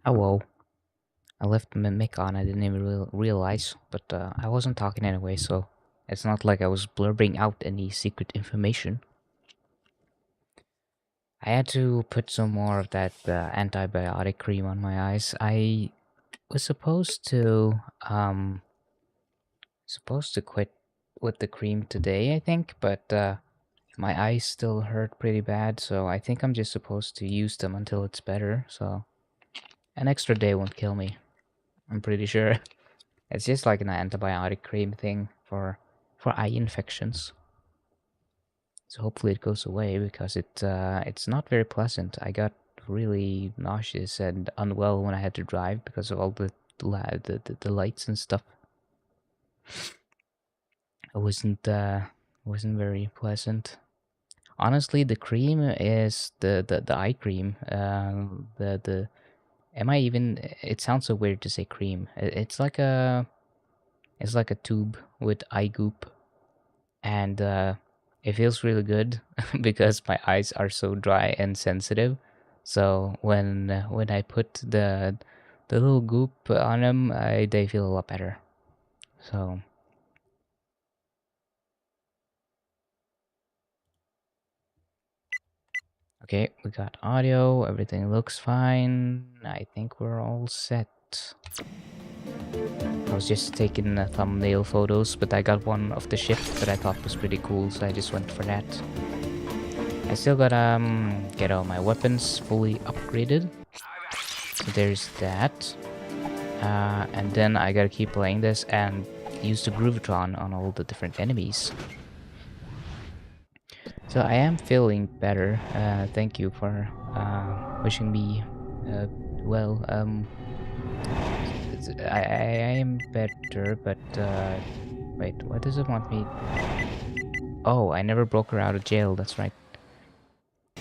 Oh whoa. I left my mic on, I didn't even realize, but I wasn't talking anyway, so it's not like I was blurbing out any secret information. I had to put some more of that antibiotic cream on my eyes. I was supposed to quit with the cream today, I think, but my eyes still hurt pretty bad, so I think I'm just supposed to use them until it's better, so an extra day won't kill me. I'm pretty sure. It's just like an antibiotic cream thing for eye infections. So hopefully it goes away because it's not very pleasant. I got really nauseous and unwell when I had to drive because of all the lights and stuff. It wasn't very pleasant. Honestly, the cream is the eye cream. The am I even? It sounds so weird to say cream. It's like a tube with eye goop, and it feels really good because my eyes are so dry and sensitive. So when I put the little goop on them, they feel a lot better. So okay, we got audio. Everything looks fine. I think we're all set. I was just taking thumbnail photos, but I got one of the ship that I thought was pretty cool, so I just went for that. I still gotta get all my weapons fully upgraded. So there's that. And then I gotta keep playing this and use the Groovitron on all the different enemies. So I am feeling better. Thank you for wishing me well. I am better, but wait, what does it want me? Oh, I never broke her out of jail. That's right.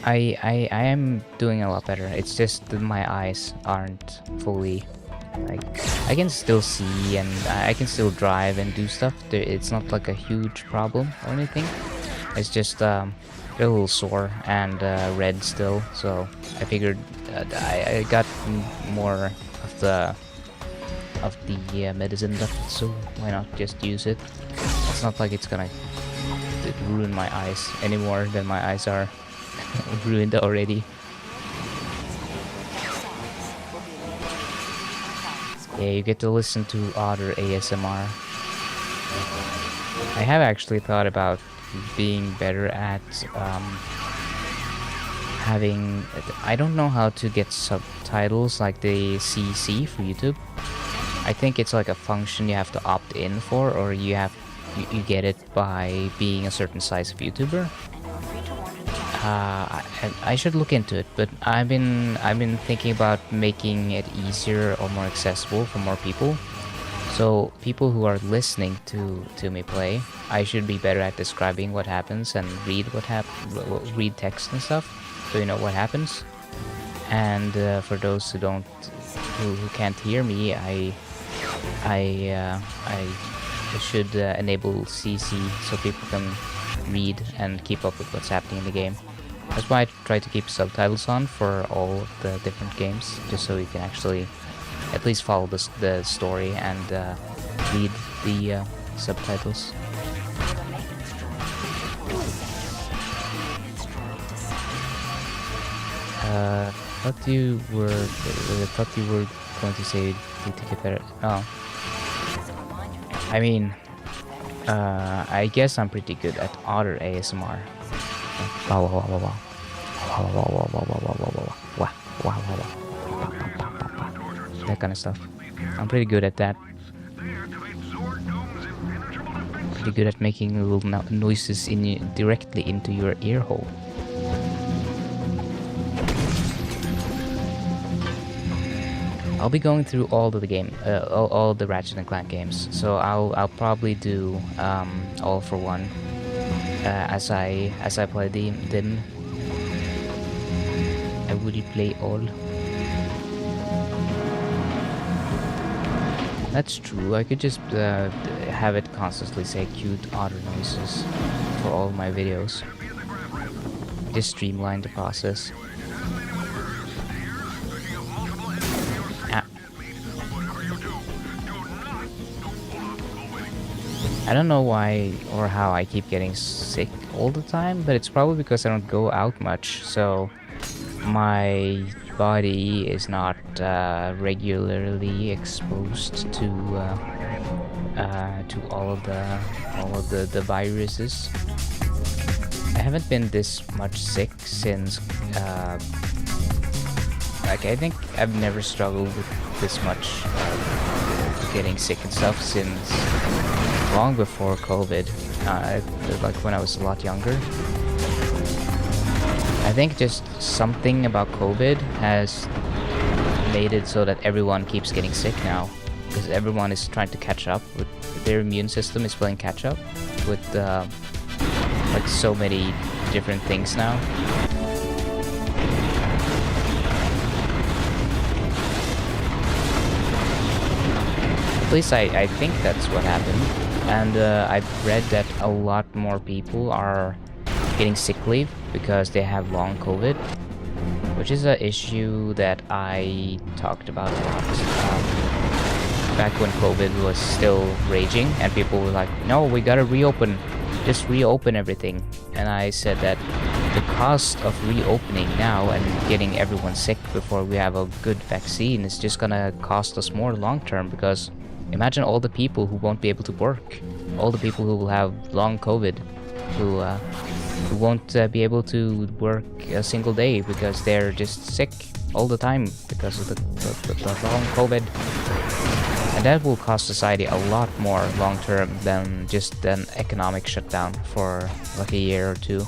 I am doing a lot better. It's just that my eyes aren't fully like I can still see and I can still drive and do stuff. It's not like a huge problem or anything. It's just they're a little sore and red still. So I figured I got more of the medicine left, so why not just use it? It's not like it's gonna ruin my eyes any more than my eyes are ruined already. Yeah, you get to listen to Otter ASMR. I have actually thought about being better at having... I don't know how to get subtitles like the CC for YouTube. I think it's like a function you have to opt in for, or you get it by being a certain size of YouTuber. I should look into it, but I've been thinking about making it easier or more accessible for more people. So people who are listening to me play, I should be better at describing what happens and read read text and stuff, so you know what happens. And for those who can't hear me, I should enable CC so people can read and keep up with what's happening in the game. That's why I try to keep subtitles on for all of the different games, just so you can actually at least follow the story and read the subtitles. Thought you were going to say to get better. Oh, I mean, I guess I'm pretty good at Otter ASMR. Wow, wow, wow, wow. Wow, wow, wow, wow, wow, wow, wow, wow, wow, wow, wow. That kind of stuff. I'm pretty good at that. Pretty good at making little noises directly into your ear hole. I'll be going through all of the all the Ratchet and Clank games. So I'll probably do all for one as I play them. I would play all. That's true. I could just have it constantly say cute otter noises for all my videos. Just streamline the process. I don't know why or how I keep getting sick all the time, but it's probably because I don't go out much, so my body is not regularly exposed to all of the viruses. I haven't been this much sick since like I think I've never struggled with this much getting sick and stuff since long before COVID, like when I was a lot younger. I think just something about COVID has made it so that everyone keeps getting sick now, because everyone is trying to catch up with their immune system is playing catch up with like so many different things now. At least I think that's what happened. And I've read that a lot more people are getting sick leave because they have long COVID, which is an issue that I talked about a lot. Back when COVID was still raging and people were like, no, we gotta reopen, just reopen everything. And I said that the cost of reopening now and getting everyone sick before we have a good vaccine is just gonna cost us more long term, because imagine all the people who won't be able to work, all the people who will have long COVID, who won't be able to work a single day because they're just sick all the time because of the long COVID. And that will cost society a lot more long term than just an economic shutdown for like a year or two.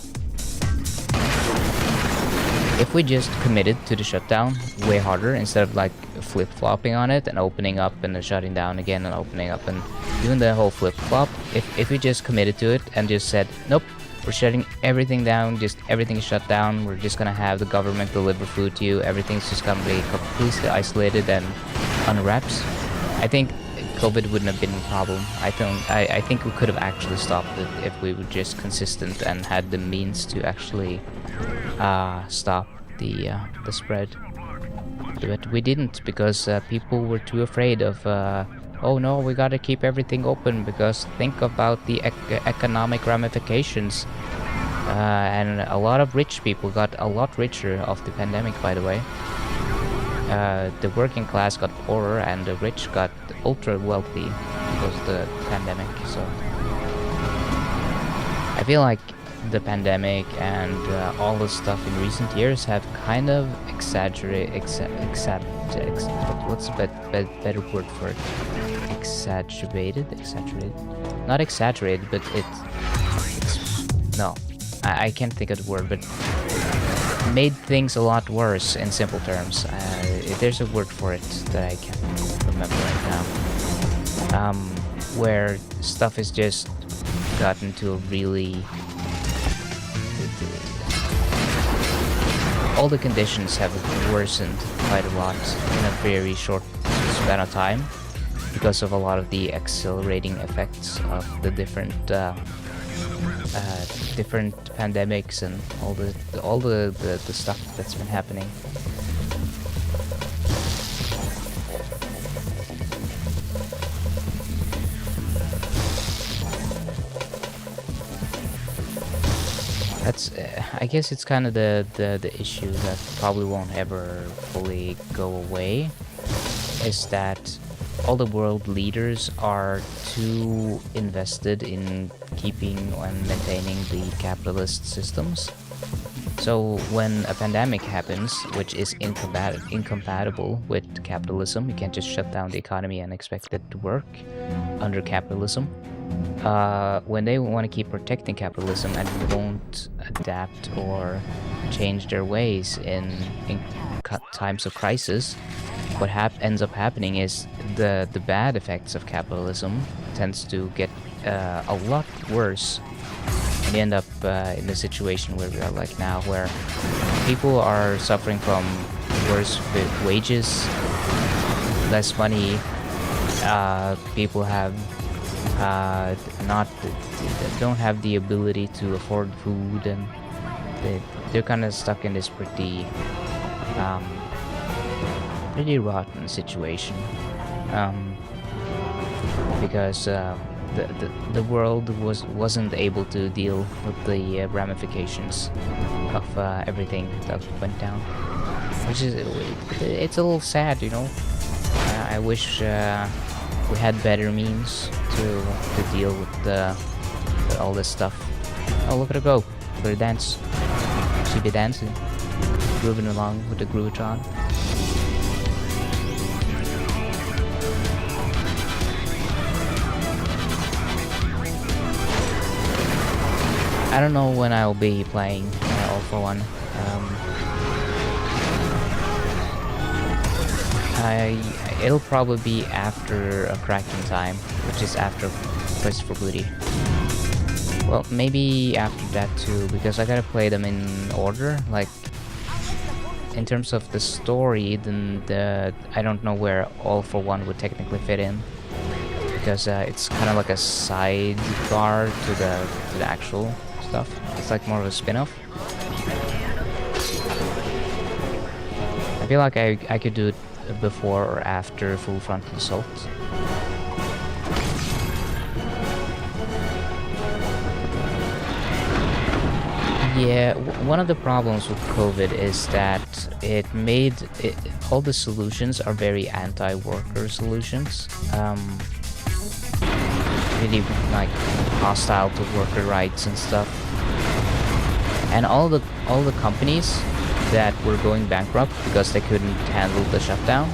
If we just committed to the shutdown way harder instead of like flip-flopping on it and opening up and then shutting down again and opening up and doing the whole flip-flop, if we just committed to it and just said, nope, we're shutting everything down, just everything is shut down, we're just gonna have the government deliver food to you, everything's just gonna be completely isolated and unwraps, I think COVID wouldn't have been a problem. I think we could have actually stopped it if we were just consistent and had the means to actually stop the spread. But we didn't, because people were too afraid of oh no, we gotta keep everything open because think about the economic ramifications. And a lot of rich people got a lot richer of the pandemic, by the way. The working class got poorer and the rich got ultra wealthy because of the pandemic. So I feel like the pandemic and all the stuff in recent years have kind of exaggerated. What's a better word for it? Exaggerated? Not exaggerated, but no, I can't think of the word, but made things a lot worse in simple terms. There's a word for it that I can't remember right now. Where stuff has just gotten to a really... all the conditions have worsened quite a lot in a very short span of time because of a lot of the accelerating effects of the different pandemics and all the stuff that's been happening. That's I guess it's kind of the issue that probably won't ever fully go away, is that all the world leaders are too invested in keeping and maintaining the capitalist systems. So when a pandemic happens, which is incompatible with capitalism, you can't just shut down the economy and expect it to work under capitalism. When they want to keep protecting capitalism and won't adapt or change their ways in times of crisis, what ends up happening is the bad effects of capitalism tends to get a lot worse, and you end up in a situation where we are like now, where people are suffering from worse wages, less money, people have don't have the ability to afford food, and they're kind of stuck in this pretty rotten situation, because the world wasn't able to deal with the ramifications of everything that went down, which is it's a little sad, you know. I wish we had better means to deal with all this stuff. Oh, look at her go! Look at her dance. She be dancing, grooving along with the Groovitron. I don't know when I'll be playing All for One. It'll probably be after a cracking time, which is after Christopher Booty. Well, maybe after that too, because I gotta play them in order. Like, in terms of the story, then I don't know where All for One would technically fit in, because it's kind of like a sidebar to the actual stuff. It's like more of a spin-off. I feel like I could do it before or after Full Frontal Assault. Yeah, one of the problems with COVID is that it made all the solutions are very anti-worker solutions. Really like hostile to worker rights and stuff. And all the companies that were going bankrupt because they couldn't handle the shutdown,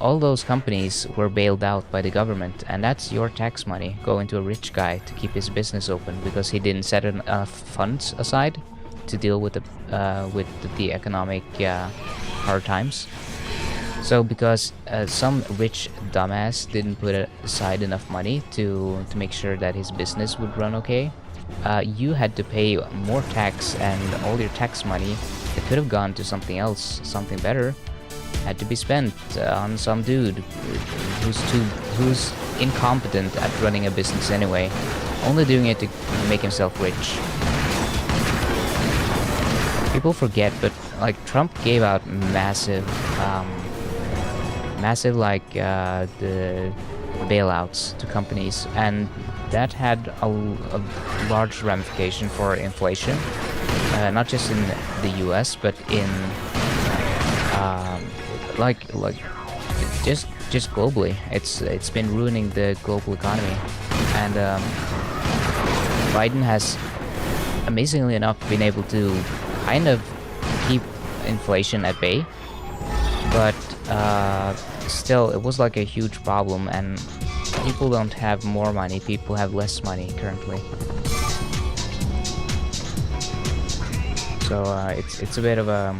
all those companies were bailed out by the government, and that's your tax money going to a rich guy to keep his business open because he didn't set enough funds aside to deal with the economic hard times. So because some rich dumbass didn't put aside enough money to make sure that his business would run okay, you had to pay more tax, and all your tax money that could have gone to something else, something better, had to be spent on some dude who's incompetent at running a business anyway, only doing it to make himself rich. People forget, but like Trump gave out massive like the bailouts to companies, and that had a large ramification for inflation, not just in the US, but in like just globally. It's been ruining the global economy, and Biden has, amazingly enough, been able to kind of keep inflation at bay, but still it was like a huge problem, and people don't have more money, people have less money currently. So it's a bit of a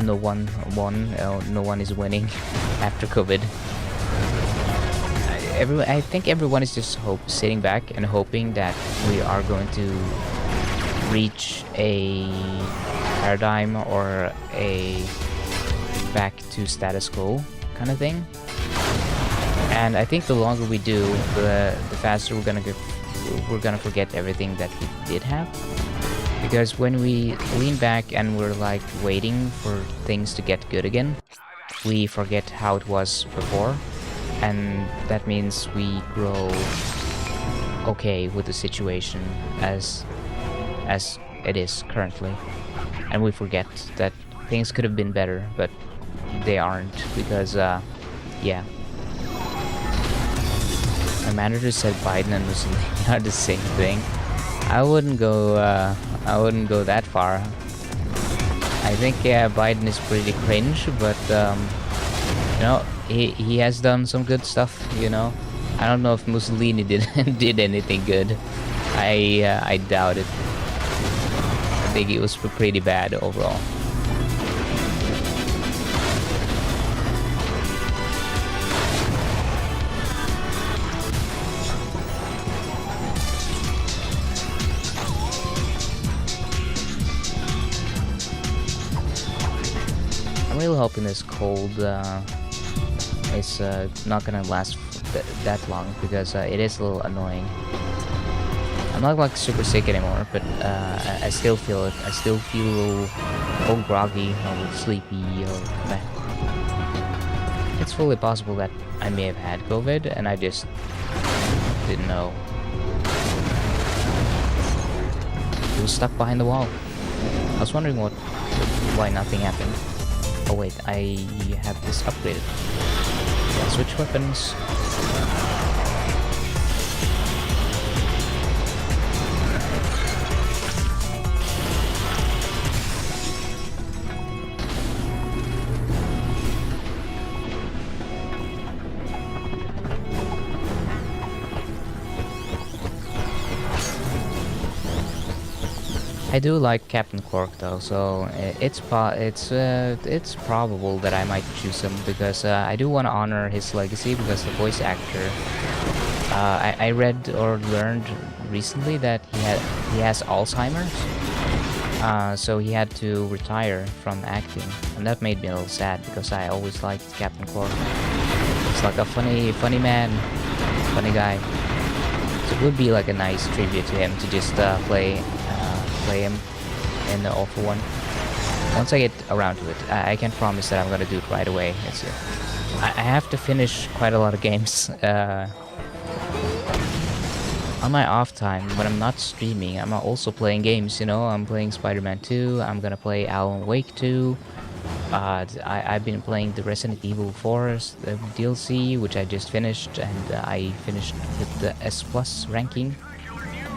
no one is winning after COVID. I think everyone is just sitting back and hoping that we are going to reach a paradigm or a back to status quo kind of thing. And I think the longer we do, the faster we're gonna forget everything that we did have. Because when we lean back and we're like waiting for things to get good again, we forget how it was before, and that means we grow okay with the situation as it is currently, and we forget that things could have been better, but they aren't, because yeah. My manager said Biden and Mussolini are the same thing. I wouldn't go that far. I think Biden is pretty cringe, but you know, he has done some good stuff, you know. I don't know if Mussolini did anything good. I doubt it. I think it was pretty bad overall. I'm really hoping this cold is not gonna last that long, because it is a little annoying. I'm not like super sick anymore, but I still feel it. I still feel all groggy, or sleepy, or meh. It's fully possible that I may have had COVID and I just didn't know. It was stuck behind the wall. I was wondering why nothing happened. Oh wait, I have this upgraded. Yeah, switch weapons. I do like Captain Quark though, so it's probable that I might choose him because I do want to honor his legacy because the voice actor. I read or learned recently that he has Alzheimer's, so he had to retire from acting, and that made me a little sad because I always liked Captain Quark. He's like a funny man, funny guy. So it would be like a nice tribute to him to just play him in the All for One. Once I get around to it, I can promise that I'm gonna do it right away. I have to finish quite a lot of games on my off time when I'm not streaming. I'm also playing games, you know. I'm playing Spider-Man 2. I'm gonna play Alan Wake 2. I've been playing the Resident Evil 4 DLC, which I just finished, and I finished with the S+ ranking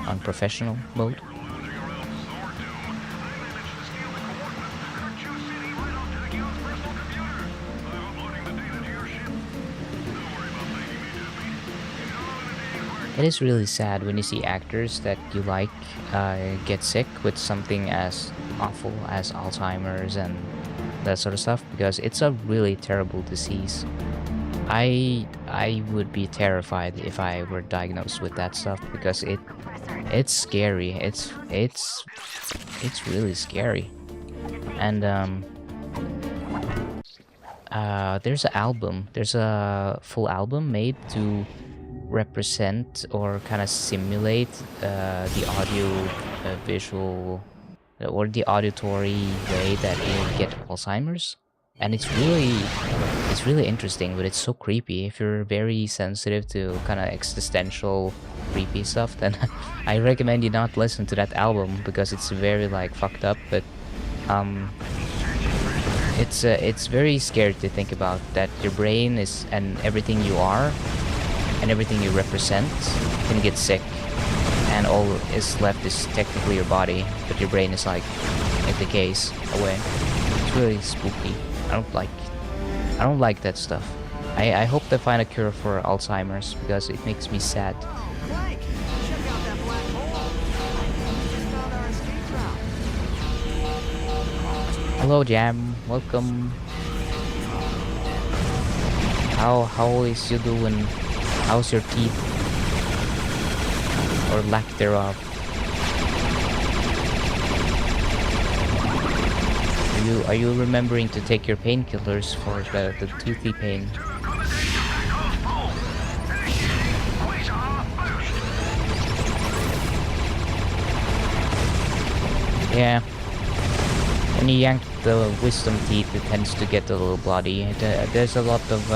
on professional mode. It is really sad when you see actors that you like get sick with something as awful as Alzheimer's and that sort of stuff, because it's a really terrible disease. I would be terrified if I were diagnosed with that stuff because it's scary. It's really scary. And there's a full album made to represent or kind of simulate the audio visual or the auditory way that you get Alzheimer's, and it's really interesting, but it's so creepy. If you're very sensitive to kind of existential creepy stuff, then I recommend you not listen to that album because it's very like fucked up, but it's very scary to think about that your brain is, and everything you are and everything you represent can get sick, and all is left is technically your body, but your brain is like it decays away. It's really spooky. I don't like that stuff. I hope they find a cure for Alzheimer's because it makes me sad. Clank, check out that black hole. We just found our escape route. Hello Jam, welcome. How is you doing? How's your teeth? Or lack thereof? Are you remembering to take your painkillers for the toothy pain? Yeah. When you yank the wisdom teeth, it tends to get a little bloody. There's a lot of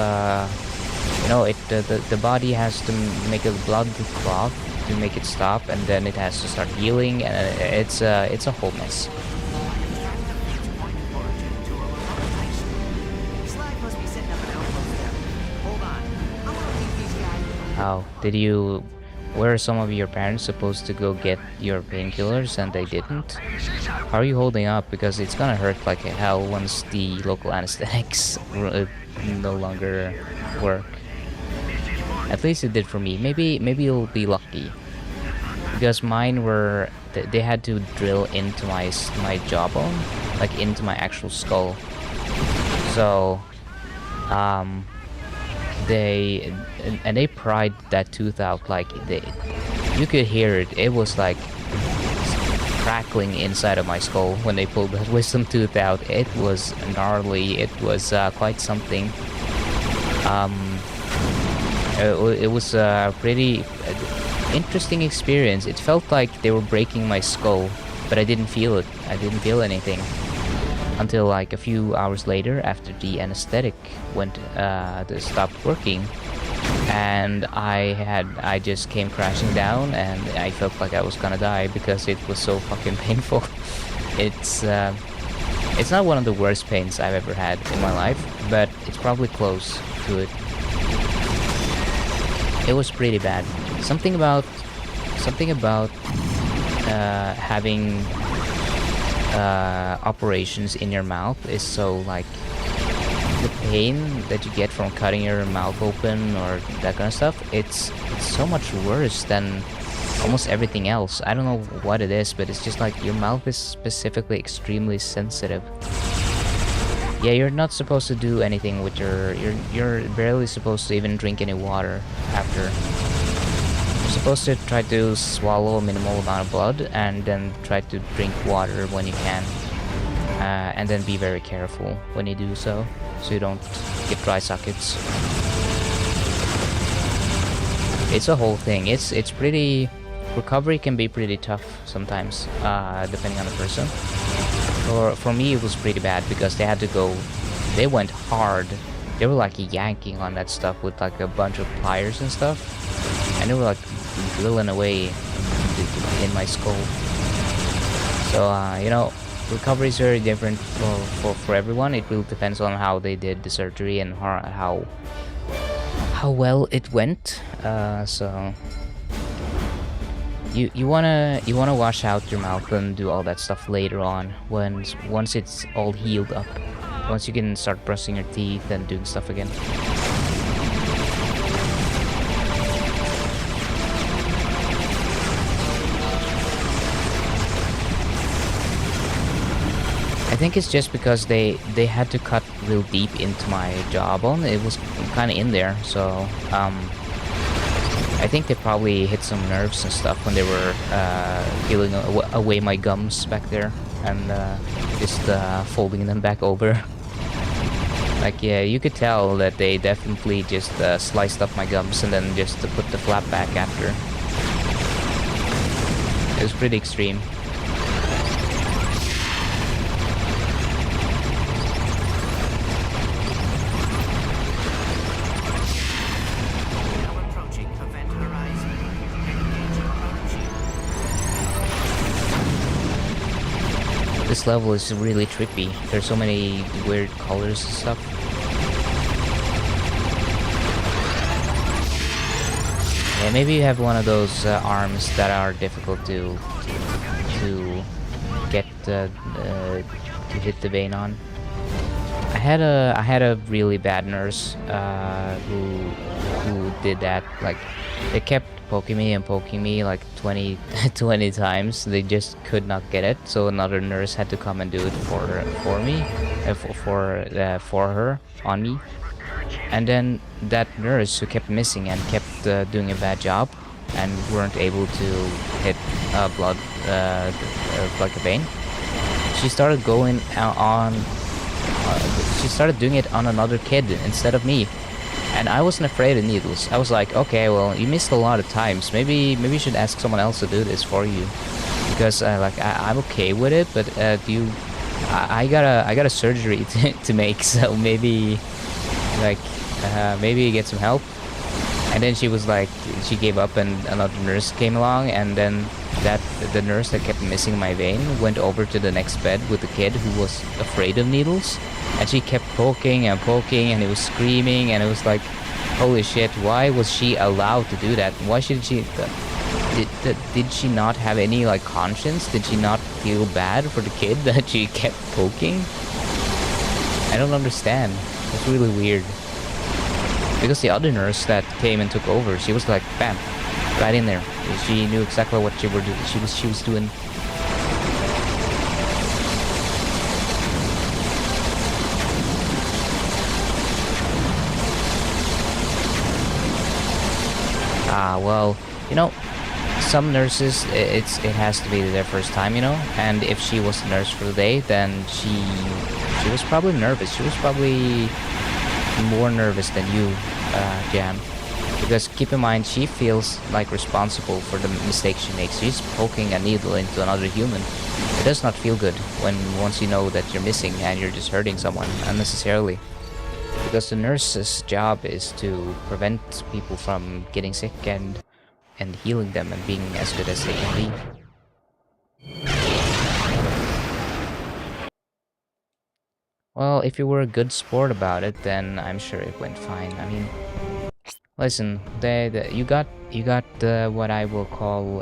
you know, the body has to make a blood clot to make it stop, and then it has to start healing, and it's a whole mess. How did you? Were some of your parents supposed to go get your painkillers and they didn't? How are you holding up? Because it's gonna hurt like hell once the local anesthetics no longer work. At least it did for me. Maybe you'll be lucky, because mine were they had to drill into my jawbone, like into my actual skull. So they pried that tooth out, like you could hear it. It was like crackling inside of my skull when they pulled that wisdom tooth out. It was gnarly. It was quite something. It was pretty. interesting experience. It felt like they were breaking my skull, but I didn't feel it. I didn't feel anything until like a few hours later, after the anesthetic stopped working, and I just came crashing down, and I felt like I was gonna die because it was so fucking painful. It's not one of the worst pains I've ever had in my life, but it's probably close to it. It was pretty bad. Something about having operations in your mouth is so like, the pain that you get from cutting your mouth open or that kind of stuff, it's so much worse than almost everything else. I don't know what it is, but it's just like your mouth is specifically extremely sensitive. Yeah, you're not supposed to do anything with you're barely supposed to even drink any water after. You're supposed to try to swallow a minimal amount of blood and then try to drink water when you can. And then be very careful when you do so you don't get dry sockets. It's a whole thing. It's pretty... Recovery can be pretty tough sometimes, depending on the person. For me, it was pretty bad because they had to go... They went hard. They were like yanking on that stuff with like a bunch of pliers and stuff. And they were like drilling away in my skull. So, you know, recovery is very different for everyone. It really depends on how they did the surgery and how well it went. So you wanna wash out your mouth and do all that stuff later on once it's all healed up. Once you can start brushing your teeth and doing stuff again. I think it's just because they had to cut real deep into my jawbone. It was kind of in there, so I think they probably hit some nerves and stuff when they were peeling away my gums back there and just folding them back over. Like, yeah, you could tell that they definitely just sliced up my gums and then just put the flap back after. It was pretty extreme. This level is really trippy. There's so many weird colors and stuff. Yeah, maybe you have one of those arms that are difficult to get to hit the vein on. I had a really bad nurse who did that. Like, they kept poking me like 20 times. They just could not get it, so another nurse had to come and do it for her on me. And then that nurse who kept missing and kept doing a bad job and weren't able to hit blood like a vein, she started going on. She started doing it on another kid instead of me. And I wasn't afraid of needles. I was like, okay, well, you missed a lot of times. Maybe you should ask someone else to do this for you, because I'm okay with it. But I got a surgery to make, so maybe maybe get some help. And then she was like, she gave up, and another nurse came along, and then the nurse that kept missing my vein went over to the next bed with the kid who was afraid of needles. And she kept poking, and he was screaming, and it was like, holy shit, why was she allowed to do that? Why should she... Did she not have any, like, conscience? Did she not feel bad for the kid that she kept poking? I don't understand. It's really weird. Because the other nurse that came and took over, she was like, bam, right in there. She knew exactly what she was doing. Well, you know, some nurses, it has to be their first time, you know, and if she was a nurse for the day, then she was probably nervous. She was probably more nervous than you, Jam. Because keep in mind, she feels like responsible for the mistakes she makes. She's poking a needle into another human. It does not feel good when once you know that you're missing and you're just hurting someone unnecessarily. Because the nurse's job is to prevent people from getting sick and healing them and being as good as they can be. Well, if you were a good sport about it, then I'm sure it went fine. I mean, listen, you got what I will call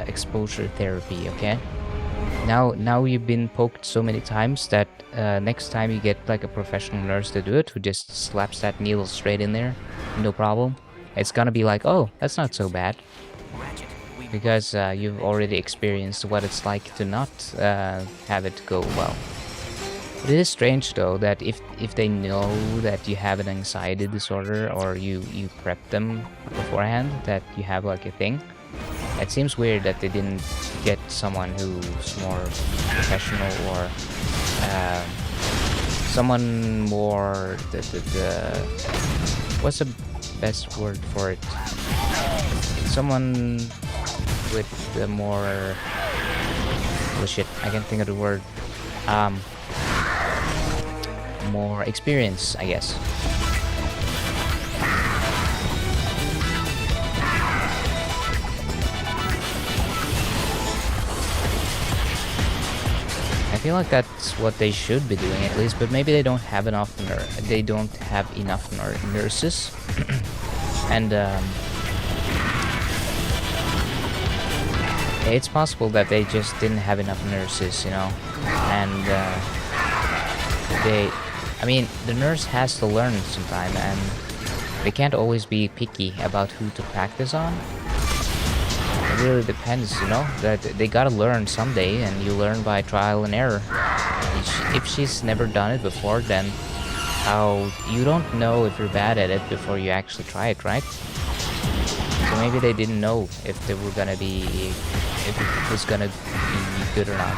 exposure therapy, okay? Now you've been poked so many times that next time you get like a professional nurse to do it, who just slaps that needle straight in there, no problem. It's gonna be like, oh, that's not so bad. Ratchet, Because you've already experienced what it's like to not have it go well. It is strange though that if they know that you have an anxiety disorder or you prep them beforehand that you have like a thing, it seems weird that they didn't get someone who's more professional or someone more what's the best word for it? Someone with the more shit, I can't think of the word. More experience, I guess. I feel like that's what they should be doing at least, but maybe they don't have enough nurses, and it's possible that they just didn't have enough nurses, you know, and I mean, the nurse has to learn sometime, and they can't always be picky about who to practice on. It really depends, you know, that they gotta learn someday, and you learn by trial and error. If she's never done it before, then you don't know if you're bad at it before you actually try it, right? So maybe they didn't know if it was gonna be good or not.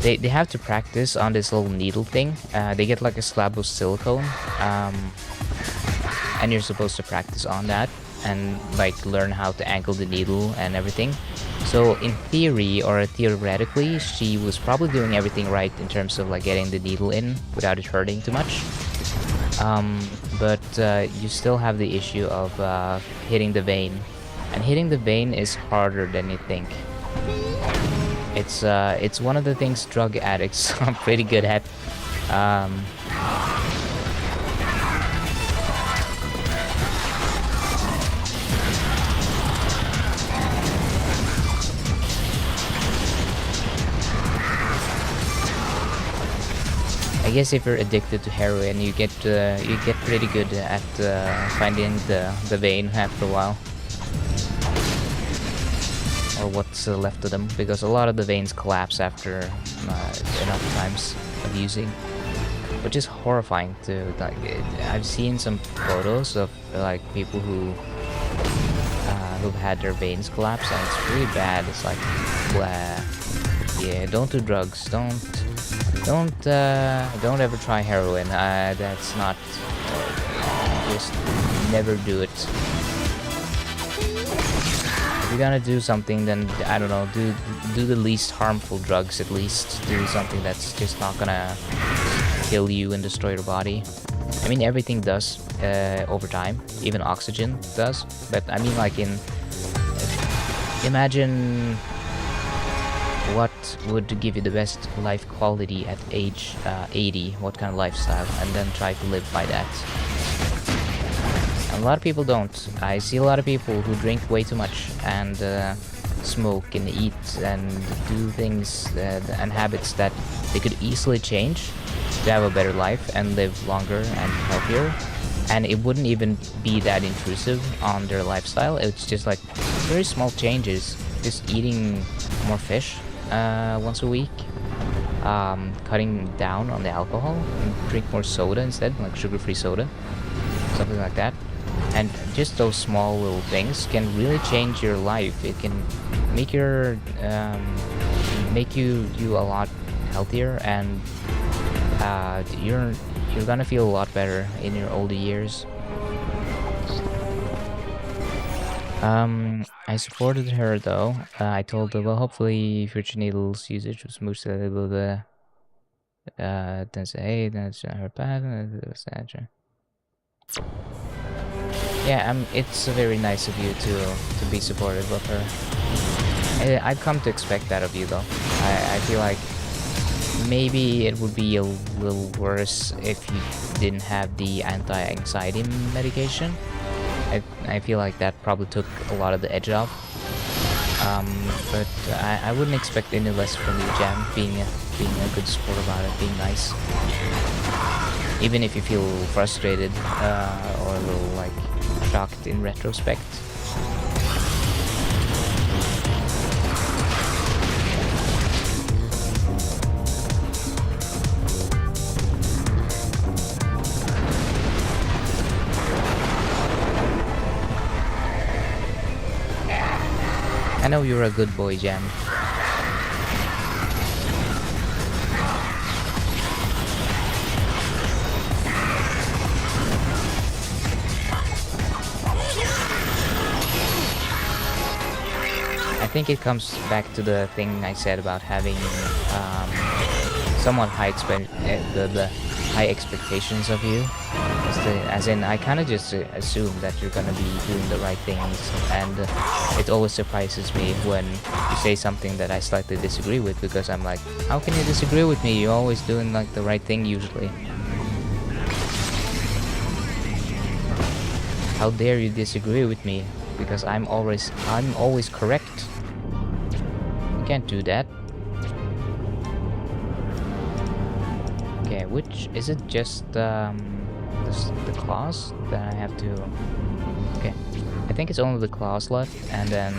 They have to practice on this little needle thing. They get like a slab of silicone, and you're supposed to practice on that and like learn how to angle the needle and everything. So in theory or theoretically, she was probably doing everything right in terms of like getting the needle in without it hurting too much. But you still have the issue of hitting the vein, and hitting the vein is harder than you think. It's one of the things drug addicts are pretty good at. I guess if you're addicted to heroin, you get pretty good at finding the vein after a while, or what's left of them, because a lot of the veins collapse after enough times of using, which is horrifying to like. I've seen some photos of like people who've had their veins collapse, and it's really bad. It's like, yeah, don't do drugs. Don't ever try heroin. That's not. Just never do it. If you're gonna do something, then I don't know. Do the least harmful drugs at least. Do something that's just not gonna kill you and destroy your body. I mean, everything does over time. Even oxygen does. But I mean, like imagine what would give you the best life quality at age 80, what kind of lifestyle, and then try to live by that. And a lot of people don't. I see a lot of people who drink way too much and smoke and eat and do things and habits that they could easily change to have a better life and live longer and healthier, and it wouldn't even be that intrusive on their lifestyle. It's just like very small changes, just eating more fish once a week, cutting down on the alcohol and drink more soda instead, like sugar-free soda, something like that. And just those small little things can really change your life. It can make make you a lot healthier, and you're gonna feel a lot better in your older years. I supported her though. I told her, well, hopefully future needles usage was mostly a little bit. Then say, hey, that's her path, etc. Yeah, it's very nice of you to be supportive of her. I've come to expect that of you though. I feel like maybe it would be a little worse if you didn't have the anti-anxiety medication. I feel like that probably took a lot of the edge off. But I wouldn't expect any less from you, Jam, being a good sport about it, being nice. Even if you feel frustrated or a little like shocked in retrospect. I know you're a good boy, Jam. I think it comes back to the thing I said about having somewhat high high expectations of you. As in, I kind of just assume that you're gonna be doing the right things, and it always surprises me when you say something that I slightly disagree with, because I'm like, how can you disagree with me? You're always doing like the right thing usually. How dare you disagree with me? Because I'm always correct. You can't do that. Okay, which is it? Just the claws that I have to. Okay, I think it's only the claws left, and then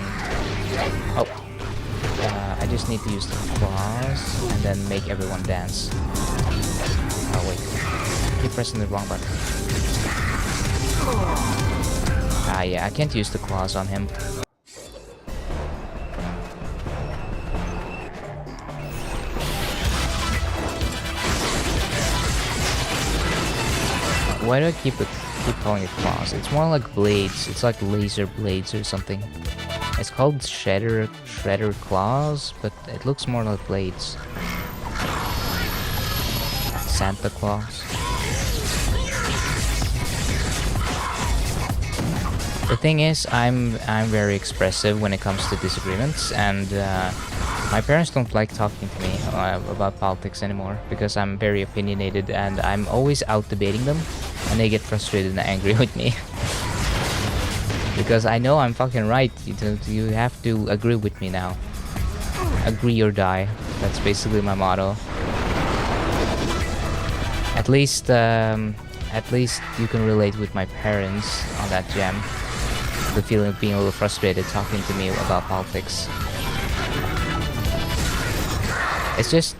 oh, I just need to use the claws and then make everyone dance. Oh wait, keep pressing the wrong button. Ah yeah, I can't use the claws on him. Why do I keep calling it claws? It's more like blades. It's like laser blades or something. It's called shredder claws, but it looks more like blades. Santa Claus. The thing is, I'm very expressive when it comes to disagreements, and my parents don't like talking to me about politics anymore because I'm very opinionated and I'm always out debating them, and they get frustrated and angry with me because I know I'm fucking right. You have to agree with me now. Agree or die. That's basically my motto. At least you can relate with my parents on that, Jam. The feeling of being a little frustrated talking to me about politics. It's just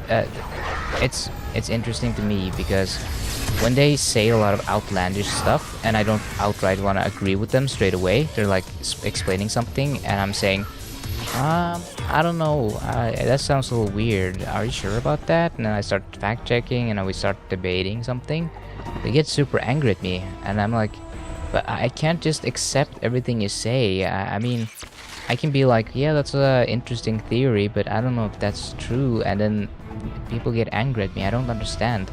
it's interesting to me because when they say a lot of outlandish stuff and I don't outright want to agree with them straight away, they're like explaining something and I'm saying, I don't know, that sounds a little weird. Are you sure about that? And then I start fact checking and then we start debating something. They get super angry at me and I'm like, but I can't just accept everything you say. I mean, I can be like, yeah, that's a interesting theory, but I don't know if that's true. And then people get angry at me. I don't understand.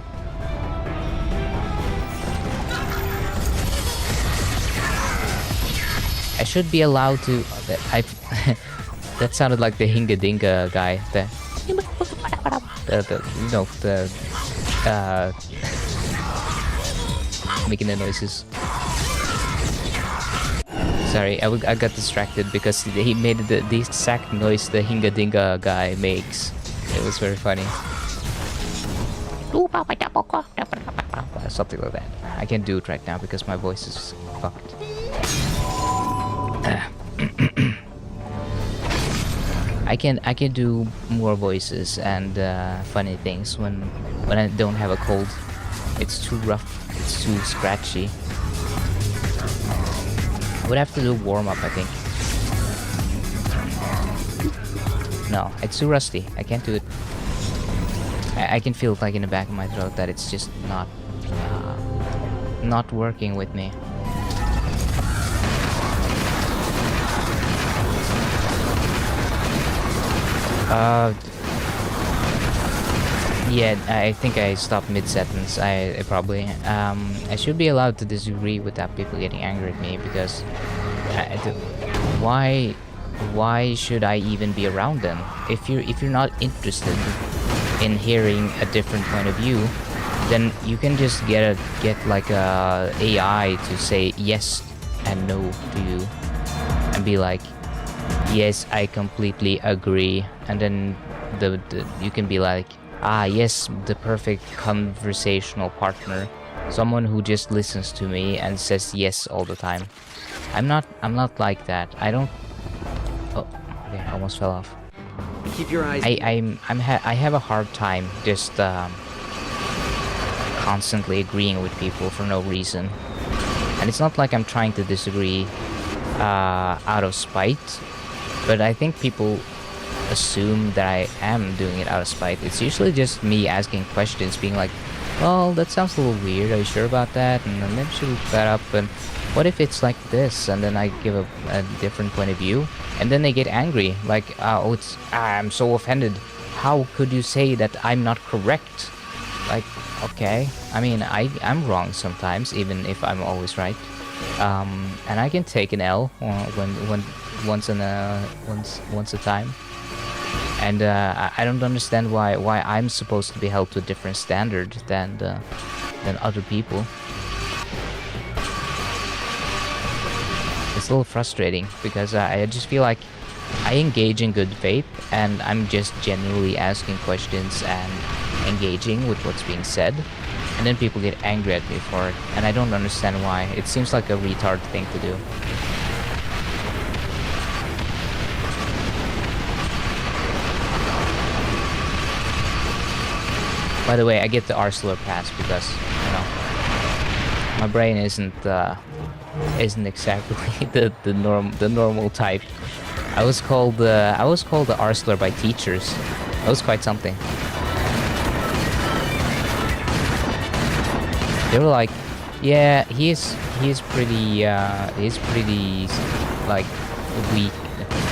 I should be allowed to. That sounded like the Hinga Dinga guy. Making the noises. Sorry, I got distracted because he made the exact noise the Hinga Dinga guy makes. It was very funny. Something like that. I can't do it right now because my voice is fucked. I can do more voices and funny things when I don't have a cold. It's too rough. It's too scratchy. I would have to do warm up, I think. No, it's too rusty. I can't do it. I can feel it like in the back of my throat that it's just not working with me. Yeah, I think I stopped mid-sentence. I probably I should be allowed to disagree without people getting angry at me, because why should I even be around them if you're not interested in hearing a different point of view? Then you can just get like a AI to say yes and no to you, and be like, yes, I completely agree, and then you can be like, ah, yes, the perfect conversational partner, someone who just listens to me and says yes all the time. I'm not like that. I don't. Oh, okay, I almost fell off. Keep your eyes. I have a hard time just constantly agreeing with people for no reason, and it's not like I'm trying to disagree out of spite, but I think people assume that I am doing it out of spite. It's usually just me asking questions, being like, well, that sounds a little weird, are you sure about that? And then maybe should look that up, and what if it's like this? And then I give a different point of view, and then they get angry, like, oh, I'm so offended. How could you say that I'm not correct? Like, okay, I mean, I'm wrong sometimes, even if I'm always right. And I can take an L once a time. And I don't understand why I'm supposed to be held to a different standard than other people. It's a little frustrating, because I just feel like I engage in good faith, and I'm just genuinely asking questions and engaging with what's being said, and then people get angry at me for it, and I don't understand why. It seems like a retard thing to do. By the way, I get the R-slur pass because, you know, my brain isn't exactly the normal type. I was called the R-slur by teachers. That was quite something. They were like, yeah, he's pretty like weak.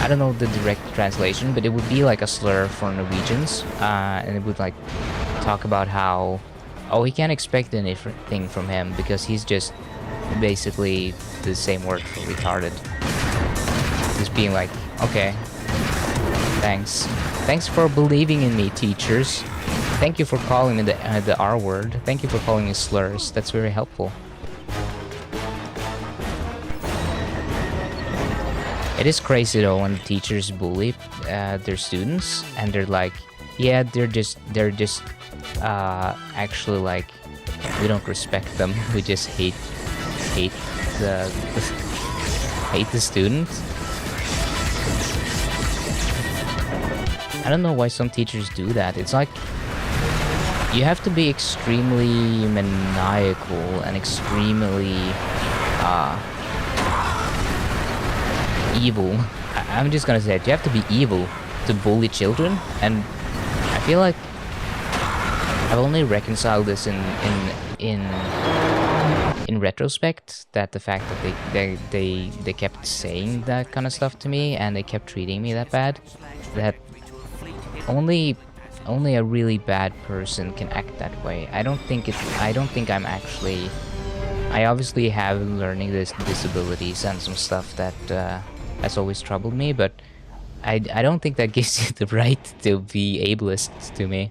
I don't know the direct translation, but it would be like a slur for Norwegians, and it would like talk about how, oh, he can't expect anything from him because he's just basically the same word for retarded. Just being like, okay, thanks for believing in me, teachers. Thank you for calling me the R word. Thank you for calling me slurs. That's very helpful. It is crazy though when teachers bully their students, and they're like, yeah, they're just actually like, we don't respect them. We just hate the hate the student. I don't know why some teachers do that. It's like, you have to be extremely maniacal and extremely evil. I'm just gonna say it. You have to be evil to bully children, and I feel like I've only reconciled this in retrospect, that the fact that they kept saying that kind of stuff to me, and they kept treating me that bad, that only a really bad person can act that way. I don't think I'm actually. I obviously have learning disabilities and some stuff that has always troubled me, but I don't think that gives you the right to be ableist to me.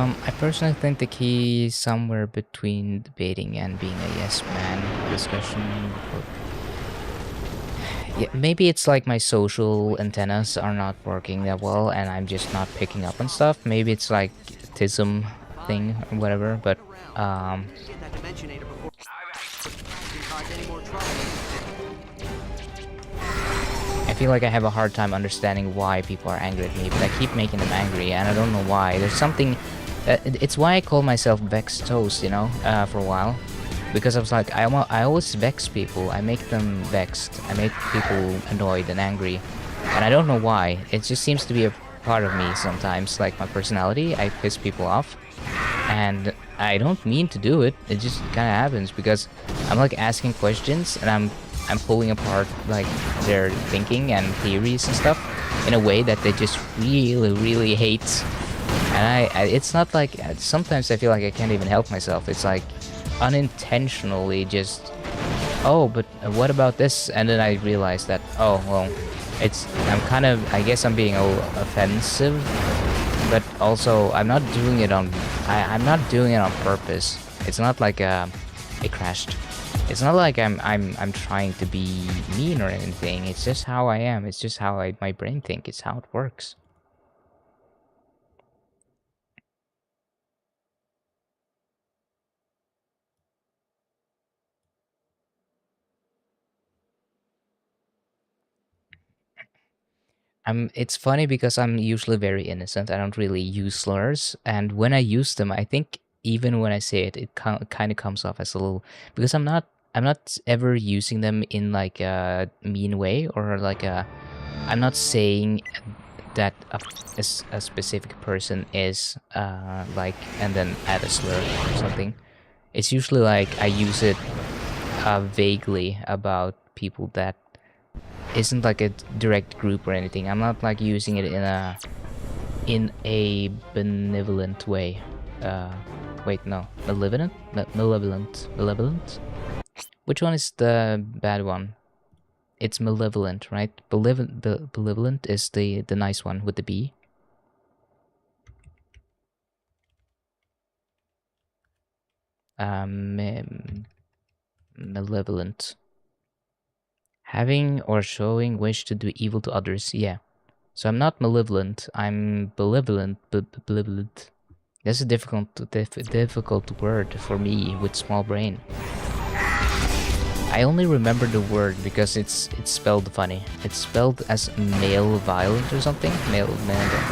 I personally think the key is somewhere between debating and being a yes man discussion. Yeah, maybe it's like my social antennas are not working that well, and I'm just not picking up on stuff. Maybe it's like autism thing or whatever, but I feel like I have a hard time understanding why people are angry at me, but I keep making them angry, and I don't know why. There's something. It's why I call myself Vex Toast, you know, for a while, because I was like, I always vex people. I make them vexed. I make people annoyed and angry, and I don't know why. It just seems to be a part of me sometimes, like my personality. I piss people off, and I don't mean to do it. It just kind of happens because I'm like asking questions and I'm pulling apart like their thinking and theories and stuff in a way that they just really hate. And it's not like sometimes I feel like I can't even help myself. It's like unintentionally just, oh, but what about this? And then I realize that, oh well, I'm kind of, I guess I'm being a little offensive, but also I'm not doing it on I'm not doing it on purpose. It's not like it crashed. It's not like I'm trying to be mean or anything. It's just how I am. It's just how my brain thinks. It's how it works. It's funny because I'm usually very innocent. I don't really use slurs, and when I use them, I think even when I say it, it kind of comes off as a little, because I'm not ever using them in like a mean way or like a, I'm not saying that a specific person is like, and then add a slur or something. It's usually like I use it vaguely about people that isn't like a direct group or anything. I'm not like using it in a benevolent way. Wait, no, malevolent, malevolent. Which one is the bad one? It's malevolent, right? Malevolent is the nice one with the B. Malevolent. Having or showing wish to do evil to others. Yeah. So I'm not malevolent. I'm benevolent. Benevolent. That's a difficult word for me with small brain. I only remember the word because it's spelled funny. It's spelled as male violent or something. Male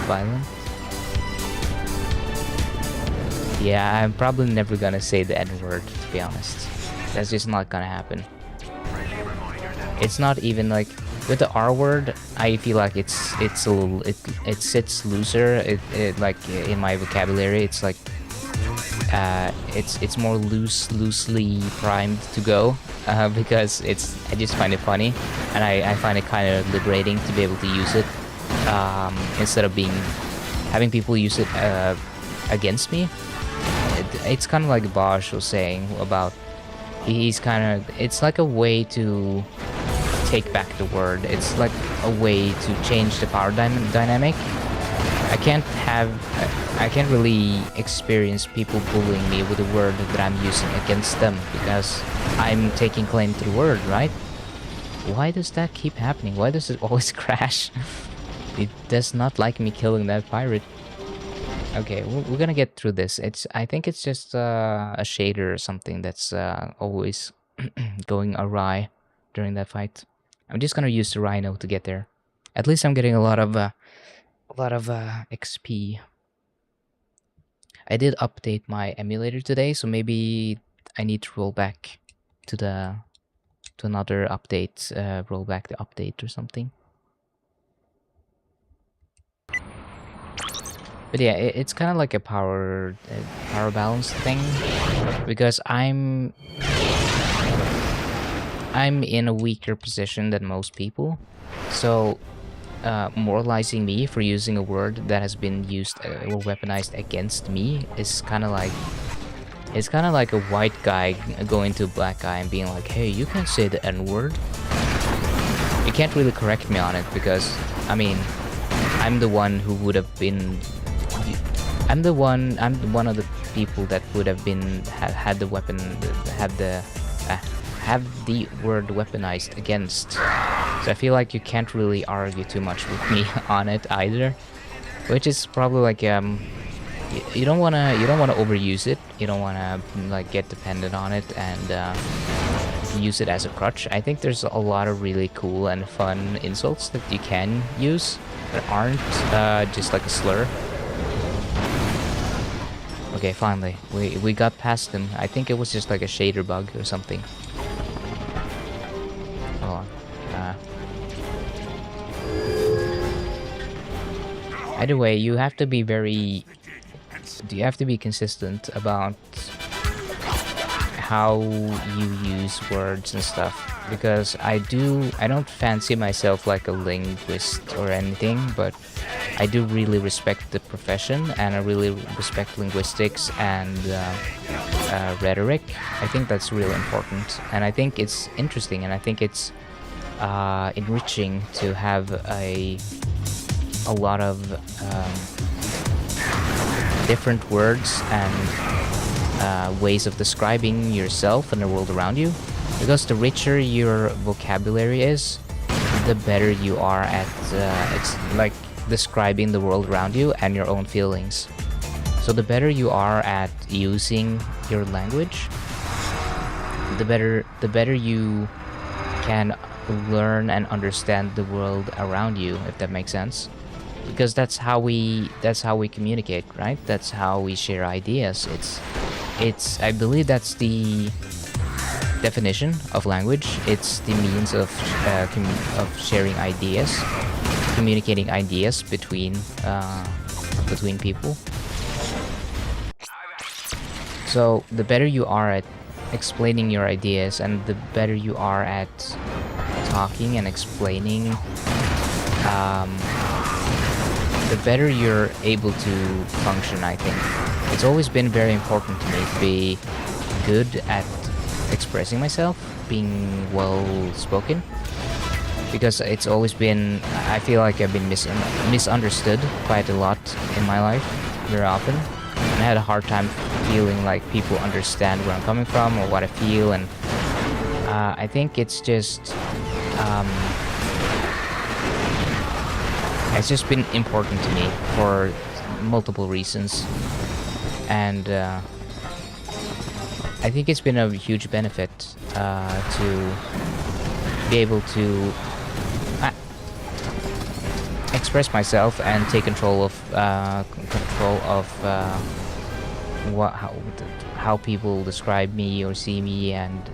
violent. Yeah, I'm probably never gonna say the N-word, to be honest. That's just not gonna happen. It's not even like with the R word. I feel like it's a little, it sits looser. It like in my vocabulary, it's like it's more loosely primed to go because I just find it funny, and I find it kind of liberating to be able to use it instead of having people use it against me. It's kind of like Bosch was saying about, he's kind of, it's like a way to take back the word. It's like a way to change the power dynamic. I can't really experience people bullying me with a word that I'm using against them because I'm taking claim to the word, right? Why does that keep happening? Why does it always crash? It does not like me killing that pirate. Okay, we're gonna get through this. I think it's just a shader or something that's always going awry during that fight. I'm just gonna use the rhino to get there. At least I'm getting a lot of XP. I did update my emulator today, so maybe I need to roll back to another update. Roll back the update or something. But yeah, it's kind of like a power balance thing because I'm in a weaker position than most people, so moralizing me for using a word that has been used or weaponized against me is kind of like, it's kind of like a white guy going to a black guy and being like, hey, you can't say the N-word. You can't really correct me on it because, I mean, I'm the one who would have been, I'm one of the people that would have been had the weapon, have the word weaponized against. So I feel like you can't really argue too much with me on it either, which is probably like you don't wanna overuse it. You don't wanna like get dependent on it and use it as a crutch. I think there's a lot of really cool and fun insults that you can use that aren't just like a slur. Okay, finally, we got past him. I think it was just like a shader bug or something. Hold on. Either way, you have to be very you have to be consistent about how you use words and stuff, because I don't fancy myself like a linguist or anything, but I do really respect the profession, and I really respect linguistics and rhetoric. I think that's really important, and I think it's interesting, and I think it's enriching to have a lot of different words and ways of describing yourself and the world around you, because the richer your vocabulary is, the better you are at describing the world around you and your own feelings. So the better you are at using your language, the better you can learn and understand the world around you, if that makes sense. Because that's how we communicate, right? That's how we share ideas. It's I believe that's the definition of language. It's the means of sharing ideas, communicating ideas between people. So the better you are at explaining your ideas, and the better you are at talking and explaining, the better you're able to function, I think. It's always been very important to me to be good at expressing myself, being well spoken, because it's always been, I feel like I've been misunderstood quite a lot in my life, very often. And I had a hard time feeling like people understand where I'm coming from or what I feel, and I think it's just been important to me for multiple reasons, and I think it's been a huge benefit to be able to express myself and take control of how people describe me or see me, and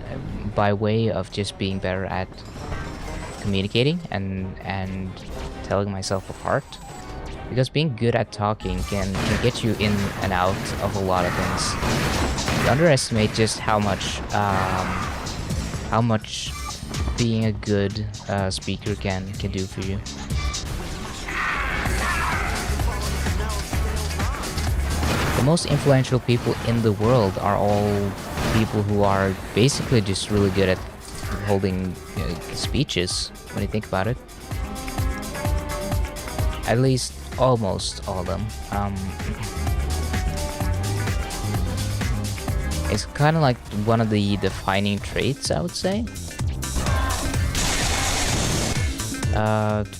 by way of just being better at communicating and telling myself apart. Because being good at talking can get you in and out of a lot of things. You underestimate just how much being a good speaker can do for you. The most influential people in the world are all people who are basically just really good at holding speeches, when you think about it. At least almost all of them. It's kind of like one of the defining traits, I would say,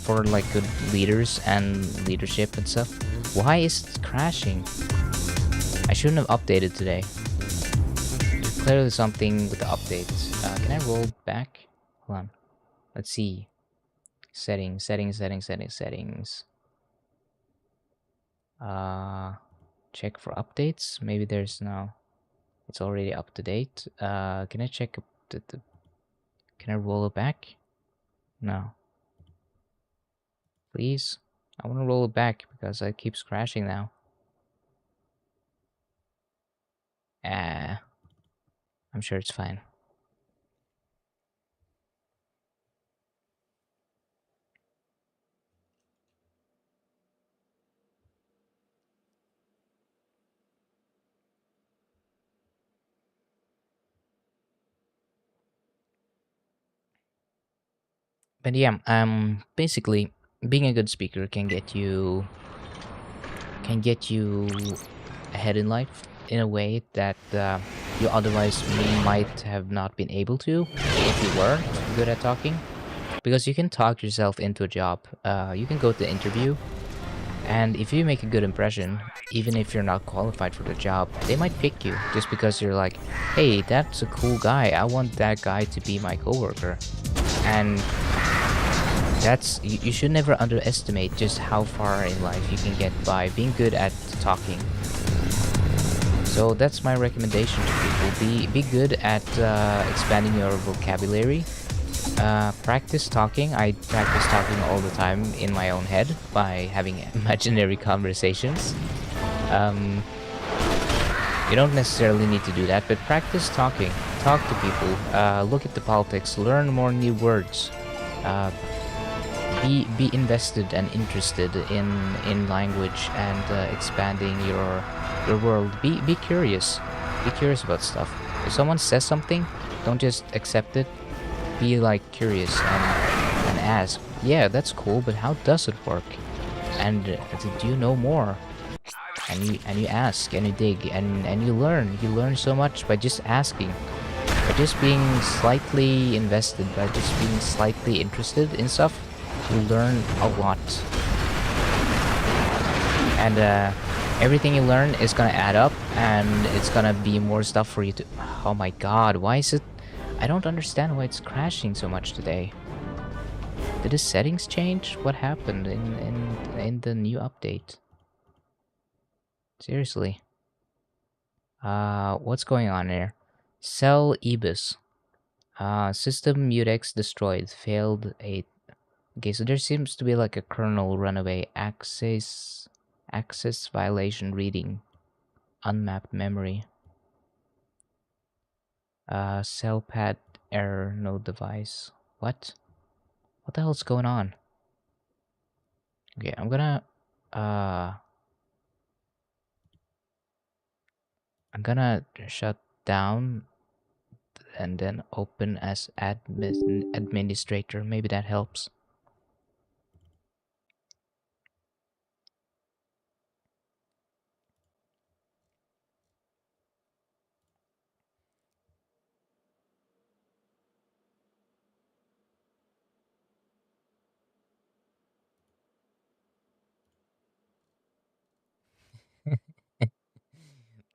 for like good leaders and leadership and stuff. Why is it crashing? I shouldn't have updated today. There's clearly something with the updates. Can I roll back? Hold on. Let's see. Settings. Check for updates. Maybe there's no. It's already up to date. Can I check can I roll it back? No. Please? I want to roll it back because it keeps crashing now. I'm sure it's fine. But yeah, basically, being a good speaker can get you ahead in life in a way that you otherwise might have not been able to if you were good at talking. Because you can talk yourself into a job. You can go to the interview, and if you make a good impression, even if you're not qualified for the job, they might pick you just because you're like, hey, that's a cool guy. I want that guy to be my coworker. And you should never underestimate just how far in life you can get by being good at talking. So that's my recommendation to people. Be good at expanding your vocabulary. Practice talking. I practice talking all the time in my own head by having imaginary conversations. You don't necessarily need to do that, but practice talking. Talk to people. Look at the politics. Learn more new words. Uh, be invested and interested in language and expanding your world. Be curious. Be curious about stuff. If someone says something, don't just accept it. Be like curious and ask. Yeah, that's cool, but how does it work? And do you know more? And you ask and you dig and you learn. You learn so much by just asking, by just being slightly invested, by just being slightly interested in stuff. You learn a lot, and everything you learn is gonna add up, and it's gonna be more stuff for you to. Oh my God, why is it? I don't understand why it's crashing so much today. Did the settings change? What happened in the new update? Seriously. What's going on here? Cell EBIS. System mutex destroyed. Failed 8. Okay, so there seems to be like a kernel runaway. Access violation reading. Unmapped memory. Cell pad error, no device. What? What the hell's going on? Okay, uh I'm gonna shut down and then open as administrator. Maybe that helps.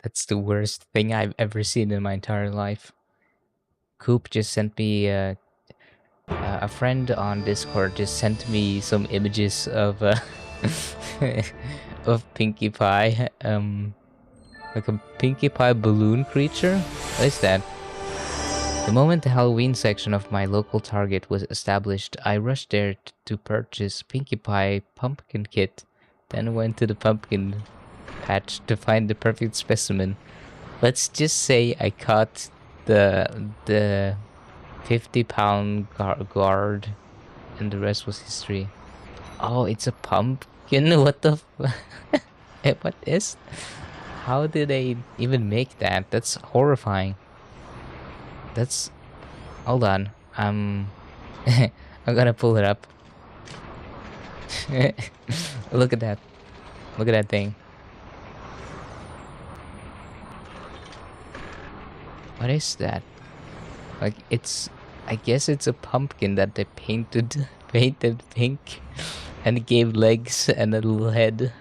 That's the worst thing I've ever seen in my entire life. Coop just sent me a friend on Discord just sent me some images of of Pinkie Pie, like a Pinkie Pie balloon creature. What is that? The moment the Halloween section of my local Target was established, I rushed there to purchase Pinkie Pie pumpkin kit, then went to the pumpkin patch to find the perfect specimen. Let's just say I caught the 50-pound guard, and the rest was history. Oh, it's a pumpkin. What the? What is? How did they even make that? That's horrifying. That's. Hold on. I'm gonna pull it up. Look at that. Look at that thing. What is that? Like it's. I guess it's a pumpkin that they painted pink, and gave legs and a little head.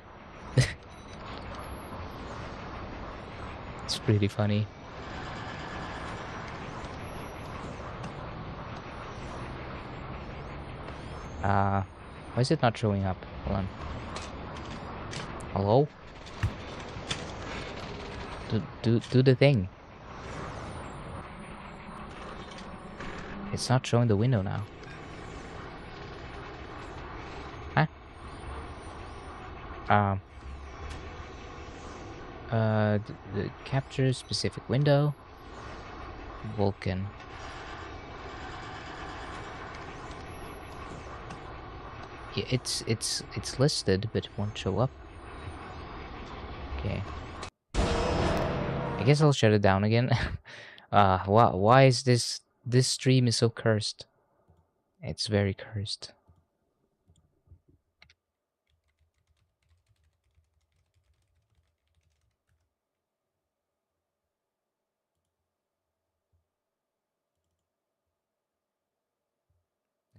It's pretty funny. Why is it not showing up? Hold on. Hello? Do the thing. It's not showing the window now. Huh? The capture specific window. Vulcan. Yeah, it's listed, but it won't show up. Okay. I guess I'll shut it down again. Why is this stream is so cursed? It's very cursed.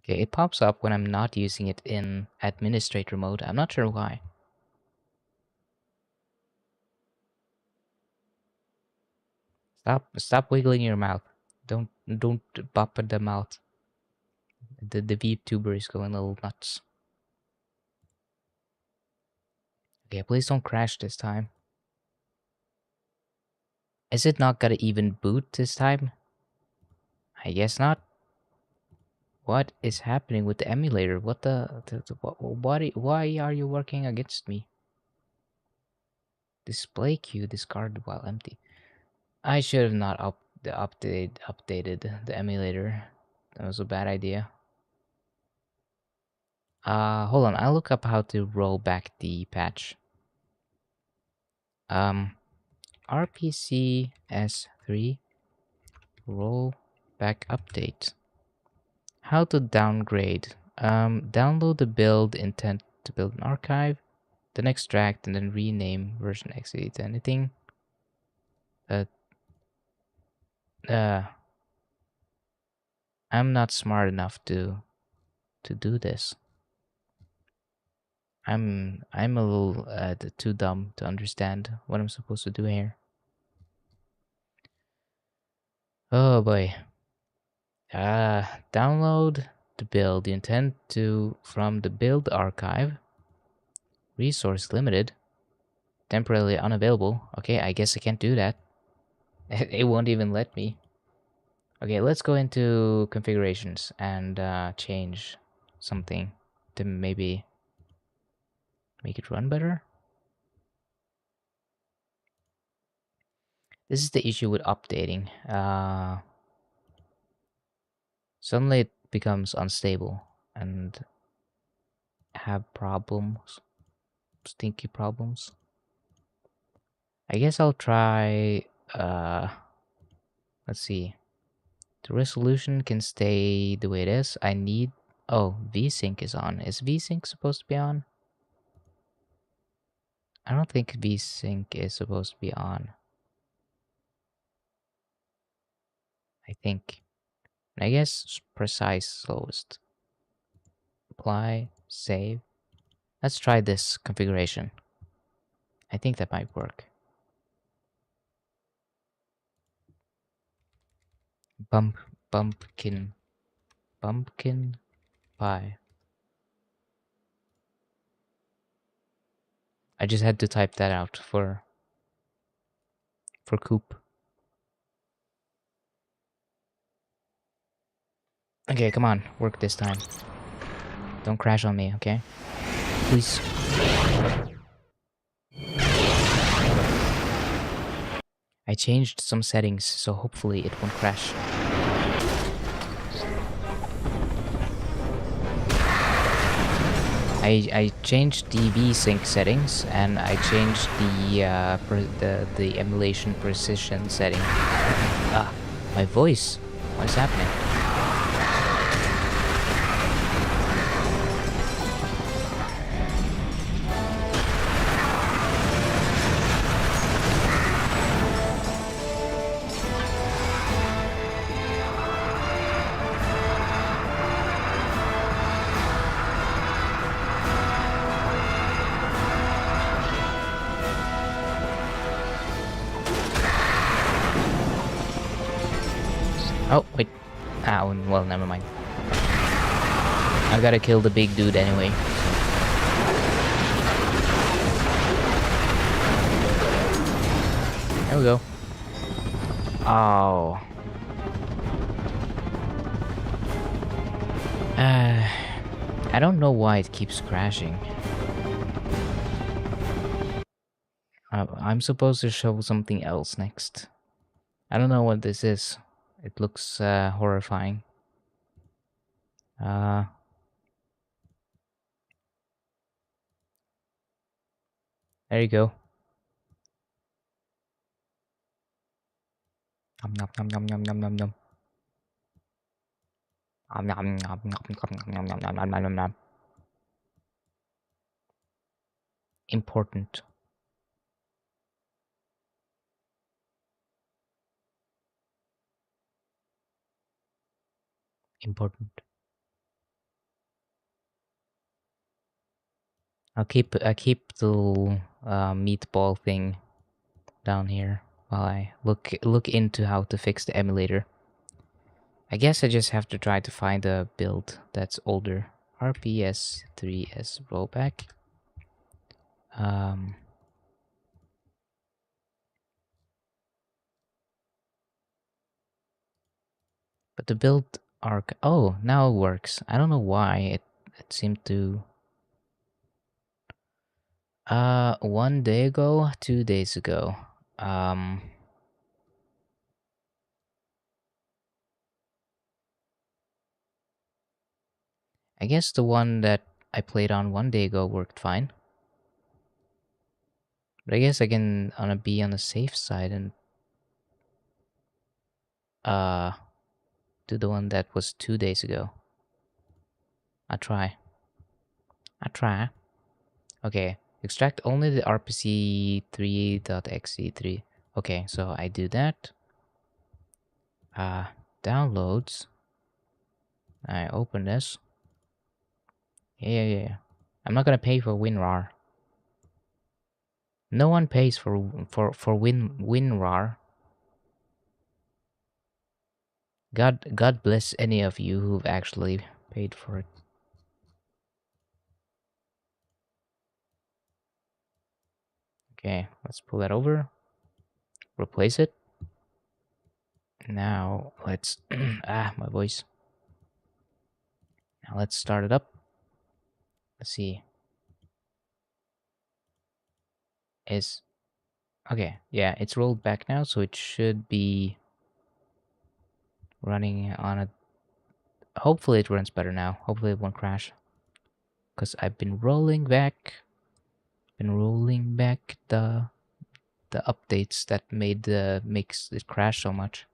Okay, it pops up when I'm not using it in administrator mode. I'm not sure why. Stop wiggling your mouth. Don't pop at the mouth. The Vtuber is going a little nuts. Okay, please don't crash this time. Is it not gonna even boot this time? I guess not. What is happening with the emulator? What why are you working against me? Display queue discarded while empty. I should have not updated the emulator. That was a bad idea. Hold on. I'll look up how to roll back the patch. RPC S3 roll back update. How to downgrade. Download the build intent to build an archive, then extract and then rename version exit anything. Uh, uh, I'm not smart enough to do this. I'm a little too dumb to understand what I'm supposed to do here. Oh boy. Download the build. You intend to from the build archive. Resource limited. Temporarily unavailable. Okay, I guess I can't do that. It won't even let me. Okay, let's go into configurations and change something to maybe make it run better. This is the issue with updating. Suddenly it becomes unstable and have problems, stinky problems. I guess I'll try, let's see. The resolution can stay the way it is. I need, oh, VSync is on. Is VSync supposed to be on? I don't think VSync is supposed to be on. I think. I guess precise slowest. Apply, save. Let's try this configuration. I think that might work. Pumpkin pie. I just had to type that out for Coop. Okay, come on, work this time. Don't crash on me, okay? Please. I changed some settings, so hopefully it won't crash. I changed the VSync settings and I changed the emulation precision setting. Ah, my voice. What is happening? Oh, wait. Ah, well, never mind. I gotta kill the big dude anyway. There we go. Oh. I don't know why it keeps crashing. I'm supposed to show something else next. I don't know what this is. It looks horrifying. There you go. Nom nom nom nom nom nom nom nom. Nom nom nom nom nom nom nom nom nom nom. Important. Important. I keep the little meatball thing down here while I look into how to fix the emulator. I guess I just have to try to find a build that's older. RPS3S rollback. But the build arc. Oh, now it works. I don't know why it seemed to. 1 day ago, 2 days ago. I guess the one that I played on 1 day ago worked fine. But I guess I can be on the safe side and do the one that was 2 days ago. I try. Okay, extract only the rpc3.exe3. Okay, so I do that. Downloads. I open this. Yeah. I'm not gonna pay for WinRAR. No one pays for WinRAR. God bless any of you who've actually paid for it. Okay, let's pull that over. Replace it. Now let's my voice. Now let's start it up. Let's see. Okay, yeah, it's rolled back now, so it should be running on a. Hopefully it runs better now. Hopefully it won't crash. Because I've been rolling back the updates that makes it crash so much.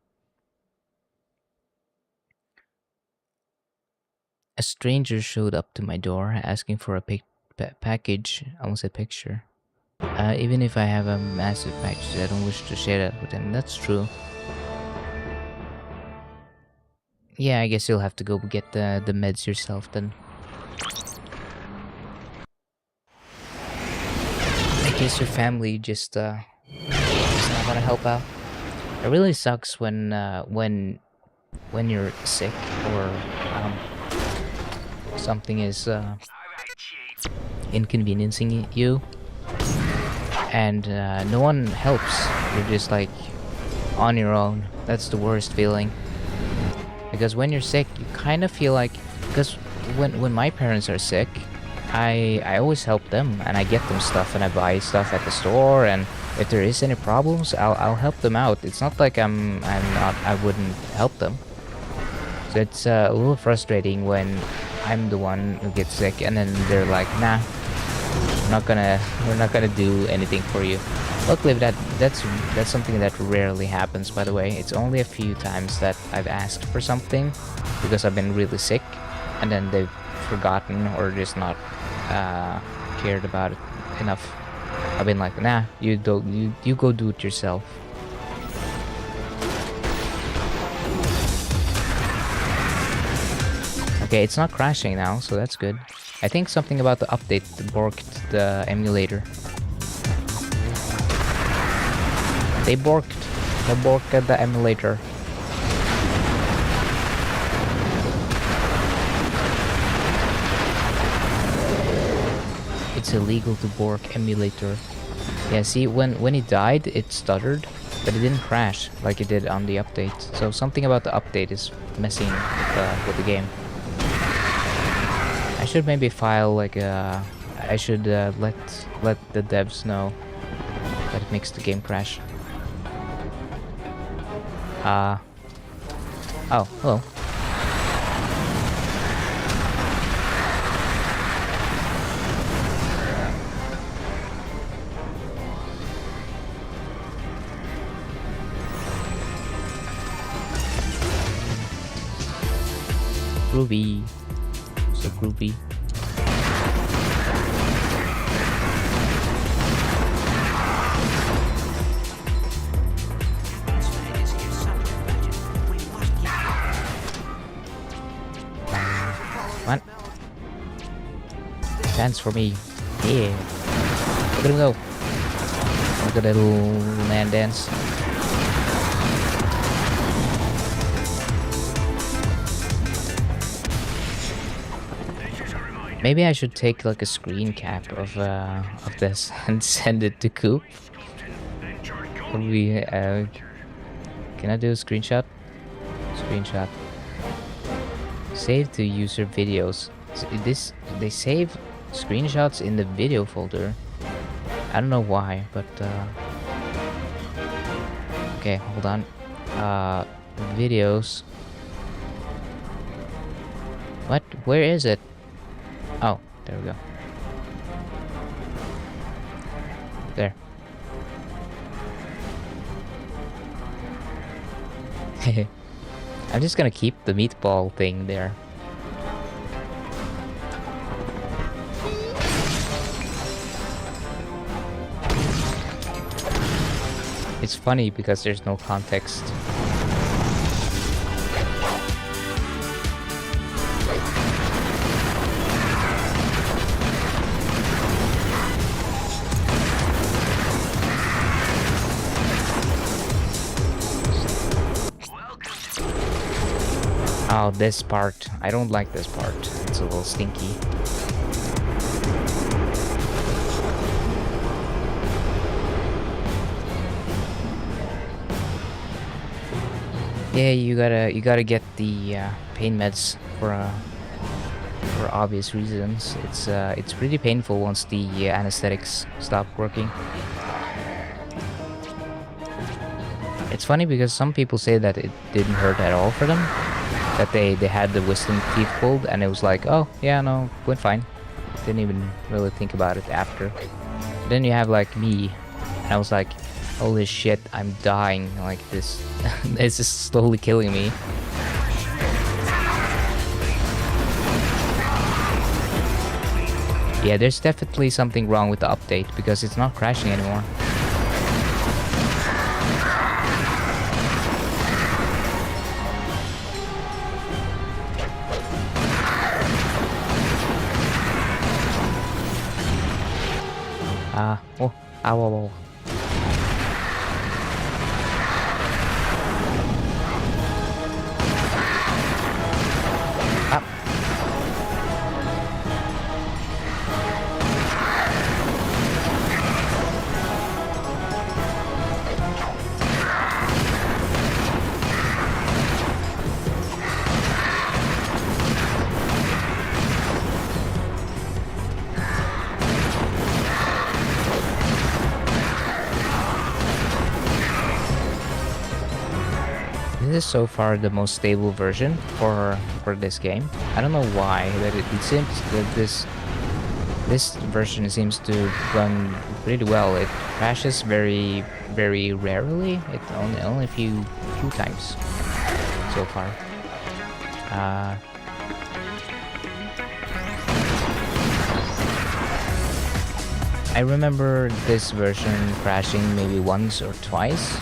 A stranger showed up to my door asking for a package. I almost said picture. Even if I have a massive package, I don't wish to share that with him. That's true. Yeah, I guess you'll have to go get the meds yourself then. I guess your family just not gonna help out. It really sucks when you're sick or something is inconveniencing you, and no one helps. You're just like on your own. That's the worst feeling. Because when you're sick, you kind of feel like, because when my parents are sick, I always help them and I get them stuff and I buy stuff at the store, and if there is any problems, I'll help them out. It's not like I wouldn't help them. So it's a little frustrating when I'm the one who gets sick and then they're like, nah, we're not gonna do anything for you. Luckily, that's something that rarely happens, by the way. It's only a few times that I've asked for something because I've been really sick, and then they've forgotten or just not cared about it enough. I've been like, nah, you go do it yourself. Okay, it's not crashing now, so that's good. I think something about the update borked the emulator. They borked the emulator. It's illegal to bork emulator. Yeah, see, when it died, it stuttered, but it didn't crash like it did on the update. So something about the update is messing with the game. I should maybe file like a. I should let the devs know that it makes the game crash. Oh, hello. Groovy. So groovy. Come on. Dance for me. Yeah. Look at him go. Look at that little man dance. Maybe I should take like a screen cap of this and send it to Coop. Can I do a screenshot? Screenshot. Save to user videos. So they save screenshots in the video folder. I don't know why, but okay, hold on. Videos. What? Where is it? There we go. There. I'm just gonna keep the meatball thing there. It's funny because there's no context. Oh, this part. I don't like this part. It's a little stinky. Yeah, you gotta get the pain meds for obvious reasons. It's really painful once the anesthetics stop working. It's funny because some people say that it didn't hurt at all for them, that they had the wisdom teeth pulled, and it was like, oh yeah, no, went fine. Didn't even really think about it after. Then you have like me, and I was like, holy shit, I'm dying like this. This is slowly killing me. Yeah, there's definitely something wrong with the update because it's not crashing anymore. Oh, ow, ow, ow. This is so far the most stable version for this game. I don't know why, but it seems that this version seems to run pretty well. It crashes very rarely. It only a few times so far. I remember this version crashing maybe once or twice,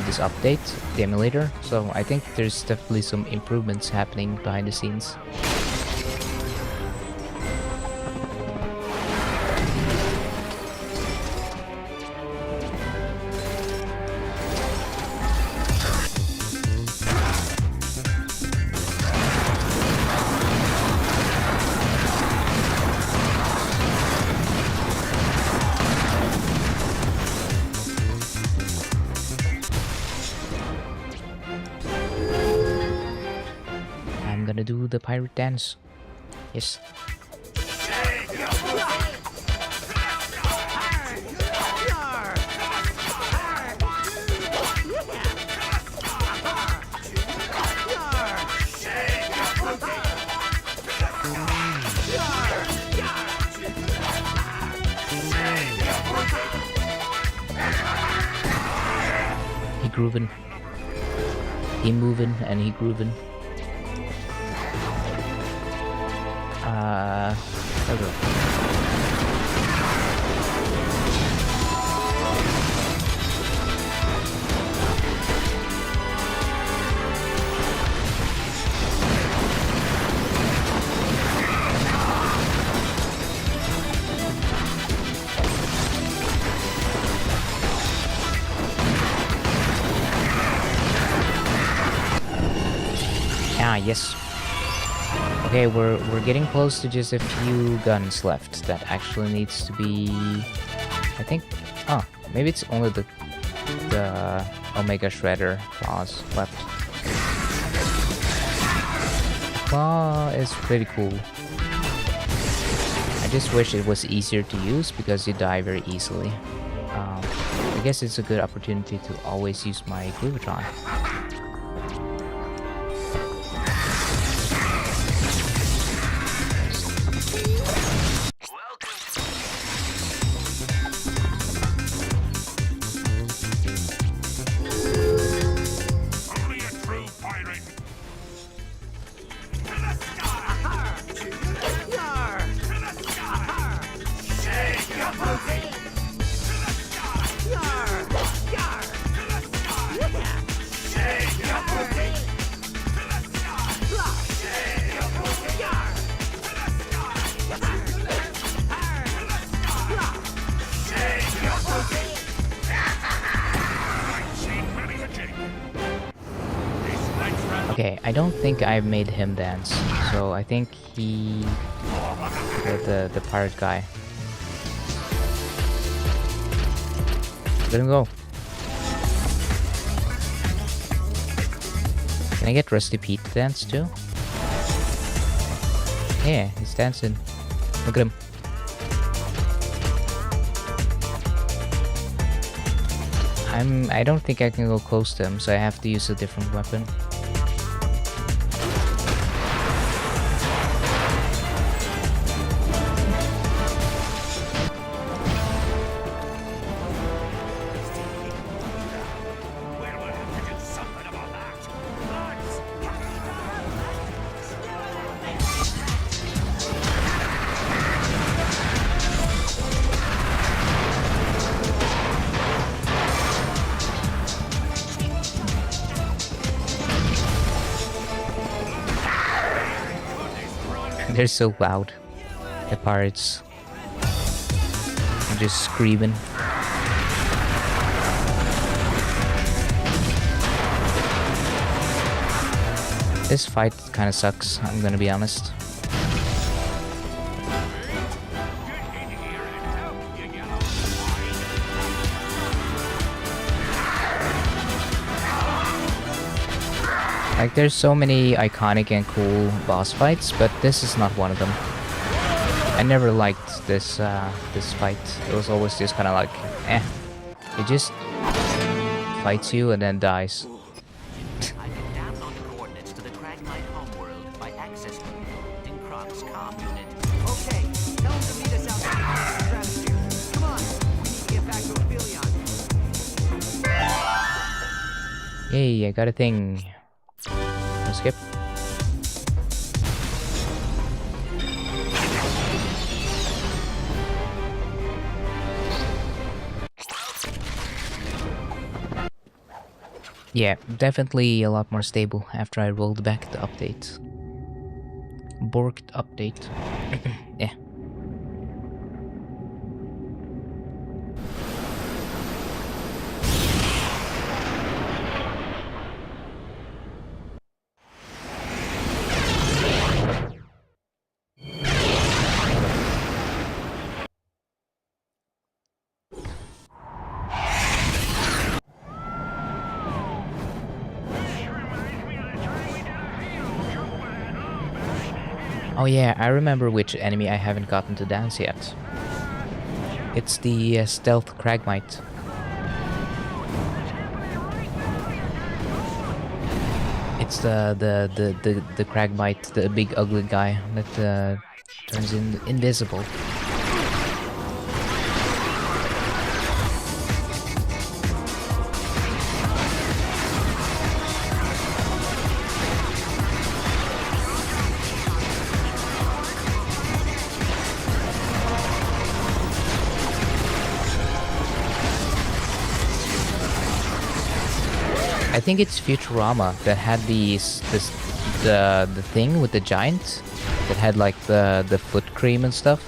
this update, the emulator, so I think there's definitely some improvements happening behind the scenes. Do the pirate dance. Yes. He groovin'. He movin' and he groovin'. Okay. Ah, yes. Okay, we're getting close to just a few guns left that actually needs to be, I think, oh, maybe it's only the Omega Shredder claws left. Claw is pretty cool. I just wish it was easier to use because you die very easily. I guess it's a good opportunity to always use my Gluvatron. Okay, I don't think I made him dance, so I think he... the pirate guy. Let him go. Can I get Rusty Pete to dance too? Yeah, he's dancing. Look at him. I don't think I can go close to him, so I have to use a different weapon. They're so loud. The pirates. They're just screaming. This fight kind of sucks, I'm gonna be honest. Like, there's so many iconic and cool boss fights, but this is not one of them. I never liked this this fight. It was always just kind of like, eh. It just fights you and then dies. I can download the coordinates to the Cragmite homeworld by accessing the Croc's comm unit. Okay, tell him to meet us outside the stratosphere. Come on, we need to get back to Aphelion. Yay, I got a thing. Skip. Yeah, definitely a lot more stable after I rolled back the update. Borked update. Yeah. Oh yeah, I remember which enemy I haven't gotten to dance yet. It's the stealth Cragmite. It's the Cragmite, the big ugly guy that turns invisible. I think it's Futurama that had the thing with the giant that had like the foot cream and stuff,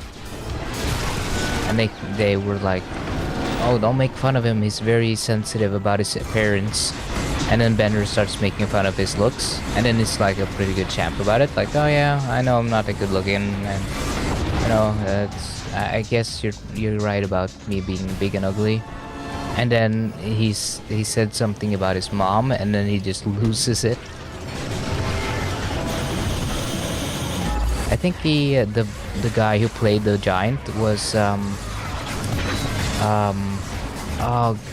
and they were like, oh, don't make fun of him, he's very sensitive about his appearance. And then Bender starts making fun of his looks, and then it's like a pretty good champ about it, like, oh yeah, I know I'm not that good looking, and you know, I guess you're right about me being big and ugly. And then he said something about his mom, and then he just loses it. I think the guy who played the giant was oh,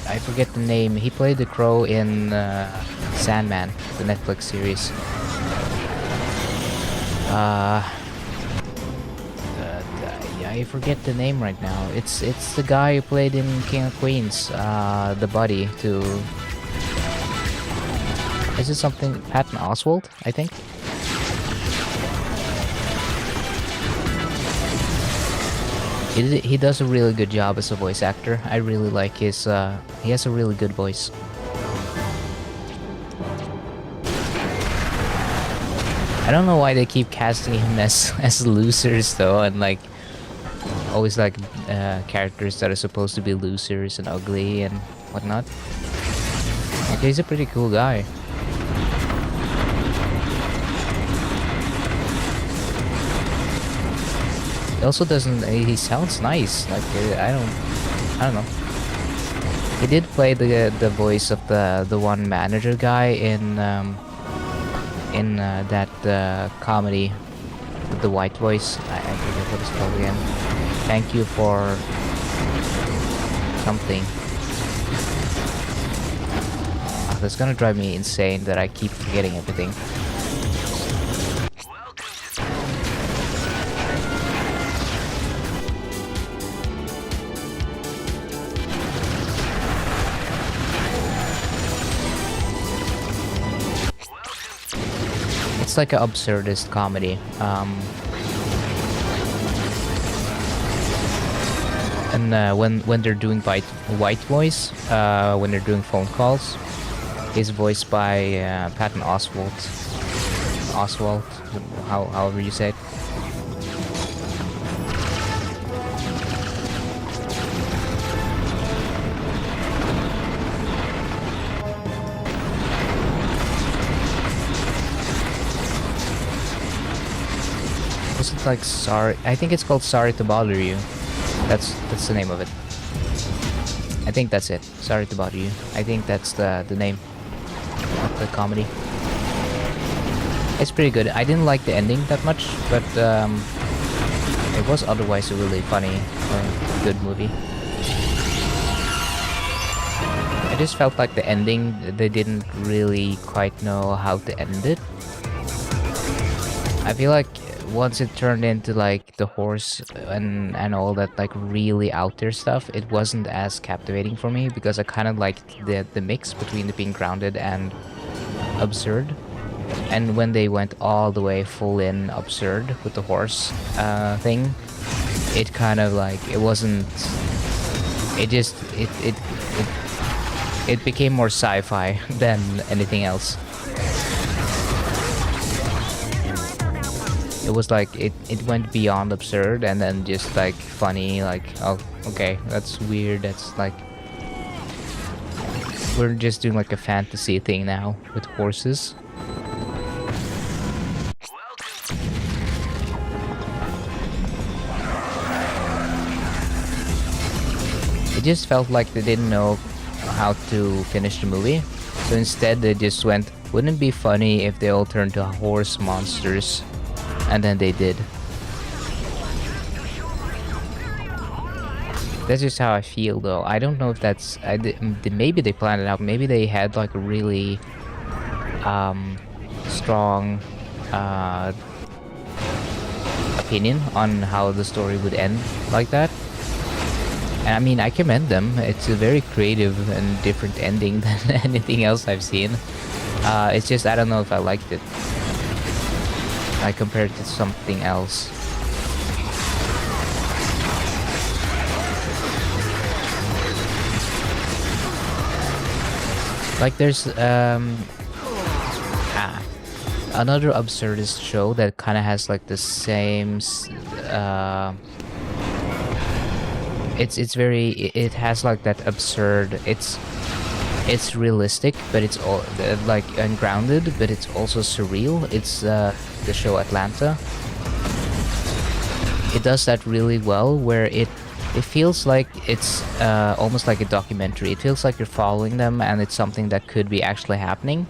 I forget the name. He played the crow in Sandman, the Netflix series. I forget the name right now. It's the guy who played in King of Queens, the buddy to... Is it something... Patton Oswalt, I think? He does a really good job as a voice actor. I really like his... he has a really good voice. I don't know why they keep casting him as losers though, and like... always like characters that are supposed to be losers and ugly and whatnot. Like, he's a pretty cool guy. He also doesn't. He sounds nice. Like I don't know. He did play the voice of the one manager guy in that comedy with the white voice. I forget what it's called again. Thank you for something. Oh, that's gonna drive me insane that I keep forgetting everything. It's like an absurdist comedy. And when they're doing white voice, when they're doing phone calls, is voiced by Patton Oswalt. Oswalt, however you say it. Was it like sorry? I think it's called Sorry to Bother You. That's the name of it. I think that's it. Sorry to Bother You. I think that's the name of the comedy. It's pretty good. I didn't like the ending that much, but it was otherwise a really funny or good movie. I just felt like the ending, they didn't really quite know how to end it. I feel like once it turned into like the horse and all that like really out there stuff, it wasn't as captivating for me because I kind of liked the mix between the being grounded and absurd. And when they went all the way full in absurd with the horse thing, it kind of like it wasn't. It became more sci-fi than anything else. It was like it went beyond absurd and then just like funny, like, oh okay, that's weird, that's like we're just doing like a fantasy thing now with horses. It just felt like they didn't know how to finish the movie, so instead they just went, wouldn't it be funny if they all turned to horse monsters? And then they did. That's just how I feel, though. I don't know if that's... maybe they planned it out. Maybe they had like a really strong opinion on how the story would end like that. And I mean, I commend them. It's a very creative and different ending than anything else I've seen. It's just I don't know if I liked it. I compared it to something else. Like there's another absurdist show that kind of has like the same it has like that absurd, it's realistic, but it's all like ungrounded, but it's also surreal. It's the show Atlanta. It does that really well, where it feels like it's almost like a documentary. It feels like you're following them and it's something that could be actually happening,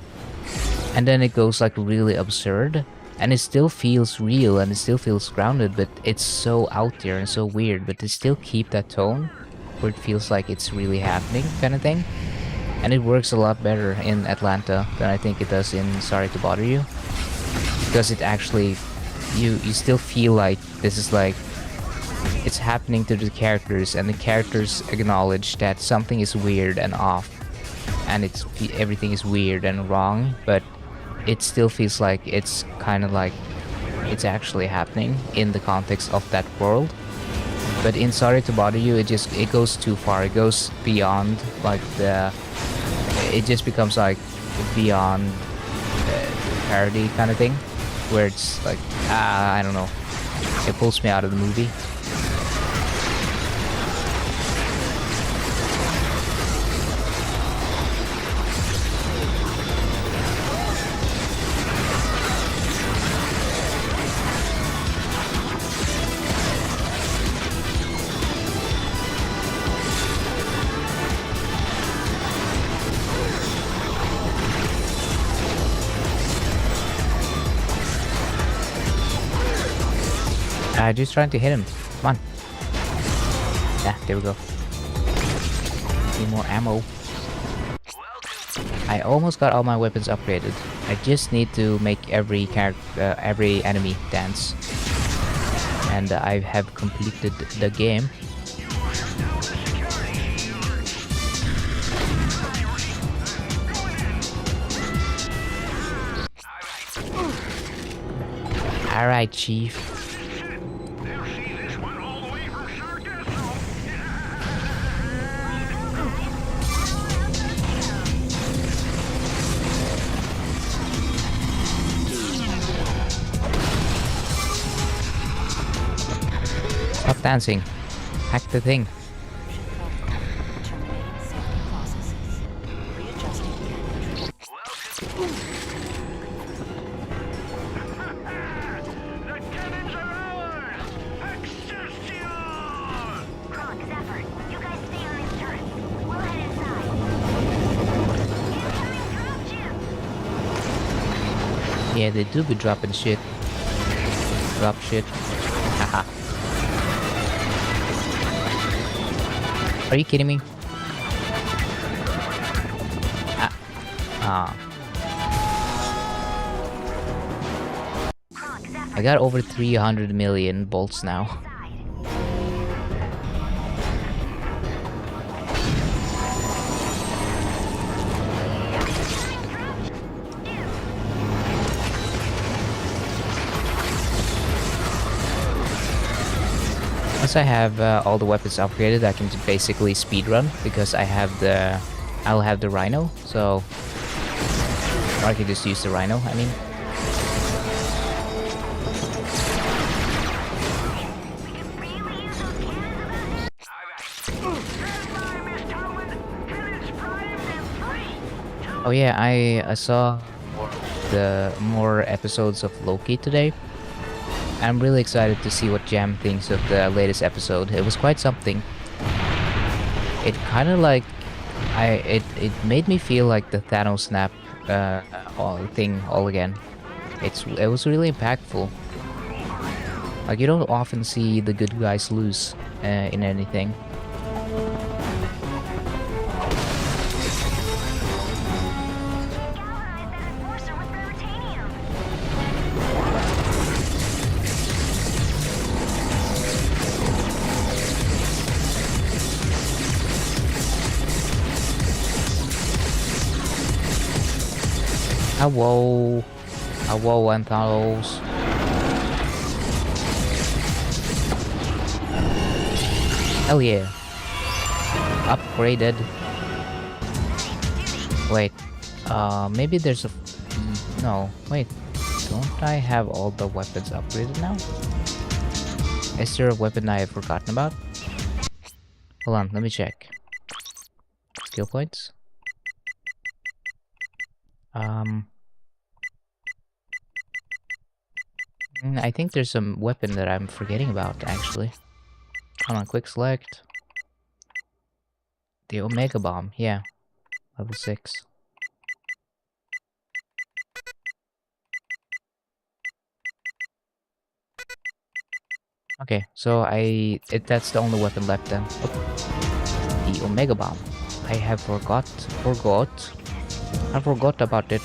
and then it goes like really absurd, and it still feels real and it still feels grounded, but it's so out there and so weird, but they still keep that tone where it feels like it's really happening kind of thing. And it works a lot better in Atlanta than I think it does in Sorry to Bother You, because it actually, you still feel like this is like it's happening to the characters, and the characters acknowledge that something is weird and off, and everything is weird and wrong, but it still feels like it's kind of like it's actually happening in the context of that world. But in Sorry to Bother You, it goes too far. It goes beyond like it just becomes like beyond parody kind of thing, where it's like I don't know, it pulls me out of the movie. Just trying to hit him. Come on. Yeah, there we go. Need more ammo. I almost got all my weapons upgraded. I just need to make every every enemy dance. And I have completed the game. Alright, Chief. Stop dancing. Hack the thing. Yeah, they do be dropping shit. Drop shit. Haha. Are you kidding me? I got over 300 million bolts now. Once I have all the weapons upgraded, I can basically speedrun because I'll have the Rhino, so or I can just use the Rhino, I mean. Oh yeah, I saw the more episodes of Loki today. I'm really excited to see what Jam thinks of the latest episode. It was quite something. It kind of like it made me feel like the Thanos snap thing all again. It was really impactful. Like, you don't often see the good guys lose in anything. Hello, and Thanos. Hell yeah. Upgraded. Wait, maybe there's a... No, wait. Don't I have all the weapons upgraded now? Is there a weapon I have forgotten about? Hold on, let me check. Skill points? I think there's some weapon that I'm forgetting about, actually. Hold on, quick select. The Omega Bomb, yeah. Level 6. Okay, so that's the only weapon left then. Oh, the Omega Bomb. I forgot about it.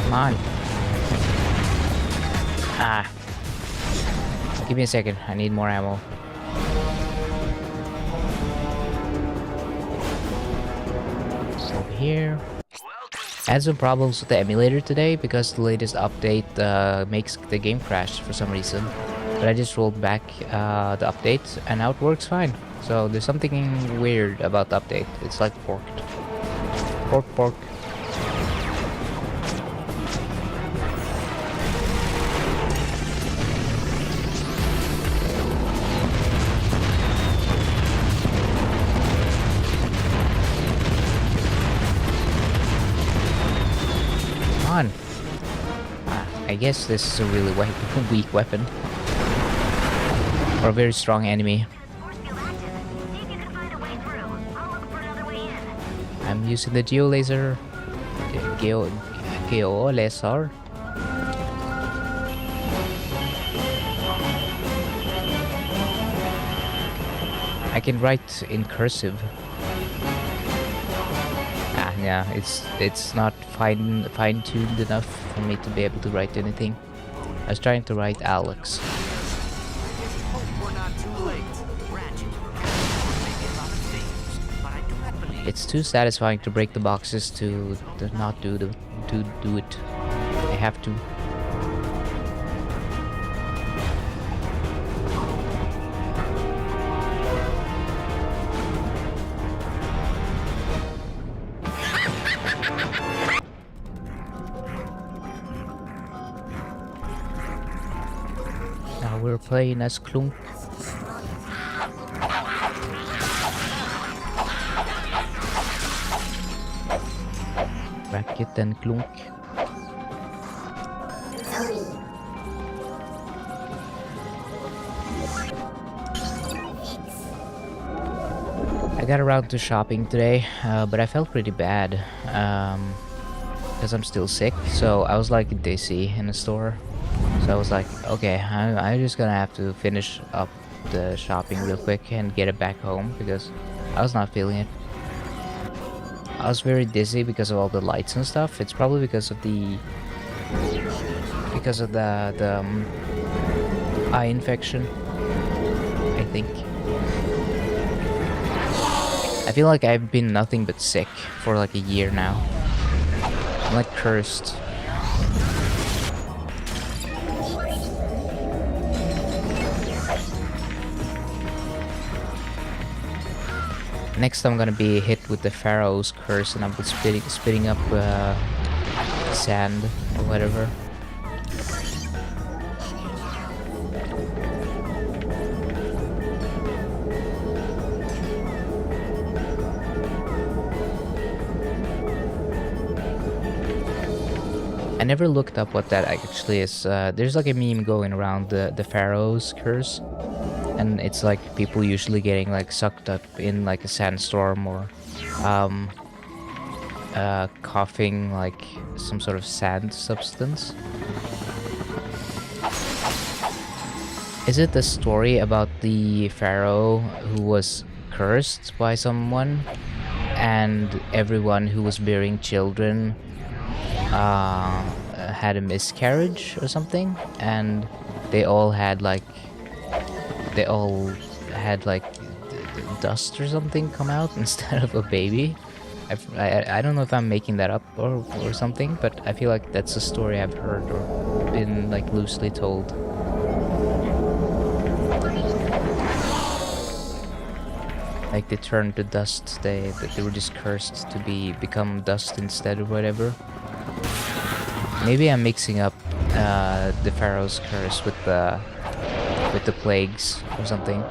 Come on. Give me a second. I need more ammo. Over here. I had some problems with the emulator today because the latest update makes the game crash for some reason. But I just rolled back the update and now it works fine. So there's something weird about the update. It's like forked. Pork. I guess this is a really weak weapon. Or a very strong enemy. I'm using the geo laser. Geo laser. I can write in cursive. Yeah, it's not fine-tuned enough for me to be able to write anything. I was trying to write Alex. Hope we're not too late. Ratchet. Maybe a lot of things, but I do not believe. It's too satisfying to break the boxes to not do it. I have to. Now we're playing as Clank. Ratchet and Clank. I got around to shopping today, but I felt pretty bad because I'm still sick. So I was like dizzy in the store. So I was like, okay, I'm just gonna have to finish up the shopping real quick and get it back home because I was not feeling it. I was very dizzy because of all the lights and stuff. It's probably because of the eye infection, I think. I feel like I've been nothing but sick for like a year now. I'm like cursed. Next I'm gonna be hit with the Pharaoh's curse and I'm spitting up sand or whatever. I never looked up what that actually is. There's like a meme going around the Pharaoh's curse. And it's like people usually getting like sucked up in like a sandstorm or coughing like some sort of sand substance. Is it the story about the pharaoh who was cursed by someone and everyone who was bearing children had a miscarriage or something, and they all had like dust or something come out instead of a baby? I don't know if I'm making that up or something, but I feel like that's a story I've heard or been like loosely told. Like they turned to dust, they were just cursed to become dust instead or whatever. Maybe I'm mixing up the Pharaoh's curse with the plagues or something.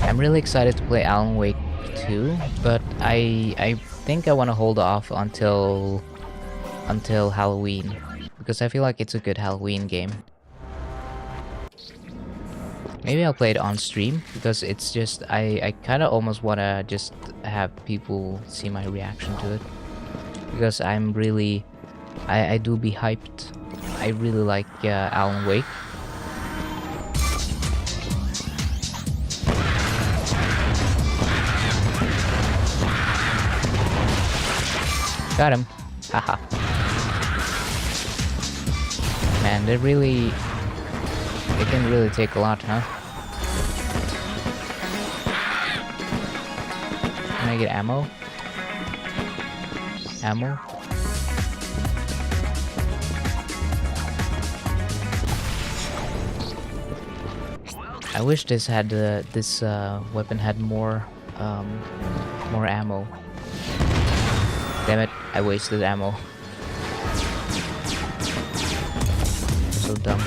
I'm really excited to play Alan Wake 2, but I think I want to hold off until Halloween because I feel like it's a good Halloween game. Maybe I'll play it on stream because it's just I kind of almost want to just have people see my reaction to it because I'm really I do be hyped. I really like Alan Wake. Got him. Haha. Man, it can really take a lot, huh? Can I get ammo? Ammo? I wish this had this weapon had more ammo. Damn it! I wasted ammo. So dumb.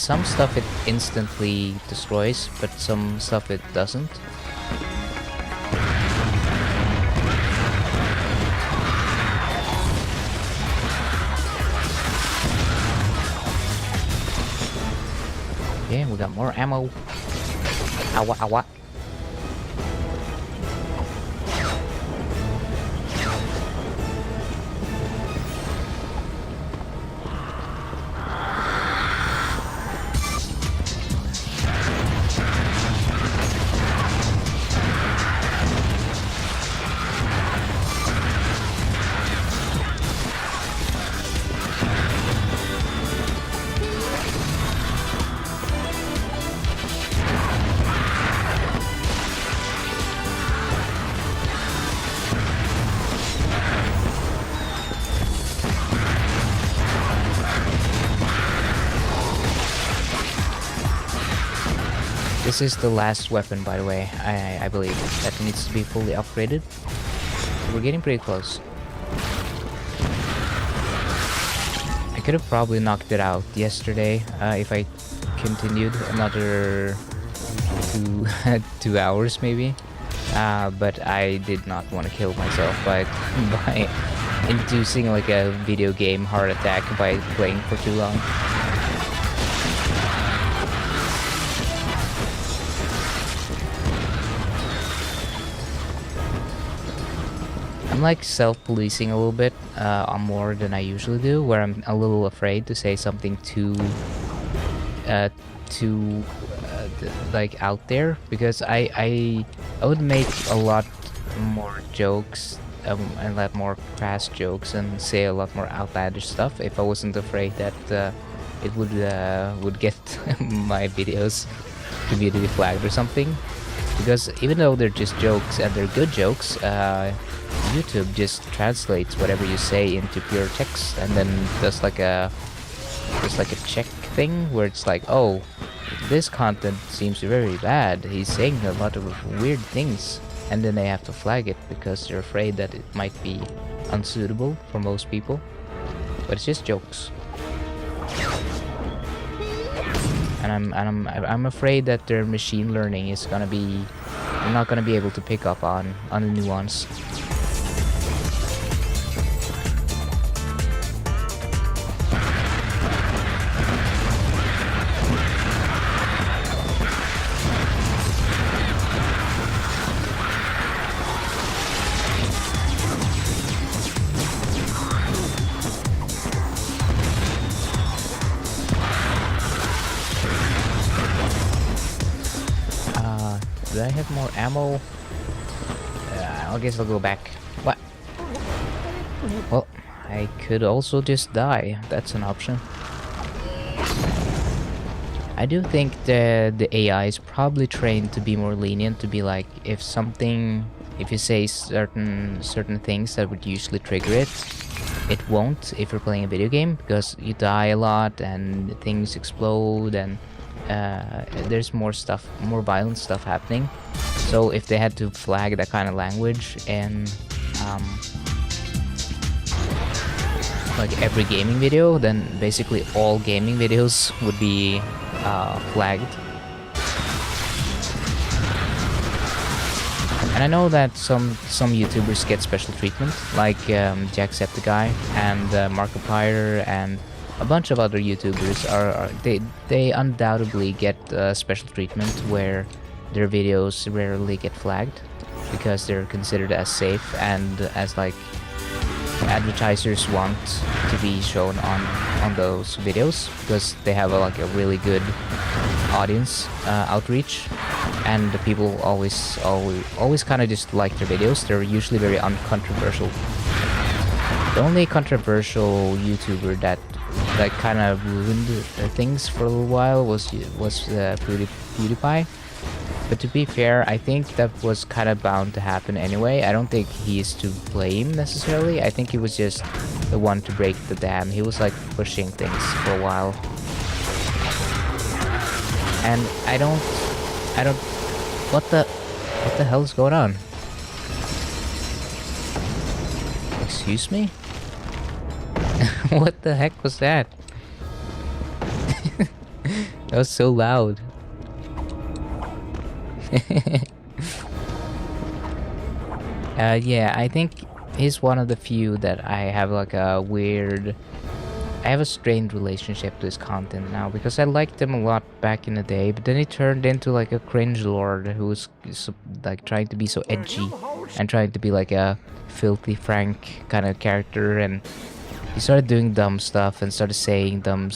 some stuff it instantly destroys, but some stuff it doesn't. Yeah, we got more ammo. Awa, awa. This is the last weapon, by the way, I believe, that needs to be fully upgraded. So we're getting pretty close. I could have probably knocked it out yesterday if I continued another 2 hours maybe. But I did not want to kill myself by inducing like a video game heart attack by playing for too long. I'm like self-policing a little bit more than I usually do, where I'm a little afraid to say something too like out there, because I would make a lot more jokes and a lot more crass jokes and say a lot more outlandish stuff if I wasn't afraid that it would get my videos community flagged or something. Because even though they're just jokes and they're good jokes, YouTube just translates whatever you say into pure text and then does like a check thing where it's like, oh, this content seems very bad, he's saying a lot of weird things, and then they have to flag it because they're afraid that it might be unsuitable for most people, but it's just jokes. And I'm afraid that their machine learning is gonna be, I'm not gonna be able to pick up on the nuance. Do I have more ammo? I guess I'll go back. What? Well, I could also just die. That's an option. I do think the AI is probably trained to be more lenient, to be like, if you say certain things that would usually trigger it, it won't if you're playing a video game, because you die a lot and things explode and there's more violent stuff happening. So if they had to flag that kind of language in like every gaming video, then basically all gaming videos would be flagged. And I know that some YouTubers get special treatment, like Jacksepticeye and Markiplier and a bunch of other YouTubers they undoubtedly get special treatment where their videos rarely get flagged because they're considered as safe and as like advertisers want to be shown on those videos, because they have like a really good audience outreach, and the people always kind of just like their videos. They're usually very uncontroversial. The only controversial YouTuber that kind of ruined things for a little while was PewDiePie. But to be fair, I think that was kind of bound to happen anyway. I don't think he's to blame necessarily. I think he was just the one to break the dam. He was like pushing things for a while. And I don't what the hell is going on? Excuse me? What the heck was that? That was so loud. Yeah, I think he's one of the few that I have like a weird... I have a strained relationship to his content now, because I liked him a lot back in the day, but then he turned into like a cringe lord who was like trying to be so edgy and trying to be like a filthy Frank kind of character, and he started doing dumb stuff and started saying dumb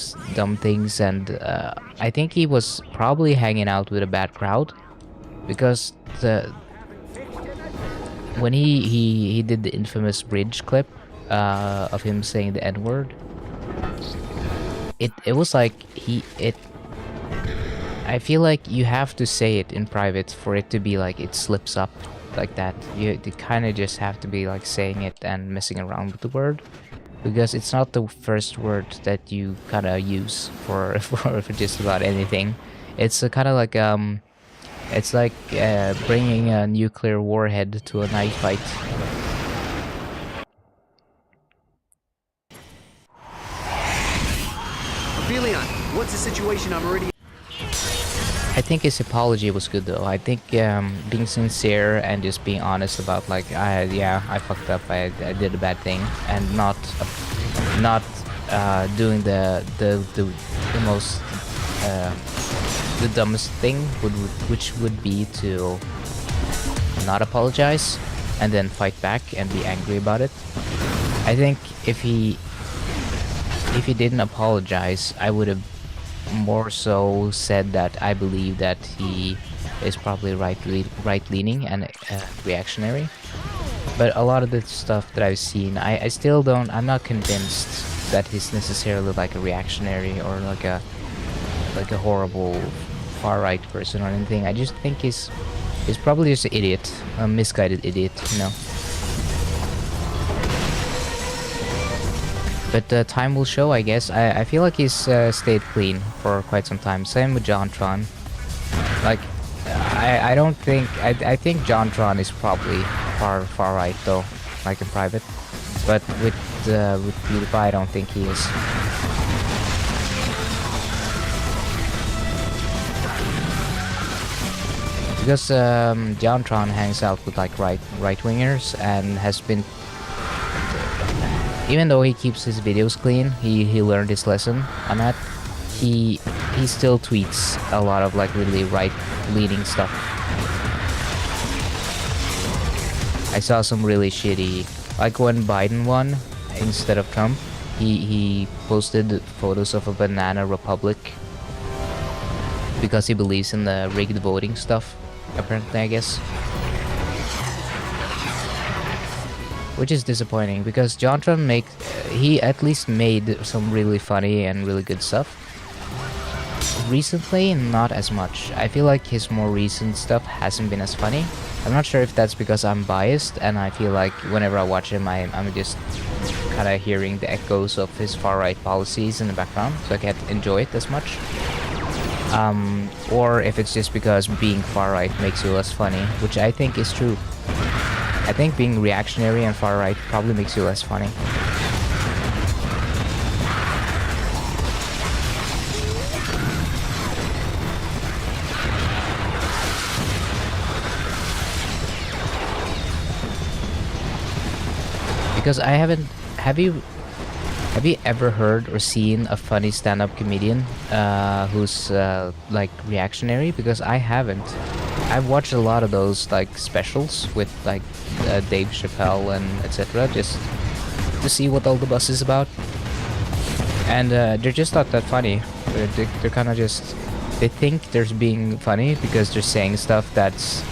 things, and I think he was probably hanging out with a bad crowd, because when he did the infamous bridge clip of him saying the N-word, it was like I feel like you have to say it in private for it to be like it slips up like that. You kind of just have to be like saying it and messing around with the word, because it's not the first word that you kind of use for just about anything. It's kind of like it's like bringing a nuclear warhead to a knife fight. Leon, what's the situation? I'm already... I think his apology was good though. I think being sincere and just being honest about like, yeah, I fucked up, I did a bad thing, and not doing the most the dumbest thing which would be to not apologize and then fight back and be angry about it. I think if he didn't apologize, I would have more so said that I believe that he is probably right-leaning and reactionary. But a lot of the stuff that I've seen, I still don't... I'm not convinced that he's necessarily like a reactionary or like a horrible far-right person or anything. I just think he's probably just an idiot, a misguided idiot, you know. But time will show, I guess. I feel like he's stayed clean for quite some time. Same with JonTron. Like, I don't think... I think JonTron is probably far right though, like in private. But with PewDiePie, I don't think he is. Because JonTron hangs out with like right-wingers and has been... Even though he keeps his videos clean, he learned his lesson on that. He still tweets a lot of like really right-leaning stuff. I saw some really shitty, like when Biden won instead of Trump, he posted photos of a banana republic because he believes in the rigged voting stuff, apparently, I guess. Which is disappointing, because JonTron he at least made some really funny and really good stuff. Recently, not as much. I feel like his more recent stuff hasn't been as funny. I'm not sure if that's because I'm biased, and I feel like whenever I watch him, I'm just kind of hearing the echoes of his far-right policies in the background, so I can't enjoy it as much. Or if it's just because being far-right makes you less funny, which I think is true. I think being reactionary and far-right probably makes you less funny. Because I haven't... Have you ever heard or seen a funny stand-up comedian who's like reactionary? Because I haven't. I've watched a lot of those like specials with like Dave Chappelle and etc. just to see what all the buzz is about. And they're just not that funny. They're kind of just... They think they're being funny because they're saying stuff that's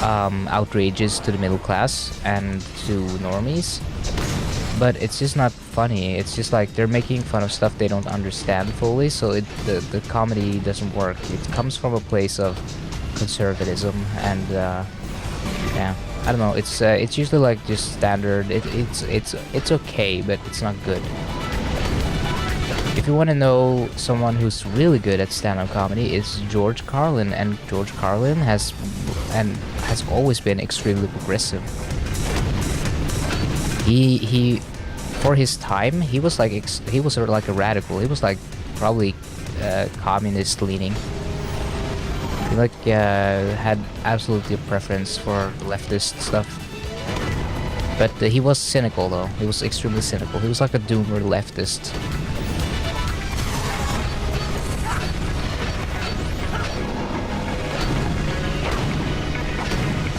outrageous to the middle class and to normies. But it's just not funny. It's just like they're making fun of stuff they don't understand fully, so the comedy doesn't work. It comes from a place of conservatism and yeah, I don't know. It's usually like just standard. It's okay, but it's not good. If you want to know someone who's really good at stand-up comedy, it's George Carlin, and George Carlin has always been extremely progressive. He for his time, he was like a radical. He was like probably communist leaning. He like had absolutely a preference for leftist stuff. But he was cynical though. He was extremely cynical. He was like a doomer leftist.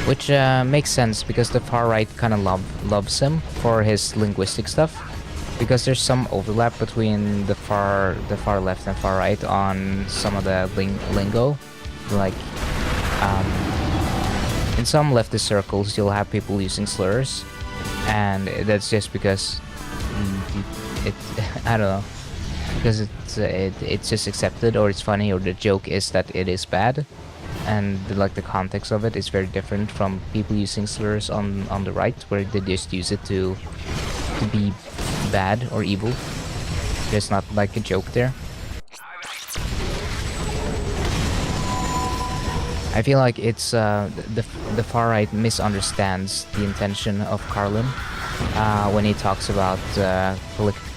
Which makes sense because the far right kind of loves him for his linguistic stuff. Because there's some overlap between the far left and far right on some of the lingo. Like, in some leftist circles, you'll have people using slurs, and that's just because I don't know, because it's just accepted, or it's funny, or the joke is that it is bad. And like the context of it is very different from people using slurs on the right, where they just use it to be bad or evil. There's not like a joke there. I feel like it's the far right misunderstands the intention of Carlin when he talks about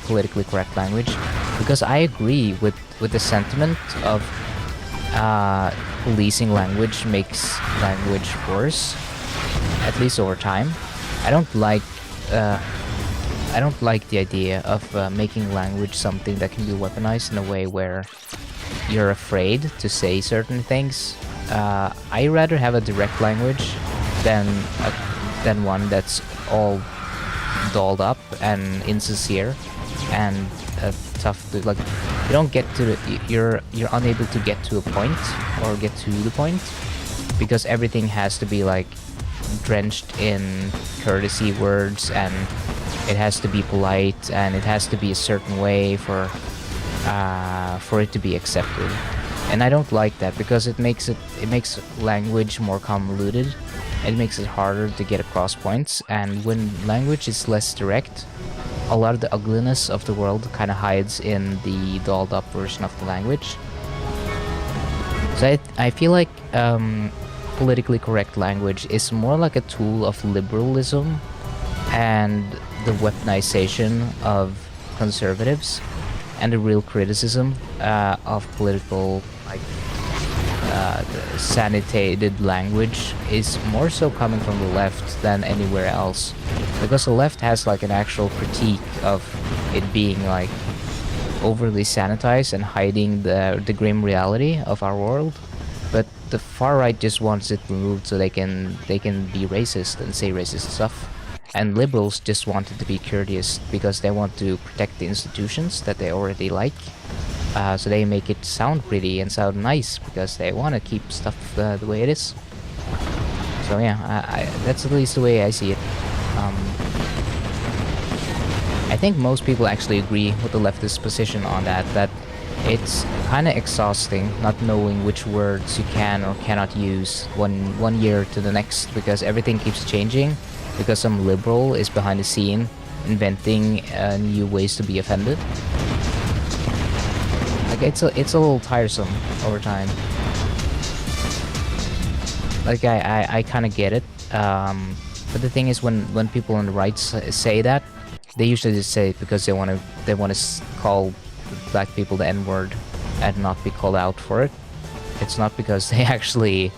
politically correct language, because I agree with the sentiment of policing language makes language worse, at least over time. I don't like the idea of making language something that can be weaponized in a way where you're afraid to say certain things. I rather have a direct language than one that's all dolled up and insincere and tough to, like, you don't get to you're unable to get to a point or get to the point because everything has to be like drenched in courtesy words, and it has to be polite, and it has to be a certain way for it to be accepted. And I don't like that because it makes language more convoluted. It makes it harder to get across points, and when language is less direct, a lot of the ugliness of the world kind of hides in the dolled up version of the language. So I feel like politically correct language is more like a tool of liberalism and the weaponization of conservatives, and the real criticism of political, like, sanitated language is more so coming from the left than anywhere else, because the left has like an actual critique of it being like overly sanitized and hiding the grim reality of our world. But the far right just wants it removed so they can be racist and say racist stuff. And liberals just want it to be courteous because they want to protect the institutions that they already like. So they make it sound pretty and sound nice because they want to keep stuff the way it is. So yeah, that's at least the way I see it. I think most people actually agree with the leftist position on that it's kind of exhausting not knowing which words you can or cannot use one year to the next, because everything keeps changing, because some liberal is behind the scene inventing new ways to be offended. Like, it's a little tiresome over time. Like, I kind of get it, but the thing is, when people on the right say that, they usually just say it because they want to call black people the N-word and not be called out for it. It's not because they actually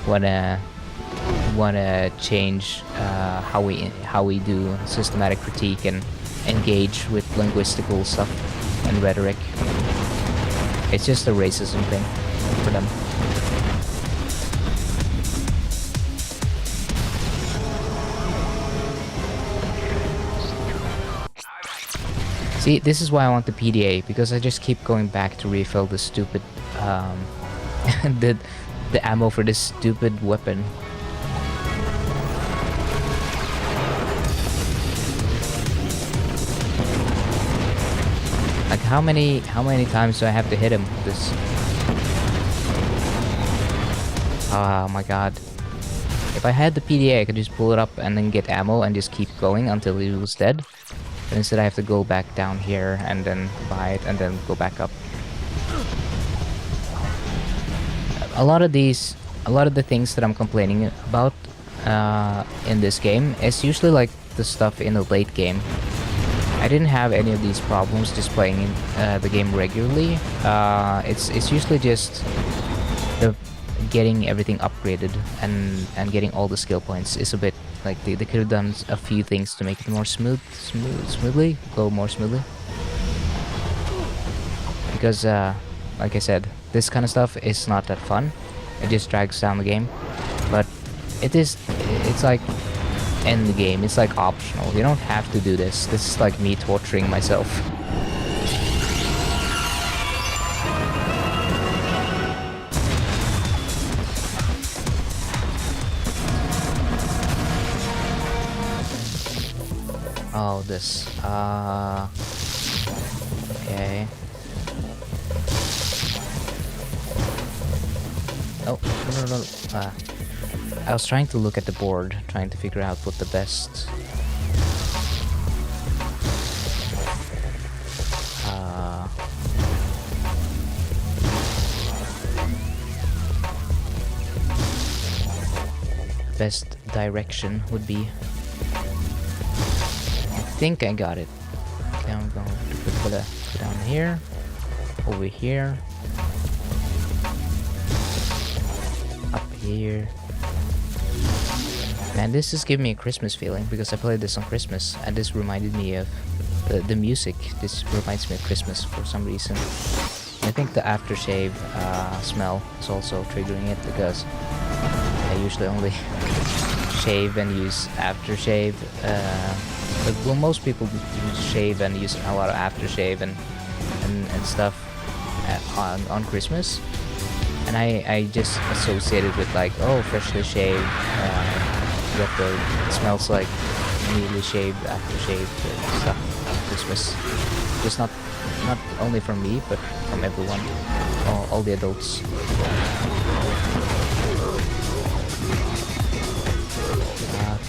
wanna change how we do systematic critique and engage with linguistical stuff and rhetoric. It's just a racism thing for them. See, this is why I want the PDA, because I just keep going back to refill the stupid the ammo for this stupid weapon. Like, how many times do I have to hit him with this? Oh my god. If I had the PDA, I could just pull it up and then get ammo and just keep going until he was dead. But instead I have to go back down here and then buy it and then go back up. A lot of the things that I'm complaining about in this game is usually like the stuff in the late game. I didn't have any of these problems just playing the game regularly. It's usually just the getting everything upgraded and getting all the skill points is a bit like they could have done a few things to make it more smoothly go more smoothly. Because like I said, this kind of stuff is not that fun. It just drags down the game. But it's like end the game. It's like optional. You don't have to do this. This is like me torturing myself. Oh, this. Okay. Oh, no. I was trying to look at the board, trying to figure out what the best... best direction would be. I think I got it. Okay, I'm going to put it down here, over here, up here. Man, this is giving me a Christmas feeling because I played this on Christmas and this reminded me of the music. This reminds me of Christmas for some reason. I think the aftershave smell is also triggering it because I usually only shave and use aftershave. Well, most people shave and use a lot of aftershave and stuff on Christmas, and I just associate it with like, oh, freshly shaved. It smells like newly shaved aftershave stuff on Christmas. Just not only from me, but from everyone, all the adults.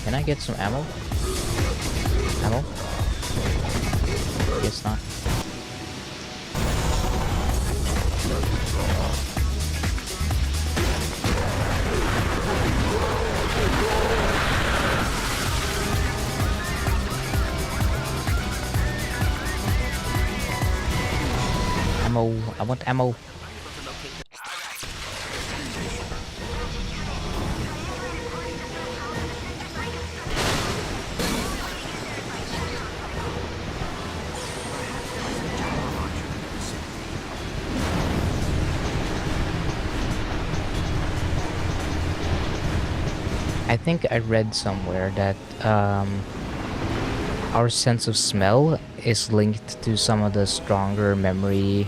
Can I get some ammo? Ammo? Guess not. Ammo. I want ammo. I think I read somewhere that our sense of smell is linked to some of the stronger memory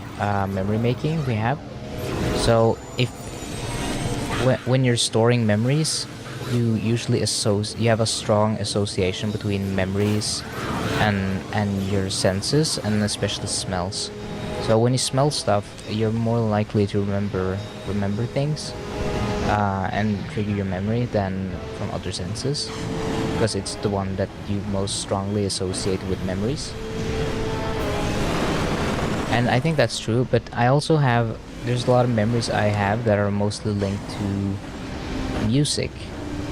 making we have. So if when you're storing memories, you usually you have a strong association between memories and your senses, and especially smells. So when you smell stuff, you're more likely to remember things and trigger your memory than from other senses, because it's the one that you most strongly associate with memories. And I think that's true, but I also have, there's a lot of memories I have that are mostly linked to music.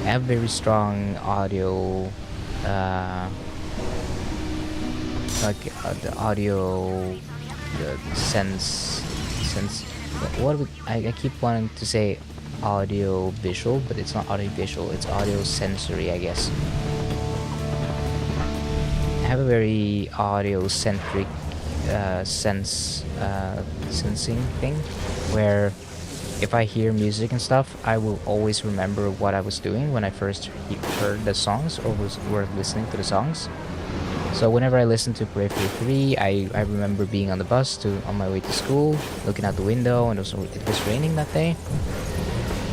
I have very strong audio, the audio sense, I keep wanting to say audio visual, but it's not audio visual, it's audio sensory, I guess. I have a very audio centric sensing thing, where if I hear music and stuff, I will always remember what I was doing when I first heard the songs or were listening to the songs. So whenever I listen to Periphery 3, I remember being on the bus on my way to school, looking out the window, and it was raining that day.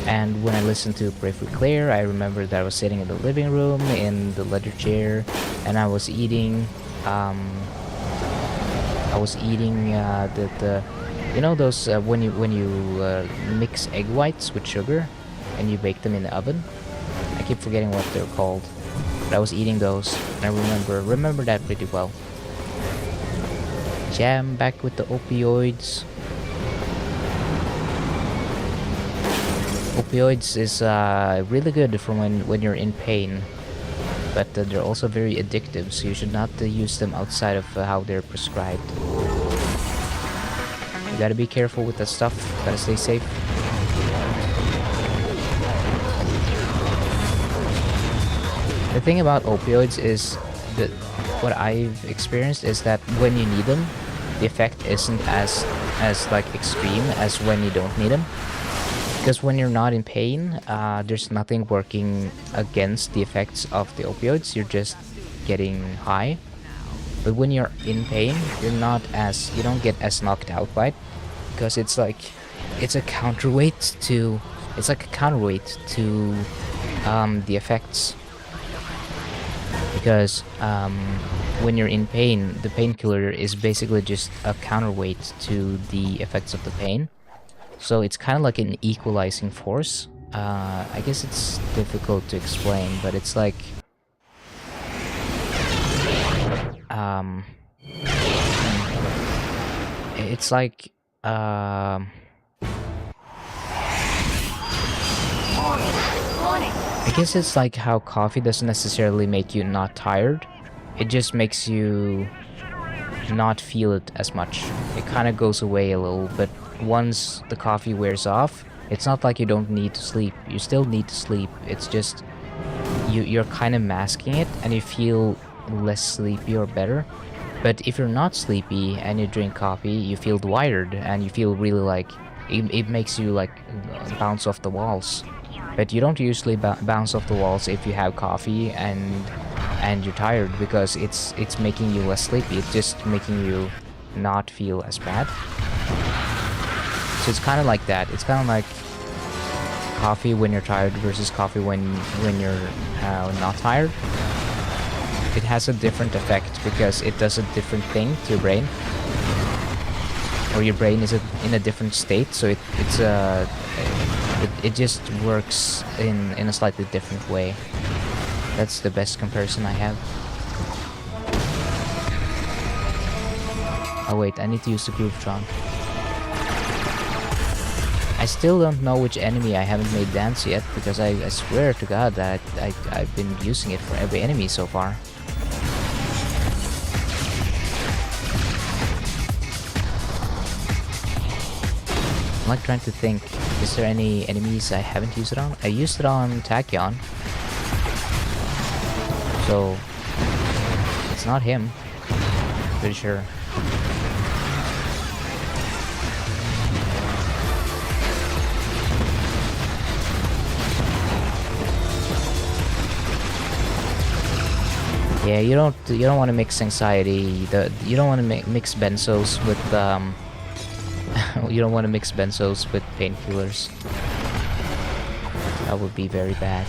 And when I listened to Periphery Clear, I remember that I was sitting in the living room in the leather chair, and I was eating the you know those when you mix egg whites with sugar and you bake them in the oven. I keep forgetting what they're called, but I was eating those, and I remember that pretty well. Jam back with the opioids. Opioids is really good for when you're in pain. but they're also very addictive, so you should not use them outside of how they're prescribed. You gotta be careful with that stuff, gotta stay safe. The thing about opioids is that what I've experienced is that when you need them, the effect isn't as like extreme as when you don't need them. Because when you're not in pain, there's nothing working against the effects of the opioids. You're just getting high. But when you're in pain, you don't get as knocked out by it, because it's like a counterweight to the effects. Because when you're in pain, the painkiller is basically just a counterweight to the effects of the pain. So it's kind of like an equalizing force. I guess it's difficult to explain, but it's like it's like I guess it's like how coffee doesn't necessarily make you not tired. It just makes you not feel it as much. It kind of goes away a little, but once the coffee wears off, it's not like you don't need to sleep. You still need to sleep. It's just you're kind of masking it, and you feel less sleepy or better. But if you're not sleepy and you drink coffee, you feel wired, and you feel really like it makes you like bounce off the walls. But you don't usually bounce off the walls if you have coffee and you're tired, because it's making you less sleepy. It's just making you not feel as bad. So it's kind of like that. It's kind of like coffee when you're tired versus coffee when you're not tired. It has a different effect because it does a different thing to your brain, or your brain is in a different state. So it just works in a slightly different way. That's the best comparison I have. Oh wait, I need to use the groove trunk. I still don't know which enemy I haven't made dance yet, because I swear to God that I've been using it for every enemy so far. I'm like trying to think, is there any enemies I haven't used it on? I used it on Tachyon. So it's not him, pretty sure. Yeah, you don't want to mix anxiety. You don't want to mix benzos with you don't want to mix benzos with painkillers. That would be very bad.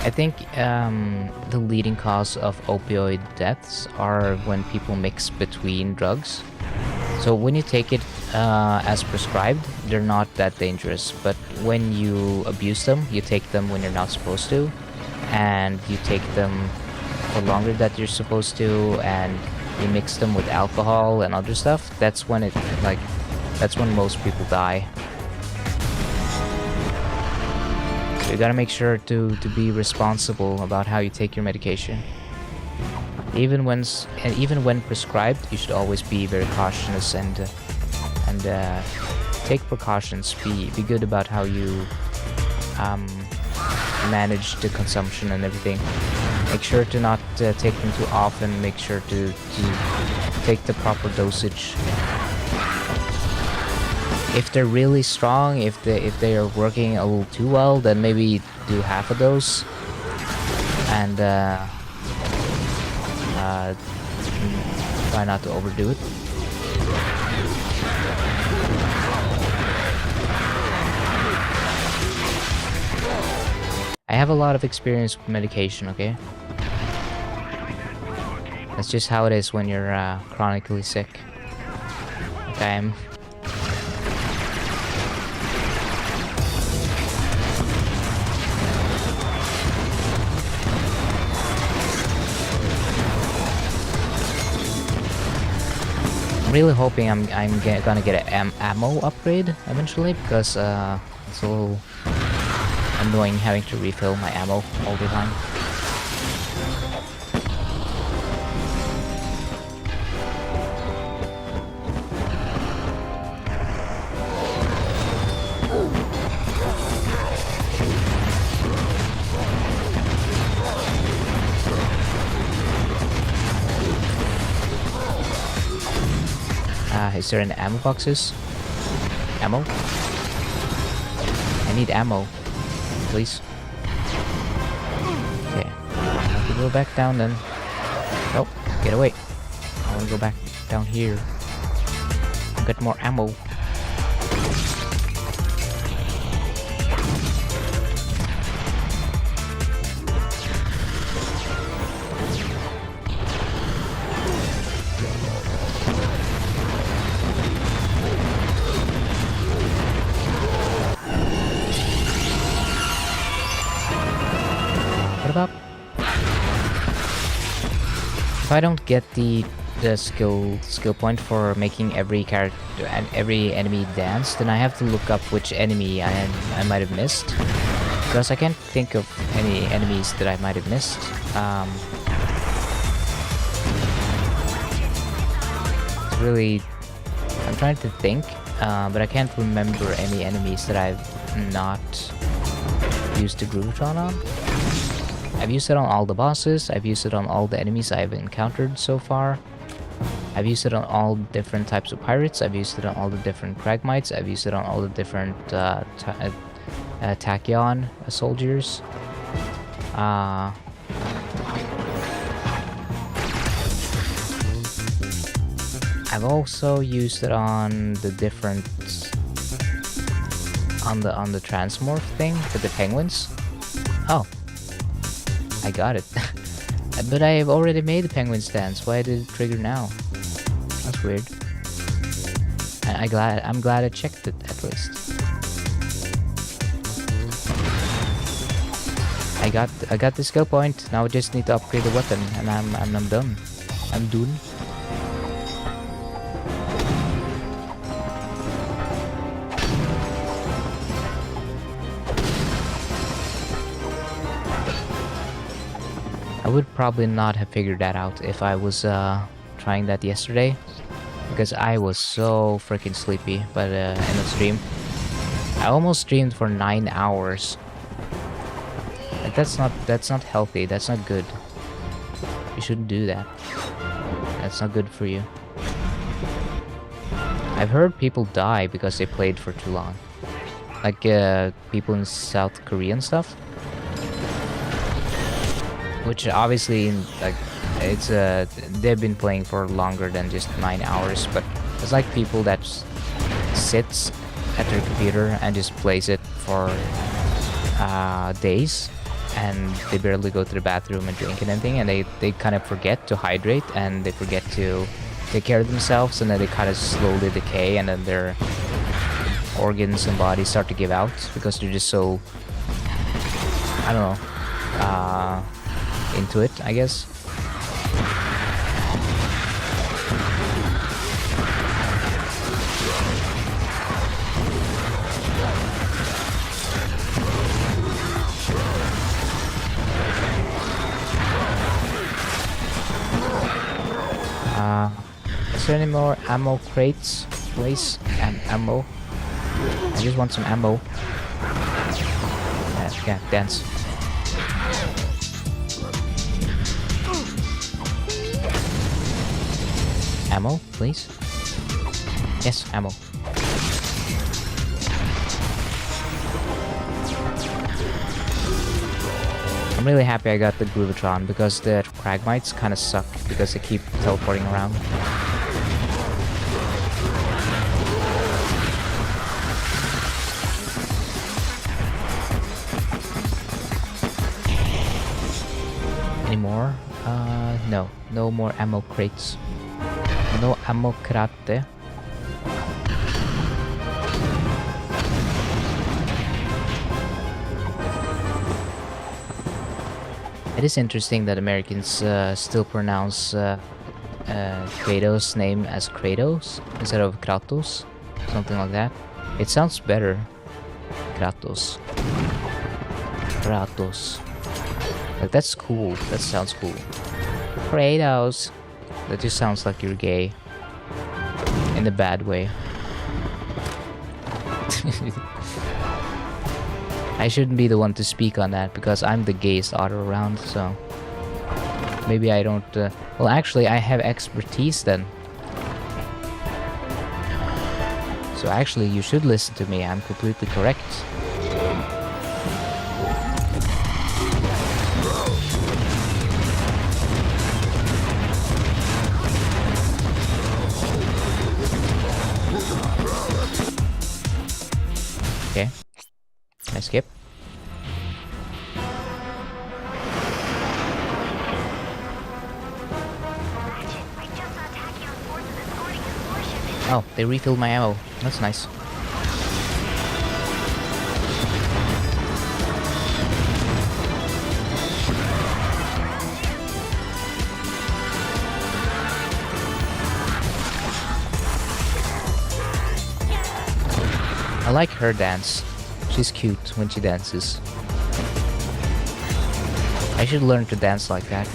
I think the leading cause of opioid deaths are when people mix between drugs. So when you take it as prescribed, they're not that dangerous. But when you abuse them, you take them when you're not supposed to, and you take them for longer than you're supposed to, and you mix them with alcohol and other stuff, that's when most people die. You gotta make sure to be responsible about how you take your medication. Even when prescribed, you should always be very cautious and take precautions. Be good about how you manage the consumption and everything. Make sure to not take them too often. Make sure to take the proper dosage. If they're really strong, if they are working a little too well, then maybe do half a dose, and try not to overdo it. I have a lot of experience with medication, okay? That's just how it is when you're chronically sick. Okay, really hoping gonna get an ammo upgrade eventually, because it's a little annoying having to refill my ammo all the time. Is there any ammo boxes? Ammo? I need ammo, please. Okay, I have to go back down then. Oh, get away. I want to go back down here. Get more ammo. What about if I don't get the skill point for making every character and every enemy dance, then I have to look up which enemy I might have missed, because I can't think of any enemies that I might have missed. It's really, I'm trying to think, but I can't remember any enemies that I've not used the Groovitron on. I've used it on all the bosses, I've used it on all the enemies I've encountered so far. I've used it on all different types of pirates, I've used it on all the different Kragmites, I've used it on all the different Tachyon soldiers. I've also used it on the different on the transmorph thing for the penguins. Oh, I got it. But I have already made the penguins dance. Why did it trigger now? That's weird. I'm glad I checked it at least. I got the skill point. Now I just need to upgrade the weapon, and I'm done. I'm done. I would probably not have figured that out if I was trying that yesterday, because I was so freaking sleepy by the end of the stream. I almost streamed for 9 hours. Like, that's not healthy. That's not good. You shouldn't do that. That's not good for you. I've heard people die because they played for too long, like people in South Korea and stuff. Which obviously, like, it's they've been playing for longer than just 9 hours, but it's like people that sits at their computer and just plays it for days, and they barely go to the bathroom and drink and anything, and they kind of forget to hydrate, and they forget to take care of themselves, and then they kind of slowly decay, and then their organs and bodies start to give out because they're just so, I don't know, into it, I guess. Is there any more ammo crates, please? And ammo. I just want some ammo. Yeah, dance. Ammo, please. Yes, ammo. I'm really happy I got the Groovitron, because the Kragmites kind of suck because they keep teleporting around. Any more? No. No more ammo crates. No ammo crate. It is interesting that Americans still pronounce Kratos' name as Kratos instead of Kratos, something like that. It sounds better. Kratos. Kratos. Like, that's cool. That sounds cool. Kratos. That just sounds like you're gay. In a bad way. I shouldn't be the one to speak on that because I'm the gayest otter around, so maybe I don't. Well, actually, I have expertise then. So actually, you should listen to me. I'm completely correct. Okay. Can I skip? Oh, they refilled my ammo. That's nice. I like her dance. She's cute when she dances. I should learn to dance like that.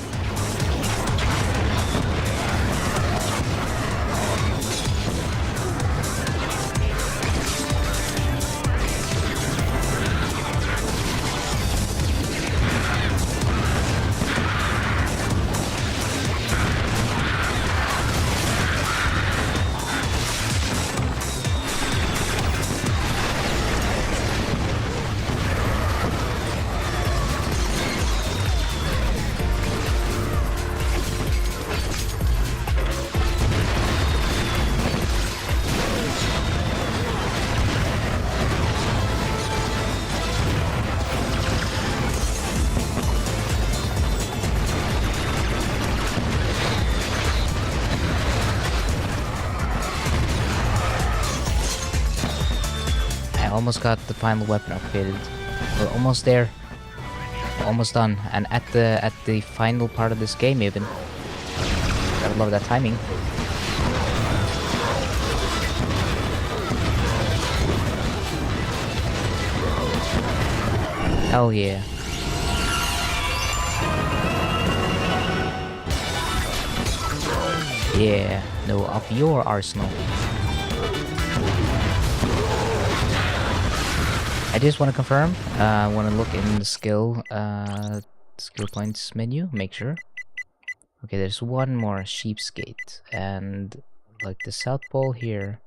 Almost got the final weapon upgraded. We're almost there. Almost done. And at the final part of this game even. Gotta love that timing. Hell yeah. Yeah, no, up your arsenal. I just want to confirm, I want to look in the skill points menu, make sure. Okay, there's one more Sheepsgate, and like the South Pole here,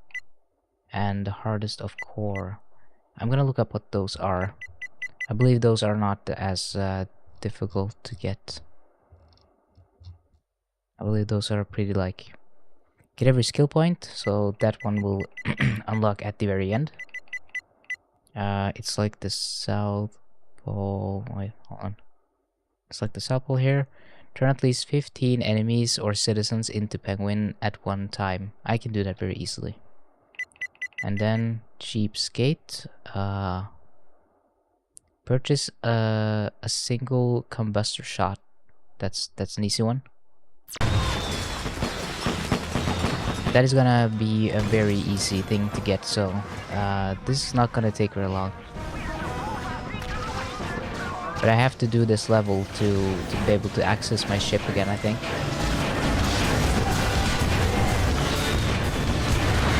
and the Hardest of Core. I'm gonna look up what those are. I believe those are not as difficult to get. I believe those are pretty like, get every skill point, so that one will unlock at the very end. It's like the South Pole. Wait, hold on. It's like the South Pole here. Turn at least 15 enemies or citizens into Penguin at one time. I can do that very easily. And then Cheapskate. Purchase a single combustor shot. That's an easy one. That is gonna be a very easy thing to get, so this is not gonna take very long. But I have to do this level to be able to access my ship again, I think.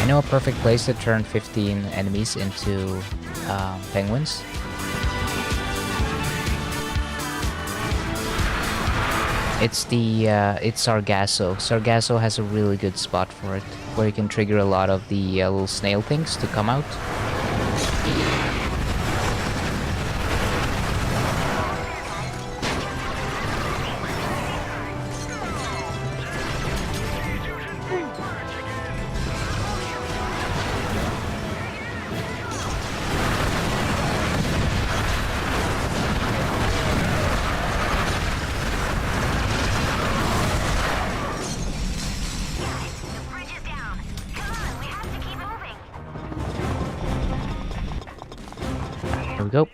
I know a perfect place to turn 15 enemies into penguins. It's Sargasso. Sargasso has a really good spot for it, where you can trigger a lot of the little snail things to come out. There we go.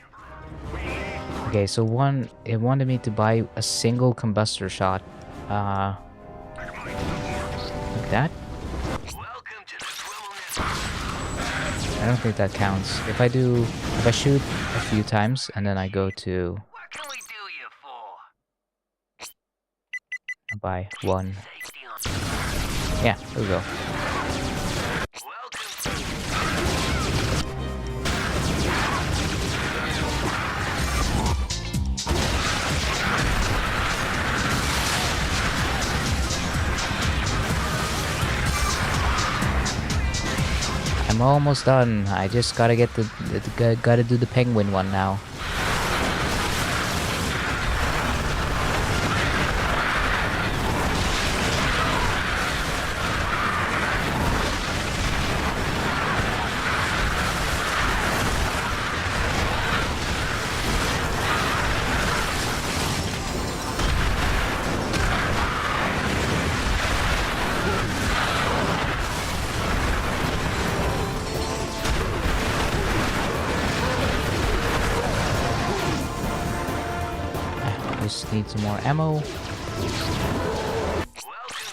Okay, so it wanted me to buy a single combustor shot. like that. Welcome to the Swivel I don't think that counts. If I shoot a few times and then I go to What can we do you for? buy one. Safety on. Yeah, there we go. I'm almost done. I just gotta get gotta do the penguin one now. Just need some more ammo.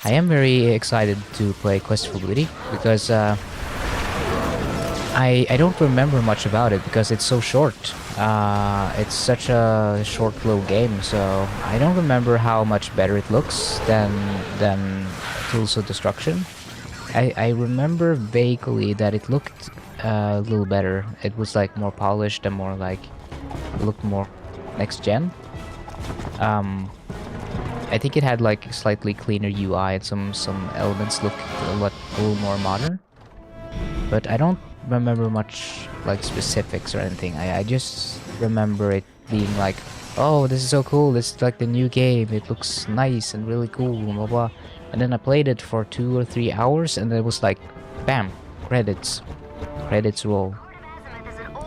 I am very excited to play Quest for Booty because I don't remember much about it because it's so short. It's such a short little game, so I don't remember how much better it looks than Tools of Destruction. I remember vaguely that it looked a little better. It was like more polished and more like looked more next gen. I think it had like slightly cleaner UI and some elements looked a little more modern. But I don't remember much like specifics or anything. I just remember it being like, oh, this is so cool. This is like the new game. It looks nice and really cool, blah blah. And then I played it for 2 or 3 hours, and it was like, bam, credits roll.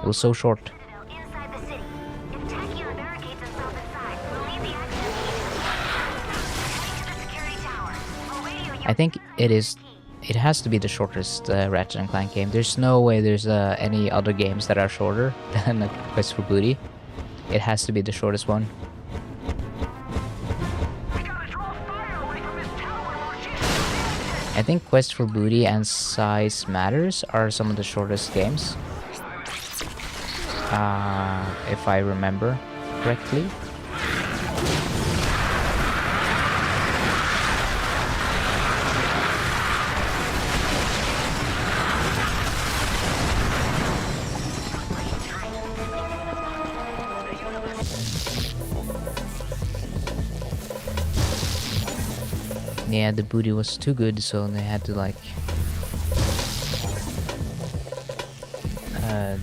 It was so short. I think it has to be the shortest Ratchet and Clank game. There's no way there's any other games that are shorter than a Quest for Booty. It has to be the shortest one. I think Quest for Booty and Size Matters are some of the shortest games. If I remember correctly. Yeah, the booty was too good, so they had to like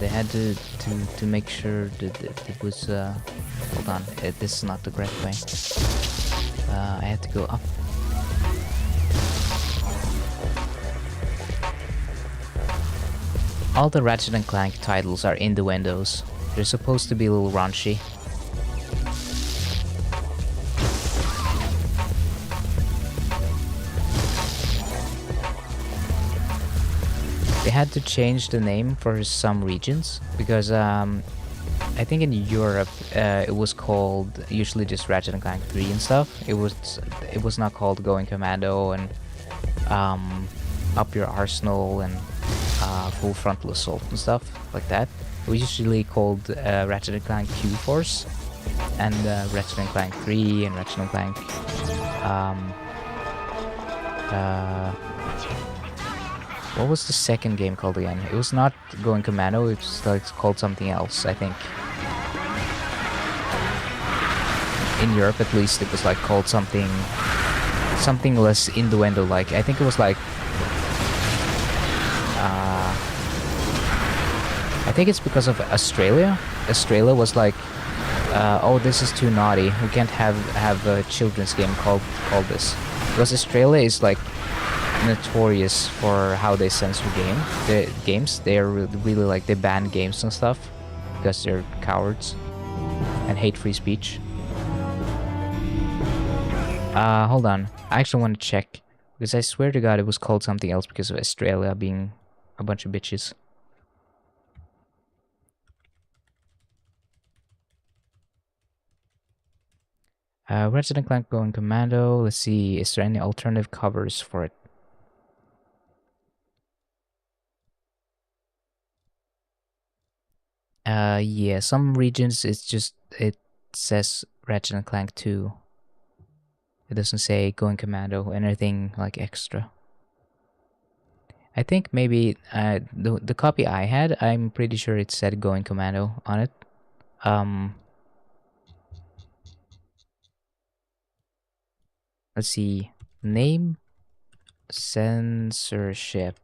they had to make sure that it was hold on, this is not the correct way. I had to go up. All the Ratchet and Clank titles are in the windows. They're supposed to be a little raunchy. They had to change the name for some regions because I think in Europe it was called usually just Ratchet and Clank 3 and stuff. It was not called Going Commando and Up Your Arsenal and Full Frontal Assault and stuff like that. It was usually called Ratchet and Clank Q-Force and Ratchet and Clank 3 and Ratchet and Clank what was the second game called again? It was not Going Commando, it was like called something else, I think. In Europe at least it was like called something less innuendo like. I think it was like I think it's because of Australia. Australia was like oh, this is too naughty. We can't have a children's game called this. Because Australia is like notorious for how they censor games. They're really like, they ban games and stuff because they're cowards and hate free speech. Hold on, I actually want to check because I swear to God it was called something else because of Australia being a bunch of bitches. Ratchet and Clank Going Commando. Let's see, is there any alternative covers for it? Yeah, some regions it says Ratchet and Clank 2. It doesn't say Going Commando, anything like extra. I think maybe the copy I had, I'm pretty sure it said Going Commando on it. Let's see. Name censorship.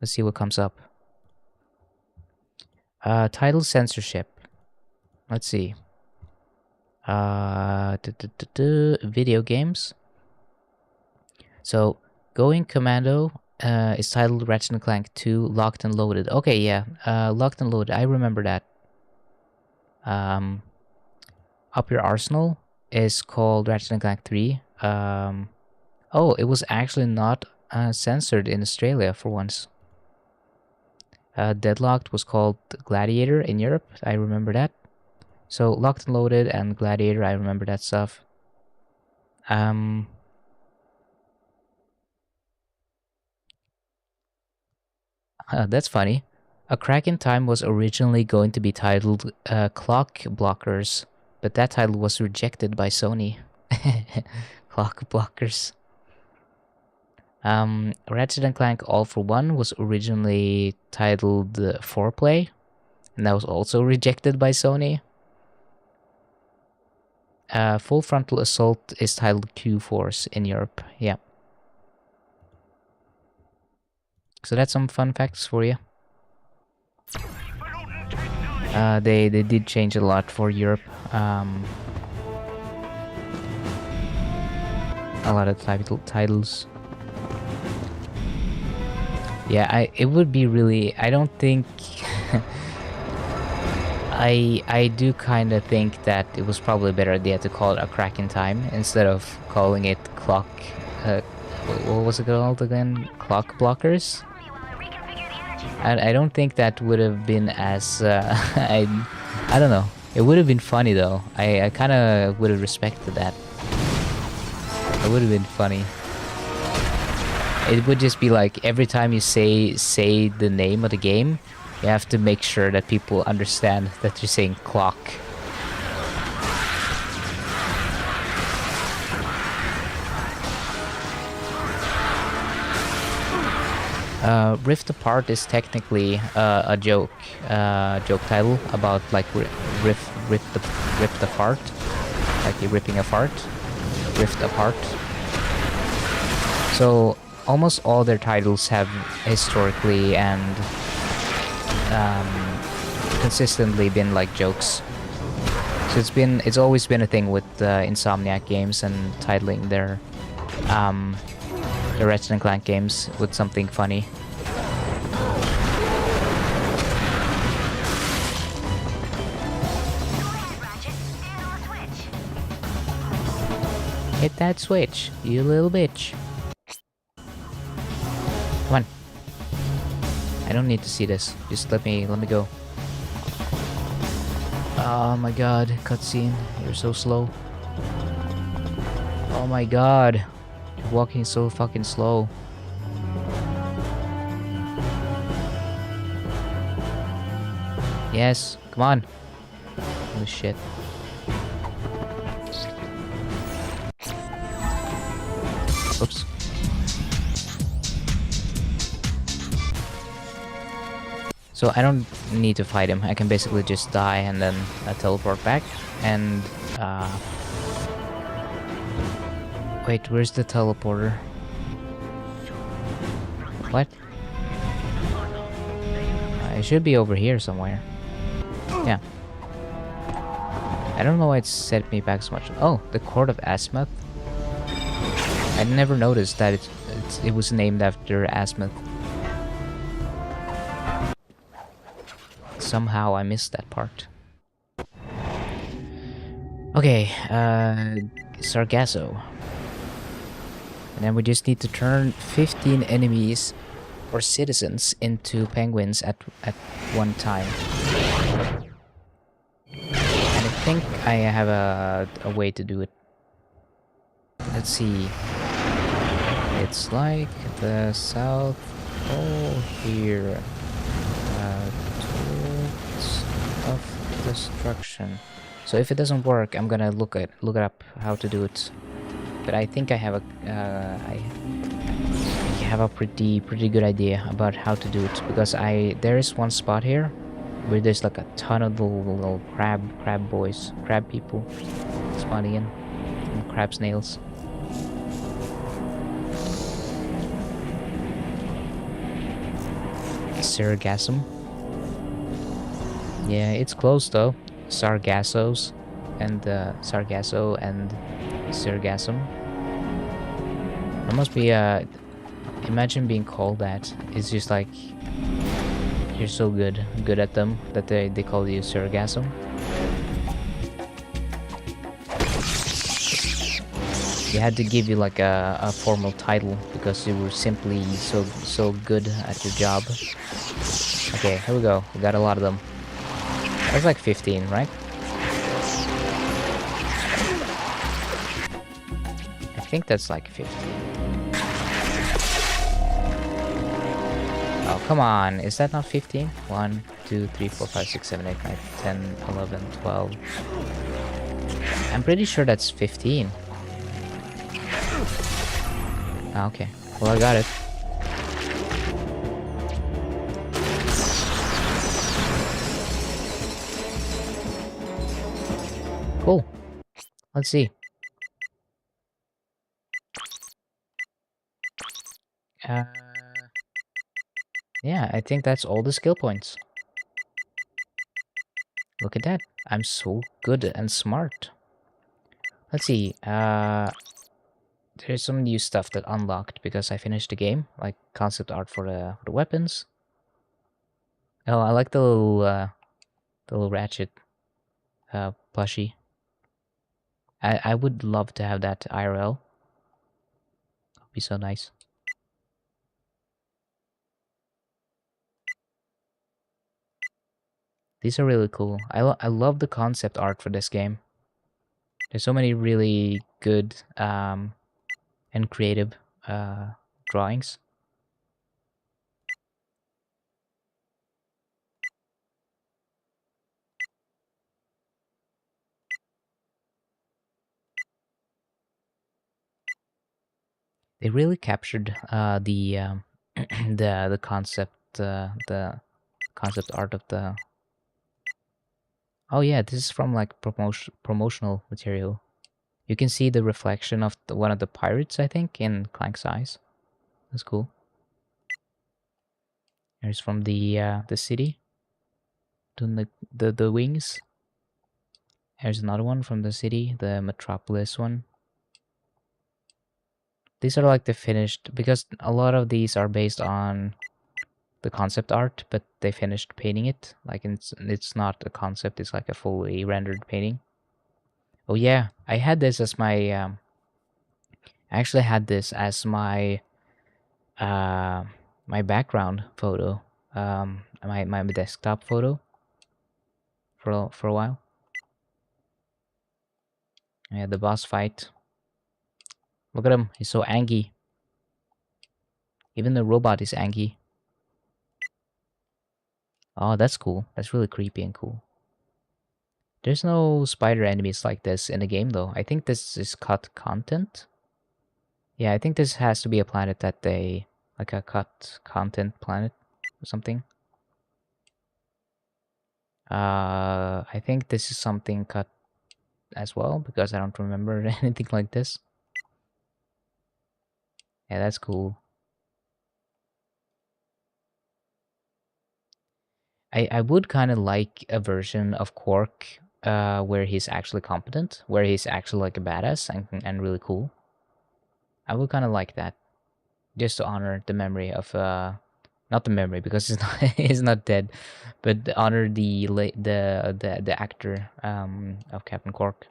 Let's see what comes up. Title censorship. Let's see. Video games. So, Going Commando is titled Ratchet and Clank 2 Locked and Loaded. Okay, yeah. Locked and Loaded. I remember that. Up Your Arsenal is called Ratchet and Clank 3. Oh, it was actually not censored in Australia for once. Deadlocked was called Gladiator in Europe. I remember that. So Locked and Loaded and Gladiator, I remember that stuff. That's funny. A Crack in Time was originally going to be titled Clock Blockers, but that title was rejected by Sony. Clock Blockers. Ratchet and Clank All for One was originally titled Foreplay, and that was also rejected by Sony. Full Frontal Assault is titled Q-Force in Europe. Yeah. So that's some fun facts for you. They did change a lot for Europe. A lot of titles. Yeah, it would be really. I don't think. I do kind of think that it was probably a better idea to call it A Crack in Time instead of calling it Clock. What was it called again? Clock Blockers. I don't think that would have been as I don't know. It would have been funny though. I kind of would have respected that. It would have been funny. It would just be like every time you say the name of the game, you have to make sure that people understand that you're saying clock. Rift Apart is technically a joke title about like ripped apart, like you're ripping a fart. Rift Apart. So almost all their titles have historically and consistently been like jokes. So it's always been a thing with Insomniac games and titling their the Ratchet and Clank games with something funny. Hit that switch, you little bitch. Come on. I don't need to see this. Just let me go. Oh my god, cutscene. You're so slow. Oh my god. You're walking so fucking slow. Yes, come on. Oh shit. Oops. So I don't need to fight him. I can basically just die and then teleport back. And wait, where's the teleporter? What? It should be over here somewhere. Yeah. I don't know why it set me back so much. Oh, the Court of Azimuth. I never noticed that it was named after Azimuth. Somehow I missed that part. Okay, Sargasso. And then we just need to turn 15 enemies or citizens into penguins at one time. And I think I have a way to do it. Let's see. It's like the South Pole here. construction. So if it doesn't work, I'm gonna look it up how to do it. But I think I have a I have a pretty good idea about how to do it, because there is one spot here where there's like a ton of little crab people spawning in, and crab snails. Sargassum. Yeah, it's close though. Sargassos and Sargasso and Sargassum. There must be imagine being called that. It's just like you're so good at them that they call you Sargassum. They had to give you like a formal title because you were simply so good at your job. Okay, here we go. We got a lot of them. That's like 15, right? I think that's like 15. Oh, come on. Is that not 15? 1, 2, 3, 4, 5, 6, 7, 8, 9, 10, 11, 12. I'm pretty sure that's 15. Ah, okay. Well, I got it. Cool. Let's see. Yeah, I think that's all the skill points. Look at that. I'm so good and smart. Let's see. There's some new stuff that unlocked because I finished the game, like concept art for the weapons. Oh, I like the little Ratchet plushie. I would love to have that IRL. It'd be so nice. These are really cool. I love the concept art for this game. There's so many really good and creative drawings. They really captured the concept art of the. Oh yeah, this is from like promotional material. You can see the reflection of one of the pirates, I think, in Clank's eyes. That's cool. Here's from the city. Doing the wings. Here's another one from the city, the metropolis one. These are like the finished, because a lot of these are based on the concept art, but they finished painting it. Like it's not a concept; it's like a fully rendered painting. Oh yeah, I had this as my. I actually had this as my my background photo, my desktop photo for a while. Yeah, the boss fight. Look at him; he's so angry. Even the robot is angry. Oh, that's cool. That's really creepy and cool. There's no spider enemies like this in the game, though. I think this is cut content. Yeah, I think this has to be a planet that they... like a cut content planet or something. I think this is something cut as well, because I don't remember anything like this. Yeah, that's cool. I would kind of like a version of Quark where he's actually competent, where he's actually like a badass and really cool. I would kind of like that, just to honor the memory of not the memory because he's not he's not dead, but honor the actor of Captain Quark.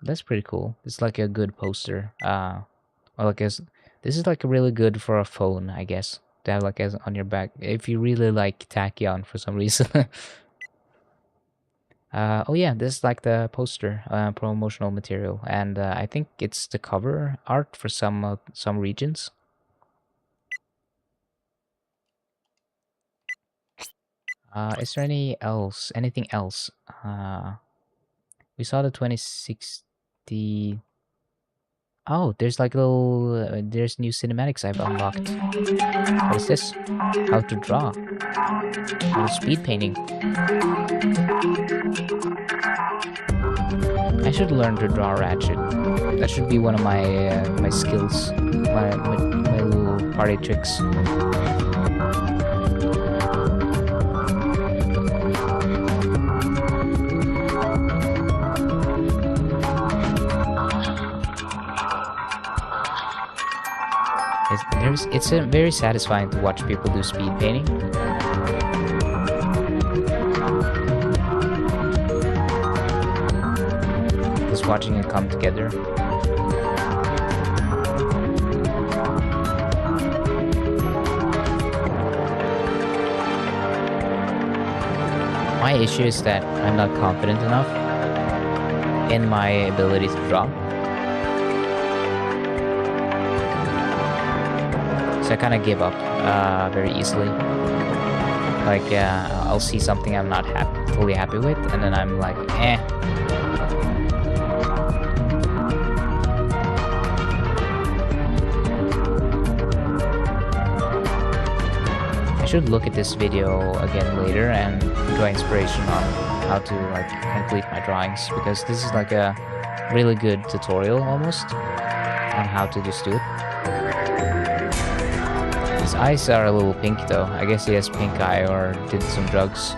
That's pretty cool. It's like a good poster. Well, I guess this is like really good for a phone, I guess, to have like as on your back if you really like Tachyon for some reason. Oh yeah, this is like the poster, promotional material, and I think it's the cover art for some regions. Is there anything else? We saw the 2060. Oh, there's like there's new cinematics I've unlocked. What is this? How to draw. Little speed painting. I should learn to draw Ratchet. That should be one of my my skills, my little party tricks. It's very satisfying to watch people do speed painting. Just watching it come together. My issue is that I'm not confident enough in my ability to draw. So I kind of give up very easily. Like, I'll see something I'm not fully happy with, and then I'm like, eh. I should look at this video again later and draw inspiration on how to like complete my drawings, because this is like a really good tutorial almost on how to just do it. His eyes are a little pink though. I guess he has pink eye or did some drugs. I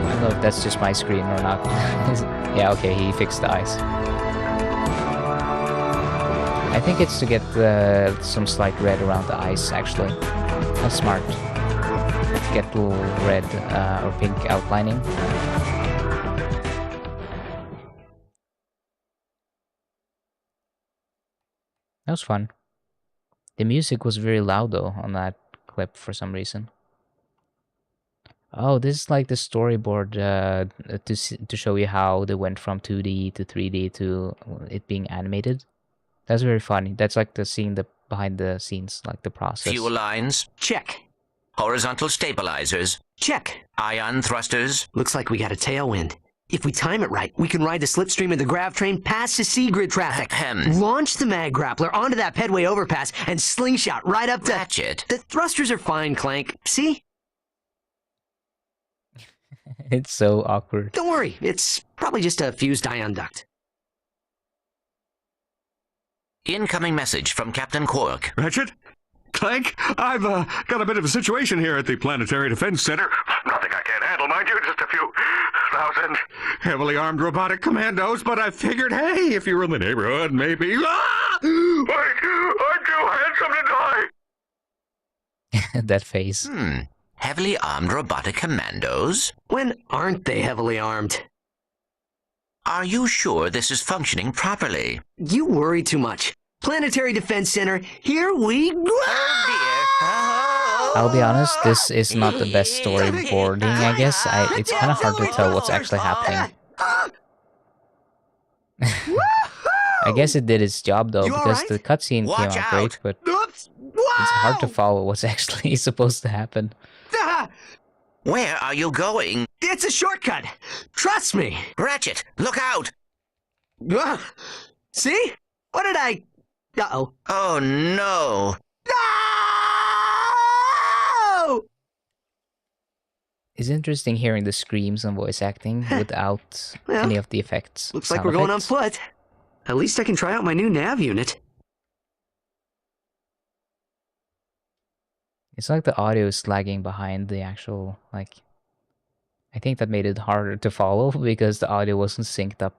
don't know if that's just my screen or not. Yeah, okay, he fixed the eyes. I think it's to get some slight red around the eyes, actually. That's smart. To get a little red or pink outlining. That was fun. The music was very loud though on that clip for some reason. Oh, this is like the storyboard to show you how they went from 2D to 3D to it being animated. That's very funny. That's like the behind the scenes, like the process. Fuel lines? Check. Horizontal stabilizers? Check. Ion thrusters? Looks like we got a tailwind. If we time it right, we can ride the slipstream of the grav train past the C-grid traffic. Launch the mag grappler onto that pedway overpass and slingshot right up to... Ratchet. The thrusters are fine, Clank. See? It's so awkward. Don't worry, it's probably just a fused ion duct. Incoming message from Captain Quark. Ratchet? Clank? I've got a bit of a situation here at the Planetary Defense Center. Nothing I can't handle, mind you, just a few thousand heavily armed robotic commandos, but I figured, hey, if you were in the neighborhood, maybe... Ah! I'm too handsome to die! That face. Heavily armed robotic commandos? When aren't they heavily armed? Are you sure this is functioning properly? You worry too much. Planetary Defense Center, here we go! Oh dear. I'll be honest, this is not the best storyboarding, I guess. It's kind of hard to tell what's actually happening. I guess it did its job though, because the cutscene came out great, but it's hard to follow what's actually supposed to happen. Where are you going? It's a shortcut! Trust me! Ratchet, look out! See? What did I... Uh-oh. Oh no! No! It's interesting hearing the screams and voice acting without Well, any of the effects. Looks like we're going on foot. At least I can try out my new nav unit. It's like the audio is lagging behind the actual, like... I think that made it harder to follow because the audio wasn't synced up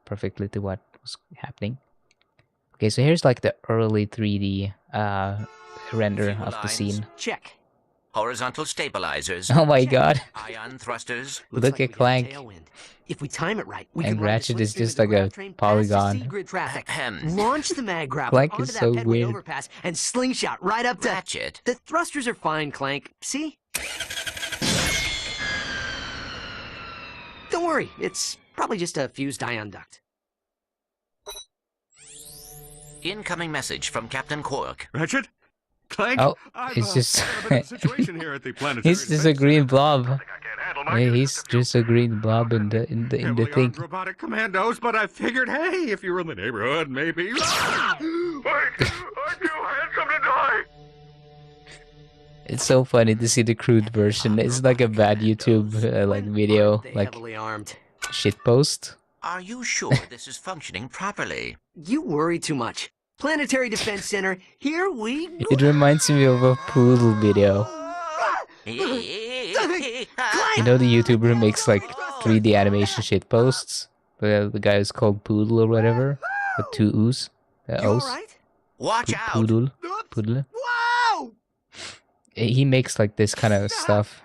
perfectly to what was happening. Okay, so here's like the early 3D render of the scene. Check. Horizontal stabilizers. Oh my god. Ion thrusters. Look at Clank. If we time it right, we And can ride the Ratchet is slipstream just of the like a grav train past the polygon. C-grid traffic. Ahem. Launch the mag grappler Clank onto is that so pedway weird. overpass and slingshot right up to... Ratchet. The thrusters are fine, Clank. See? Don't worry, it's probably just a fused ion duct. Incoming message from Captain Quark. Ratchet? Clank, Oh, I've it's just got a bit of a situation here at the planetary. he's just a green blob. I can't handle my Yeah, unit, he's just a green blob in the heavily thing. armed robotic commandos, but I figured, hey, if you were in the neighborhood, maybe. Ah! Wait, I'm too handsome to die. It's so funny to see the crude version. It's like a bad YouTube like video, Aren't they like heavily armed? shitpost. Are you sure this is functioning properly? You worry too much. Planetary Defense Center, here we go. It reminds me of a poodle video. You know the YouTuber who makes like 3D animation shitposts? The guy is called Poodle or whatever, with 2 U's. You O's. alright? Watch out! Poodle. Oops. Poodle. Whoa! He makes like this kind of stuff.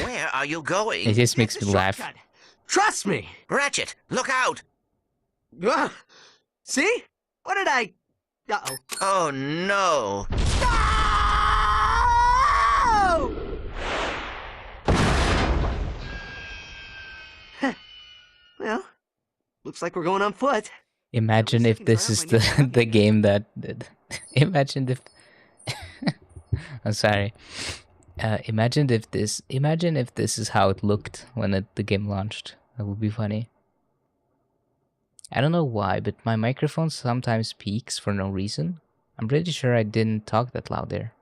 Where are you It going? just makes me laugh. Shortcut. Trust me. Ratchet, look out! See? What did I... Uh-oh. Oh no! No! Well, looks like we're going on foot. Imagine if this is the game that... Imagine if... I'm sorry. Imagine if this is how it looked when the game launched. That would be funny. I don't know why, but my microphone sometimes peaks for no reason. I'm pretty sure I didn't talk that loud there.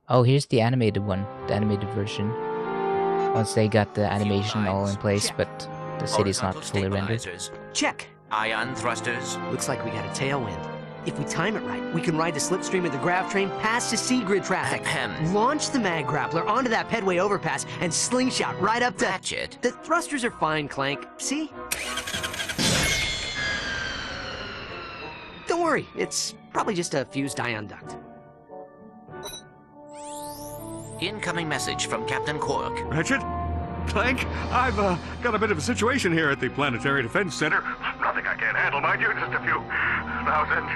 Oh, here's the animated one, the animated version. Once they got the animation all in place, but the city's not fully rendered. Check. Ion thrusters. Looks like we got a tailwind. If we time it right, we can ride the slipstream of the grav train past the C-grid traffic. Ahem. Launch the mag grappler onto that pedway overpass and slingshot right up to... Ratchet. The thrusters are fine, Clank. See? Don't worry, it's probably just a fused ion duct. Incoming message from Captain Quark. Ratchet? Clank, I've got a bit of a situation here at the Planetary Defense Center. Nothing I can't handle, mind you, just a few thousand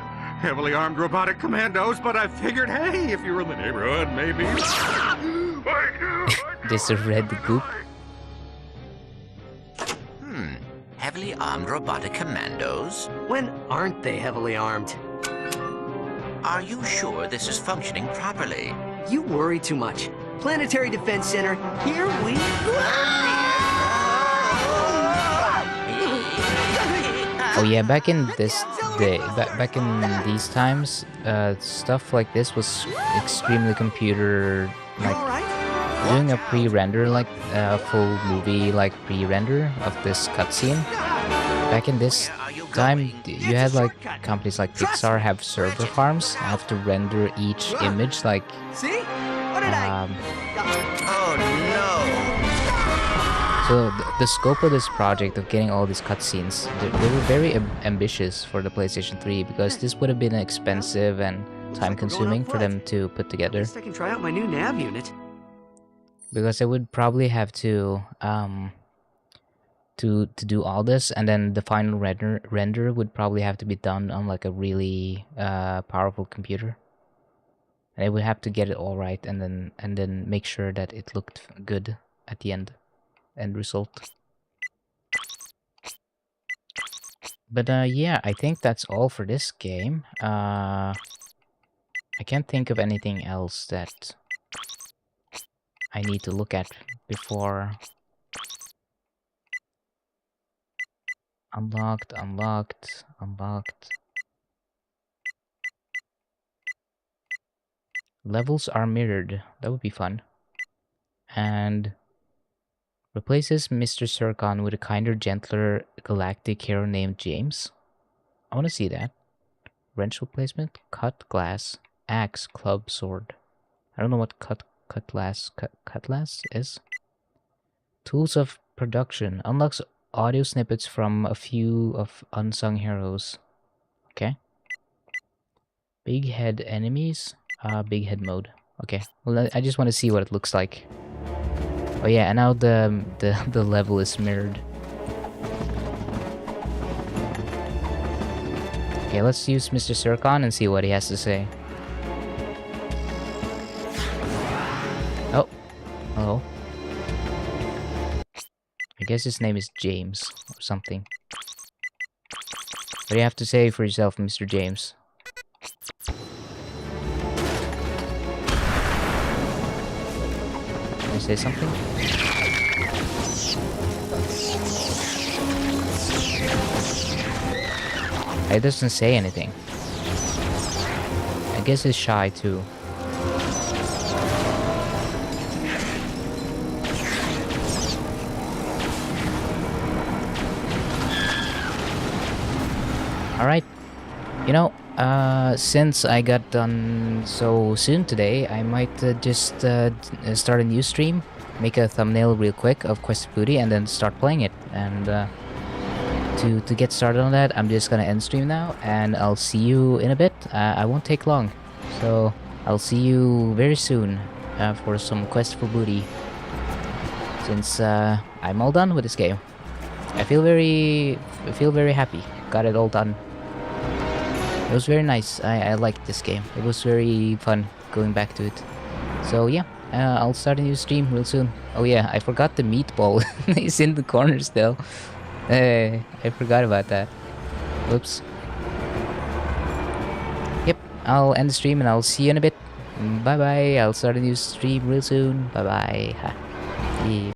heavily armed robotic commandos, but I figured, hey, if you were in the neighborhood, maybe. This is red goop. Heavily armed robotic commandos? When aren't they heavily armed? Are you sure this is functioning properly? You worry too much. Planetary Defense Center, here we Oh yeah, back in this day, back in these times, stuff like this was extremely computer, like doing a pre-render, like a full movie, like pre-render of this cutscene. Back in this time, you had like companies like Pixar have server farms, have to render each image, like See? What did Oh So the scope of this project of getting all these cutscenes, they were very ambitious for the PlayStation 3 because this would have been expensive and time-consuming for them to put together. I can try out my new nav unit. Because they would probably have to do all this, and then the final render would probably have to be done on like a really powerful computer. And they would have to get it all right, and then make sure that it looked good at the end result. But yeah, I think that's all for this game. I can't think of anything else that I need to look at before. Unlocked. Levels are mirrored. That would be fun. And replaces Mr. Zircon with a kinder, gentler galactic hero named James. I want to see that. Wrench replacement, cut glass, axe, club, sword. I don't know what cutlass is. Tools of production unlocks audio snippets from a few of unsung heroes. Okay. Big head enemies. Big head mode. Okay. Well, I just want to see what it looks like. Oh yeah, and now the level is mirrored. Okay, let's use Mr. Zircon and see what he has to say. Oh, hello. I guess his name is James or something. What do you have to say for yourself, Mr. James? say something? It doesn't say anything. I guess it's shy too. Alright. You know, since I got done so soon today, I might just start a new stream, make a thumbnail real quick of Quest of Booty, and then start playing it. And to get started on that, I'm just gonna end stream now, and I'll see you in a bit. I won't take long, so I'll see you very soon for some Quest for Booty. Since I'm all done with this game, I feel very happy. Got it all done. It was very nice. I liked this game. It was very fun going back to it. So yeah, I'll start a new stream real soon. Oh yeah, I forgot the meatball. It's in the corner still. I forgot about that. Whoops. Yep, I'll end the stream and I'll see you in a bit. Bye bye. I'll start a new stream real soon. Bye bye. See you.